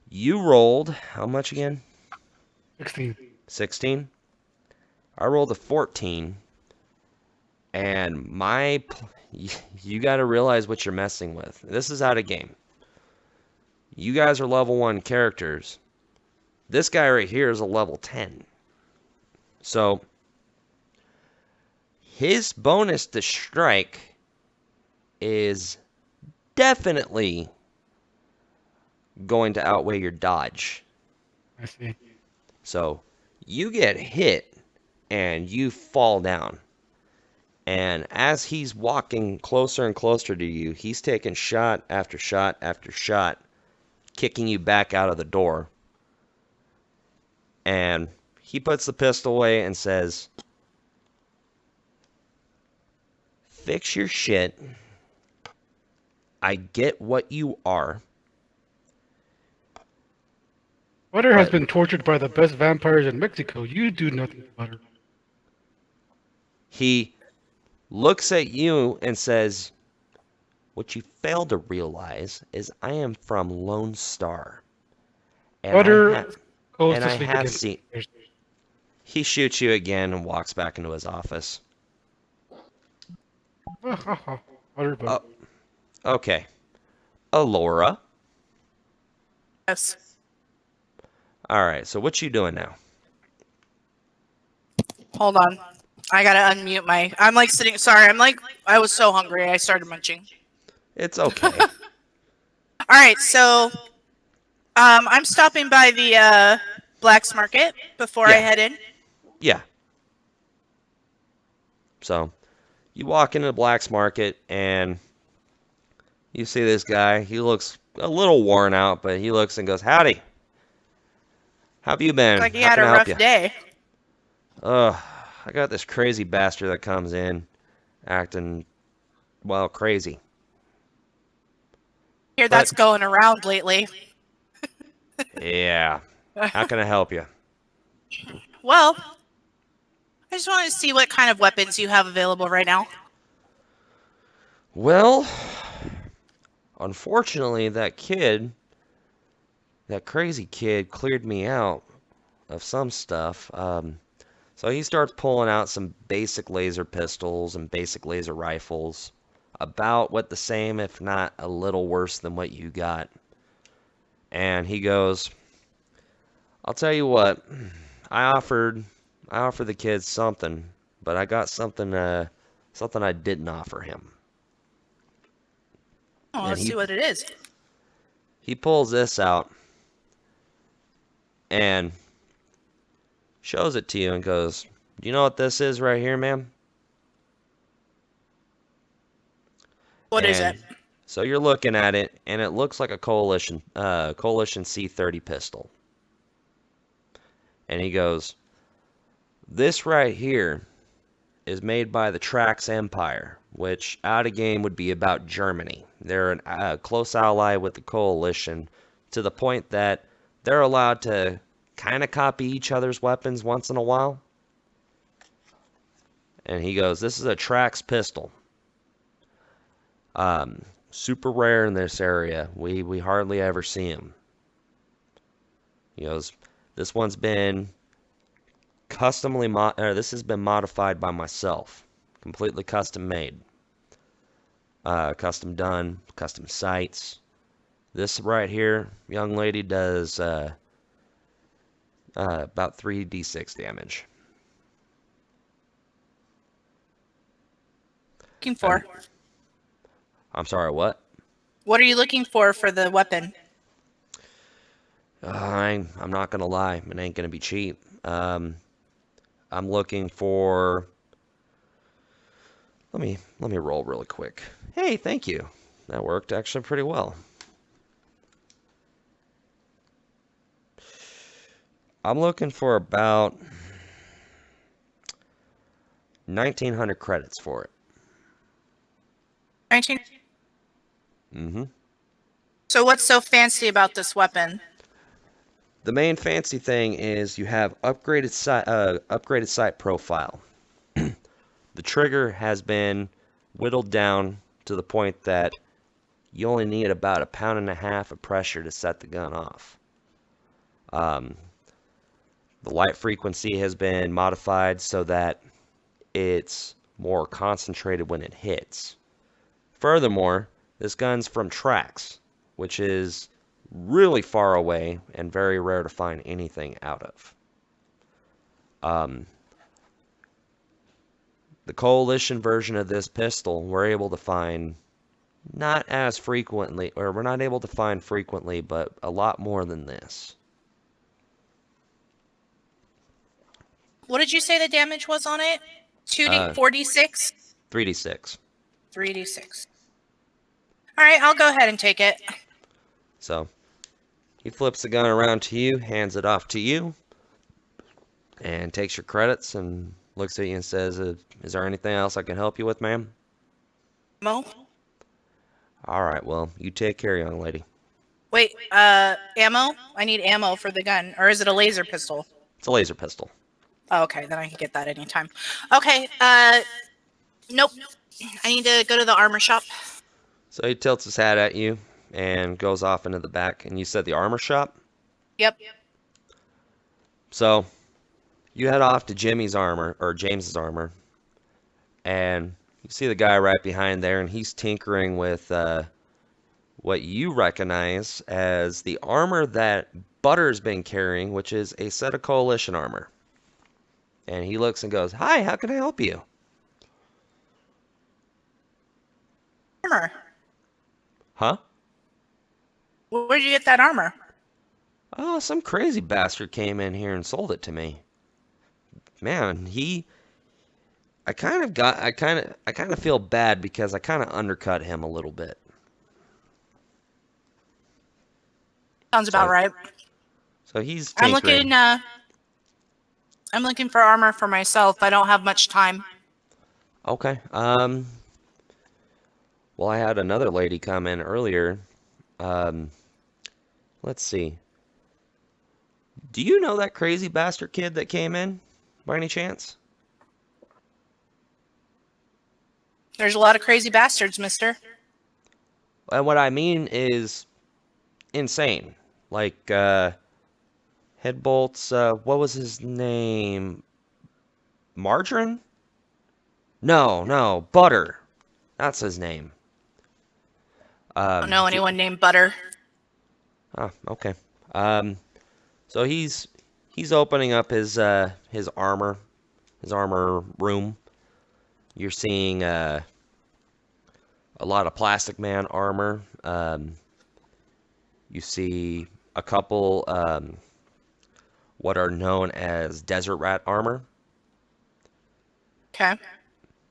you rolled how much again? 16. 16. I rolled a 14, and you got to realize what you're messing with. This is out of game. You guys are level 1 characters. This guy right here is a level 10. So, his bonus to strike is definitely going to outweigh your dodge. I see. So, you get hit and you fall down. And as he's walking closer and closer to you, he's taking shot after shot after shot, kicking you back out of the door. And he puts the pistol away and says, "Fix your shit. I get what you are. Butter has But been tortured by the best vampires in Mexico. You do nothing to Butter. he looks at you and says, what you fail to realize is I am from Lone Star. And Butter goes and to I sleep have again. seen." He shoots you again and walks back into his office. Butter. Oh, okay. Alora. Yes. All right, so what you doing now? Hold on. I gotta unmute my. I'm like sitting. Sorry, I was so hungry. I started munching. It's okay. All right, so I'm stopping by the Black's Market before I Yeah. head in. Yeah. So, you walk into the Black's Market and you see this guy. He looks a little worn out, but he looks and goes, "Howdy. How have you been? Looks like he How had can a I help rough you?" day. I got this crazy bastard that comes in acting, well, crazy. Here, But that's going around lately. Yeah. How can I help you? Well, I just wanted to see what kind of weapons you have available right now. Well, unfortunately, that crazy kid, cleared me out of some stuff. So he starts pulling out some basic laser pistols and basic laser rifles, about what the same, if not a little worse than what you got. And he goes, "I'll tell you what, I offered the kids something, but I got something I didn't offer him." Oh, And let's see what it is. he pulls this out and shows it to you and goes, "Do you know what this is right here, ma'am?" What is And it? so you're looking at it, and it looks like a Coalition C30 pistol. And he goes, "This right here is made by the Trax Empire, which out of game would be about Germany. They're a close ally with the Coalition, to the point that they're allowed to kind of copy each other's weapons once in a while." And he goes, "This is a Trax pistol. Super rare in this area. We hardly ever see them." He goes, "This one's been this has been modified by myself, completely custom made, custom done, custom sights. This right here, young lady, does about 3d6 damage." Looking for? I'm sorry, what? What are you looking for the weapon? I'm not gonna lie, it ain't gonna be cheap. I'm looking for. Let me roll really quick. Hey, thank you. That worked actually pretty well. I'm looking for about 1,900 credits for it. 19. Mm-hmm. So what's so fancy about this weapon? The main fancy thing is you have upgraded sight profile. The trigger has been whittled down to the point that you only need about 1.5 pounds of pressure to set the gun off. The light frequency has been modified so that it's more concentrated when it hits. Furthermore, this gun's from Trax, which is really far away and very rare to find anything out of. The Coalition version of this pistol, we're able to find not as frequently, or we're not able to find frequently, but a lot more than this. What did you say the damage was on it? 2D, 4d6? 3d6. 3d6. All right, I'll go ahead and take it. So he flips the gun around to you, hands it off to you, and takes your credits and looks at you and says, "Is there anything else I can help you with, ma'am?" Mo? "All right, well, you take care, young lady." Wait, ammo? I need ammo for the gun. Or is it a laser pistol? It's a laser pistol. Oh, okay, then I can get that anytime. Okay, nope. I need to go to the armor shop. So he tilts his hat at you and goes off into the back. And you said the armor shop? Yep. So you head off to James's armor, and you see the guy right behind there, and he's tinkering with what you recognize as the armor that Butter's been carrying, which is a set of Coalition armor. And he looks and goes, "Hi, how can I help you?" Armor. "Huh?" Where'd you get that armor? "Oh, some crazy bastard came in here and sold it to me. Man, I kind of feel bad because I kind of undercut him a little bit." Sounds about right. So he's I'm tinkering. looking for armor for myself. I don't have much time. Okay. Well, I had another lady come in earlier. Let's see. Do you know that crazy bastard kid that came in, by any chance? There's a lot of crazy bastards, mister. And what I mean is insane. Like, Headbolt's, what was his name? Margarine? No, Butter. That's his name. I don't know anyone named Butter. Oh, okay. So he's opening up his armor room. You're seeing a lot of Plastic Man armor. You see a couple what are known as Desert Rat armor. Okay.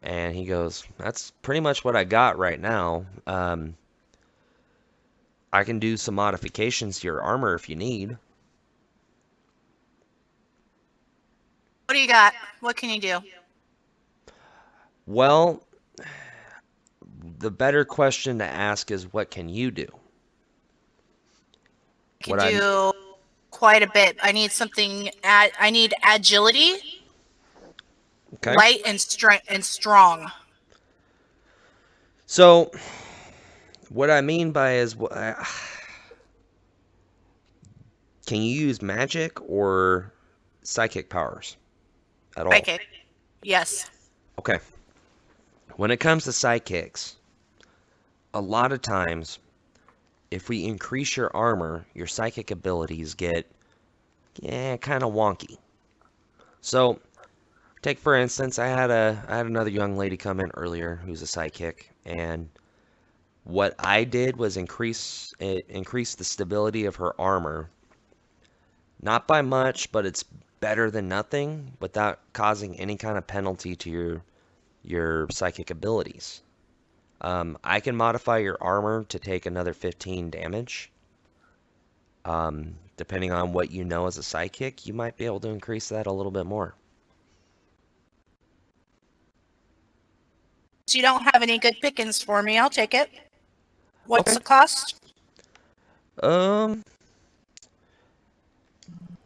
And he goes, "That's pretty much what I got right now. I can do some modifications to your armor if you need." What do you got? What can you do? Well, the better question to ask is, what can you do? I can do quite a bit. I need something. I need agility, Okay. light, and strong. So, what I mean by is, can you use magic or psychic powers at all? Psychic. Yes. Okay. When it comes to psychics, a lot of times, if we increase your armor, your psychic abilities get, kind of wonky. So, take for instance, I had another young lady come in earlier who's a psychic, and what I did was increase the stability of her armor. Not by much, but it's better than nothing without causing any kind of penalty to your psychic abilities. I can modify your armor to take another 15 damage. Depending on what you know as a psychic, you might be able to increase that a little bit more. So you don't have any good pickings for me. I'll take it. What's Okay. the cost?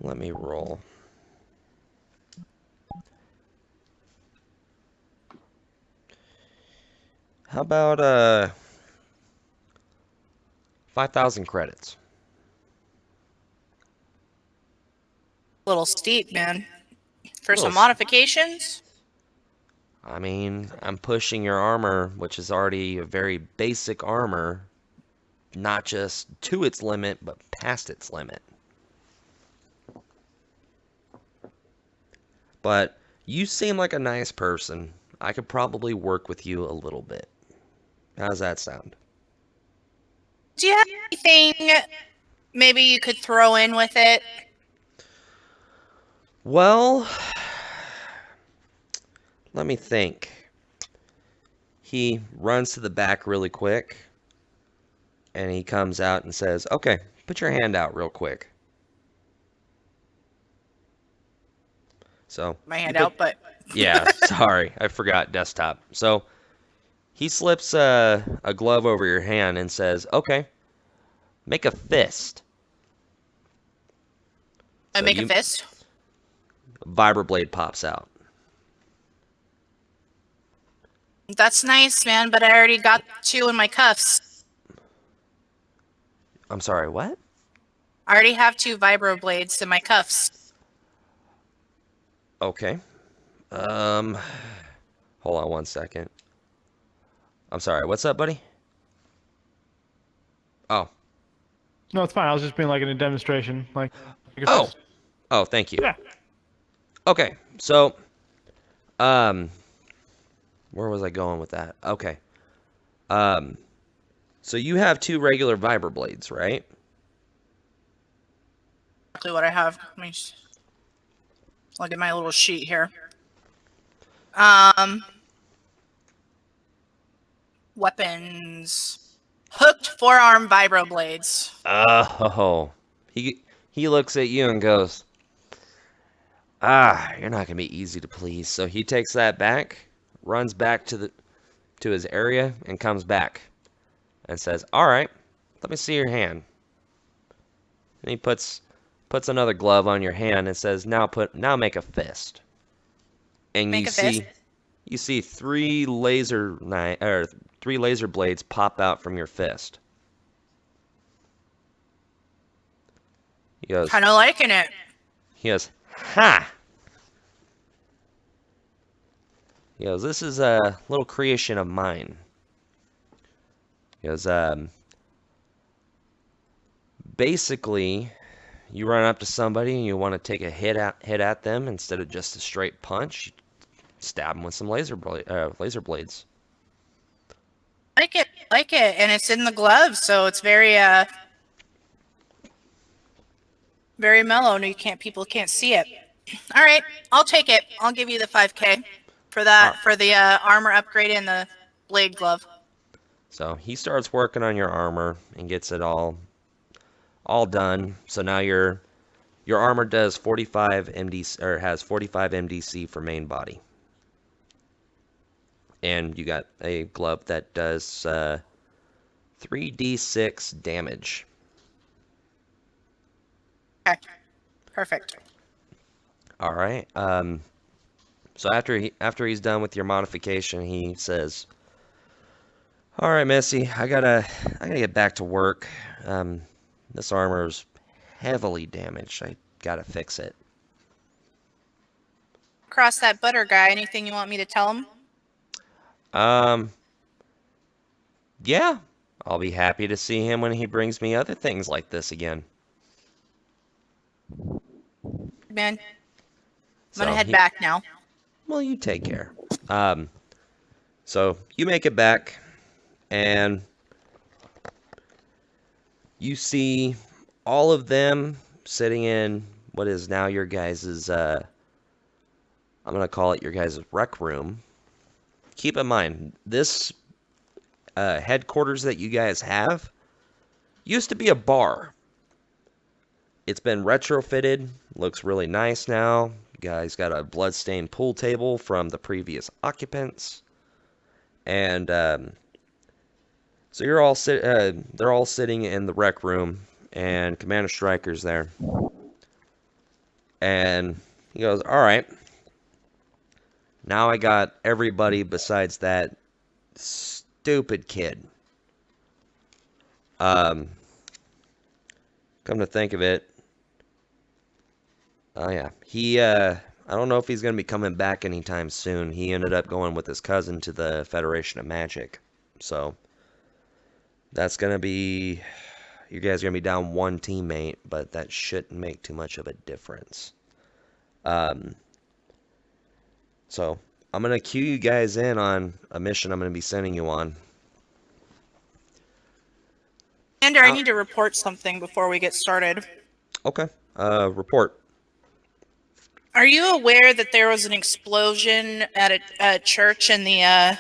Let me roll. How about 5,000 credits? A little steep, man. For Little some modifications? I mean, I'm pushing your armor, which is already a very basic armor, not just to its limit, but past its limit. But you seem like a nice person. I could probably work with you a little bit. How's that sound? Do you have anything maybe you could throw in with it? Well, let me think. He runs to the back really quick, and he comes out and says, "Okay, put your hand out real quick." So My hand out, but yeah, sorry, I forgot desktop. So he slips a glove over your hand and says, "Okay, make a fist." I So make a fist. Vibroblade pops out. That's nice, man, but I already got 2 in my cuffs. I'm sorry, what? I already have 2 vibroblades in my cuffs. Okay. Hold on one second. I'm sorry, what's up, buddy? Oh. No, it's fine. I was just being like in a demonstration. Like, Oh. Oh, thank you. Yeah. Okay, so, where was I going with that? Okay. So you have 2 regular vibroblades, right? Exactly what I have. Let me just look at my little sheet here. Weapons. Hooked forearm vibroblades. Oh. He looks at you and goes, "Ah, you're not gonna be easy to please." So he takes that back, runs back to his area, and comes back and says, "All right, let me see your hand." And he puts puts another glove on your hand and says, now make a fist. And Make a fist. You see three laser blades pop out from your fist. He goes, Kind of liking it. ha! He goes, this is a little creation of mine. He goes, basically, you run up to somebody and you want to take a hit at them instead of just a straight punch. You stab them with some laser blades. Like it, and it's in the glove, so it's very very mellow. No, people can't see it. All right, I'll take it. I'll give you the 5K for that, for the armor upgrade and the blade glove. So he starts working on your armor and gets it all done. So now your armor does 45 MDC, or has 45 MDC for main body. And you got a glove that does 3d6 damage. Okay, perfect. All right. So after he's done with your modification, he says, "All right, Missy, I gotta get back to work. This armor's heavily damaged. I gotta fix it." Cross that butter guy. Anything you want me to tell him? Yeah, I'll be happy to see him when he brings me other things like this again. Man, I'm So gonna head back now. Well, you take care. So you make it back, and you see all of them sitting in what is now your guys' I'm gonna call it your guys' rec room. Keep in mind, this headquarters that you guys have used to be a bar. It's been retrofitted, looks really nice now. You guys got a bloodstained pool table from the previous occupants, and so they're all sitting in the rec room, and Commander Stryker's there, and he goes, "All right, now I got everybody besides that stupid kid. Come to think of it, oh yeah, I don't know if he's going to be coming back anytime soon. He ended up going with his cousin to the Federation of Magic. So that's going to be, you guys are going to be down one teammate, but that shouldn't make too much of a difference. So I'm going to cue you guys in on a mission I'm going to be sending you on. Commander, I need to report something before we get started. Okay. Report. Are you aware that there was an explosion at a church in the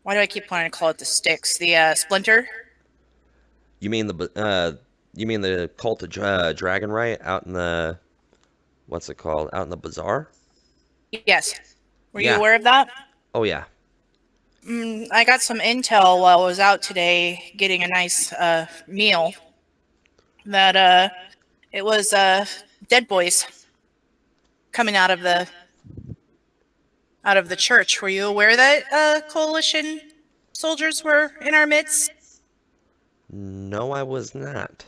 why do I keep wanting to call it the sticks? The splinter? You mean the cult of Dragon, right? Out in the, what's it called? Out in the bazaar? Yes. Were you aware of that? Oh yeah. I got some intel while I was out today getting a nice meal that it was dead boys coming out of the church. Were you aware that coalition soldiers were in our midst? No, I was not.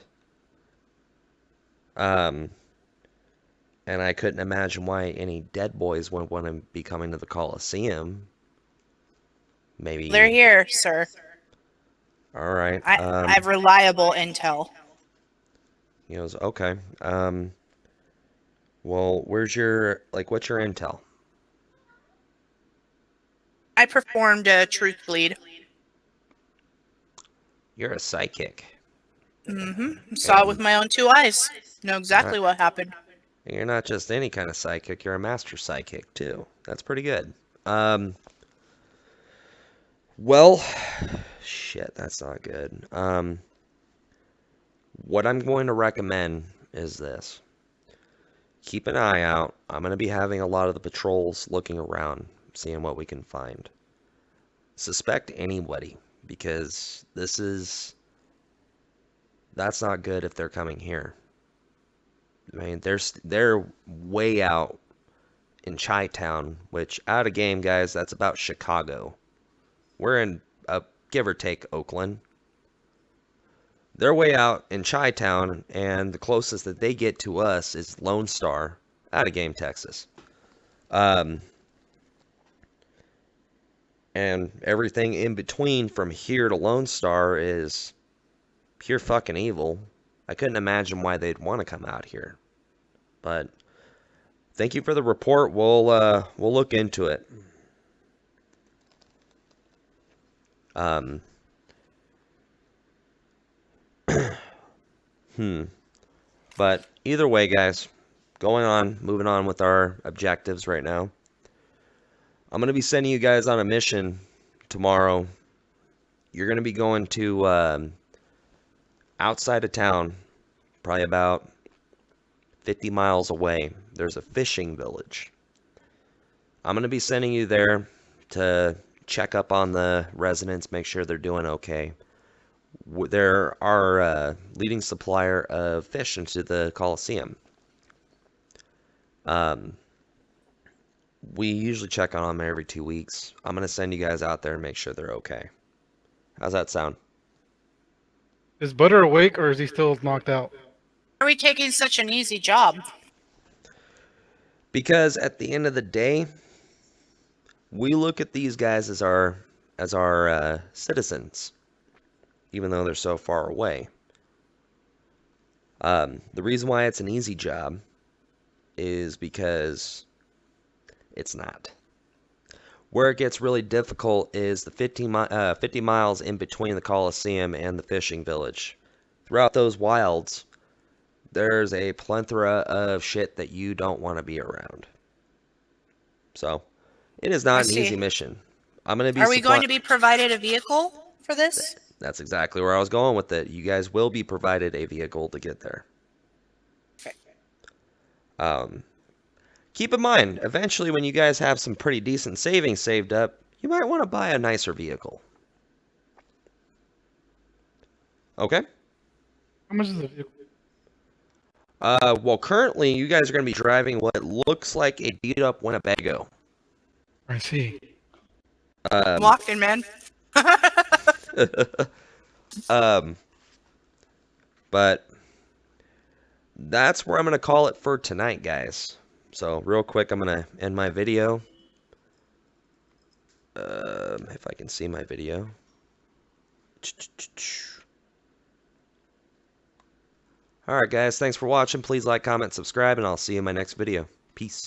And I couldn't imagine why any dead boys would want to be coming to the Coliseum. Maybe They're here, sir. All right. I have reliable intel. He goes, okay. Well, what's your intel? I performed a truth bleed. You're a psychic. Saw it with my own two eyes. Know exactly what happened. You're not just any kind of psychic, you're a master psychic, too. That's pretty good. Well, shit, that's not good. What I'm going to recommend is this. Keep an eye out. I'm going to be having a lot of the patrols looking around, seeing what we can find. Suspect anybody, because that's not good if they're coming here. I mean, they're way out in Chi-Town, which out of game, guys, that's about Chicago. We're in, give or take, Oakland. They're way out in Chi-Town, and the closest that they get to us is Lone Star, out of game, Texas. And everything in between from here to Lone Star is pure fucking evil. I couldn't imagine why they'd want to come out here. But thank you for the report. We'll look into it. But either way, guys, moving on with our objectives right now. I'm going to be sending you guys on a mission tomorrow. You're going to be going to outside of town, probably about 50 miles away. There's a fishing village. I'm going to be sending you there to check up on the residents, make sure they're doing okay. They're our leading supplier of fish into the Coliseum. We usually check on them every 2 weeks. I'm going to send you guys out there and make sure they're okay. How's that sound? Is Butter awake or is he still knocked out? Why are we taking such an easy job? Because at the end of the day, we look at these guys as our citizens, even though they're so far away. The reason why it's an easy job is because it's not. Where it gets really difficult is the 50 miles in between the Coliseum and the fishing village. Throughout those wilds, there's a plethora of shit that you don't want to be around. So, it is not an easy mission. I'm going to be. Are we going to be provided a vehicle for this? That's exactly where I was going with it. You guys will be provided a vehicle to get there. Okay. Keep in mind, eventually when you guys have some pretty decent savings saved up, you might want to buy a nicer vehicle. Okay? How much is the vehicle? Well, currently you guys are going to be driving what looks like a beat-up Winnebago. I see. I'm walking, man. But that's where I'm going to call it for tonight, guys. So real quick, I'm going to end my video. If I can see my video. Alright guys, thanks for watching. Please like, comment, subscribe, and I'll see you in my next video. Peace.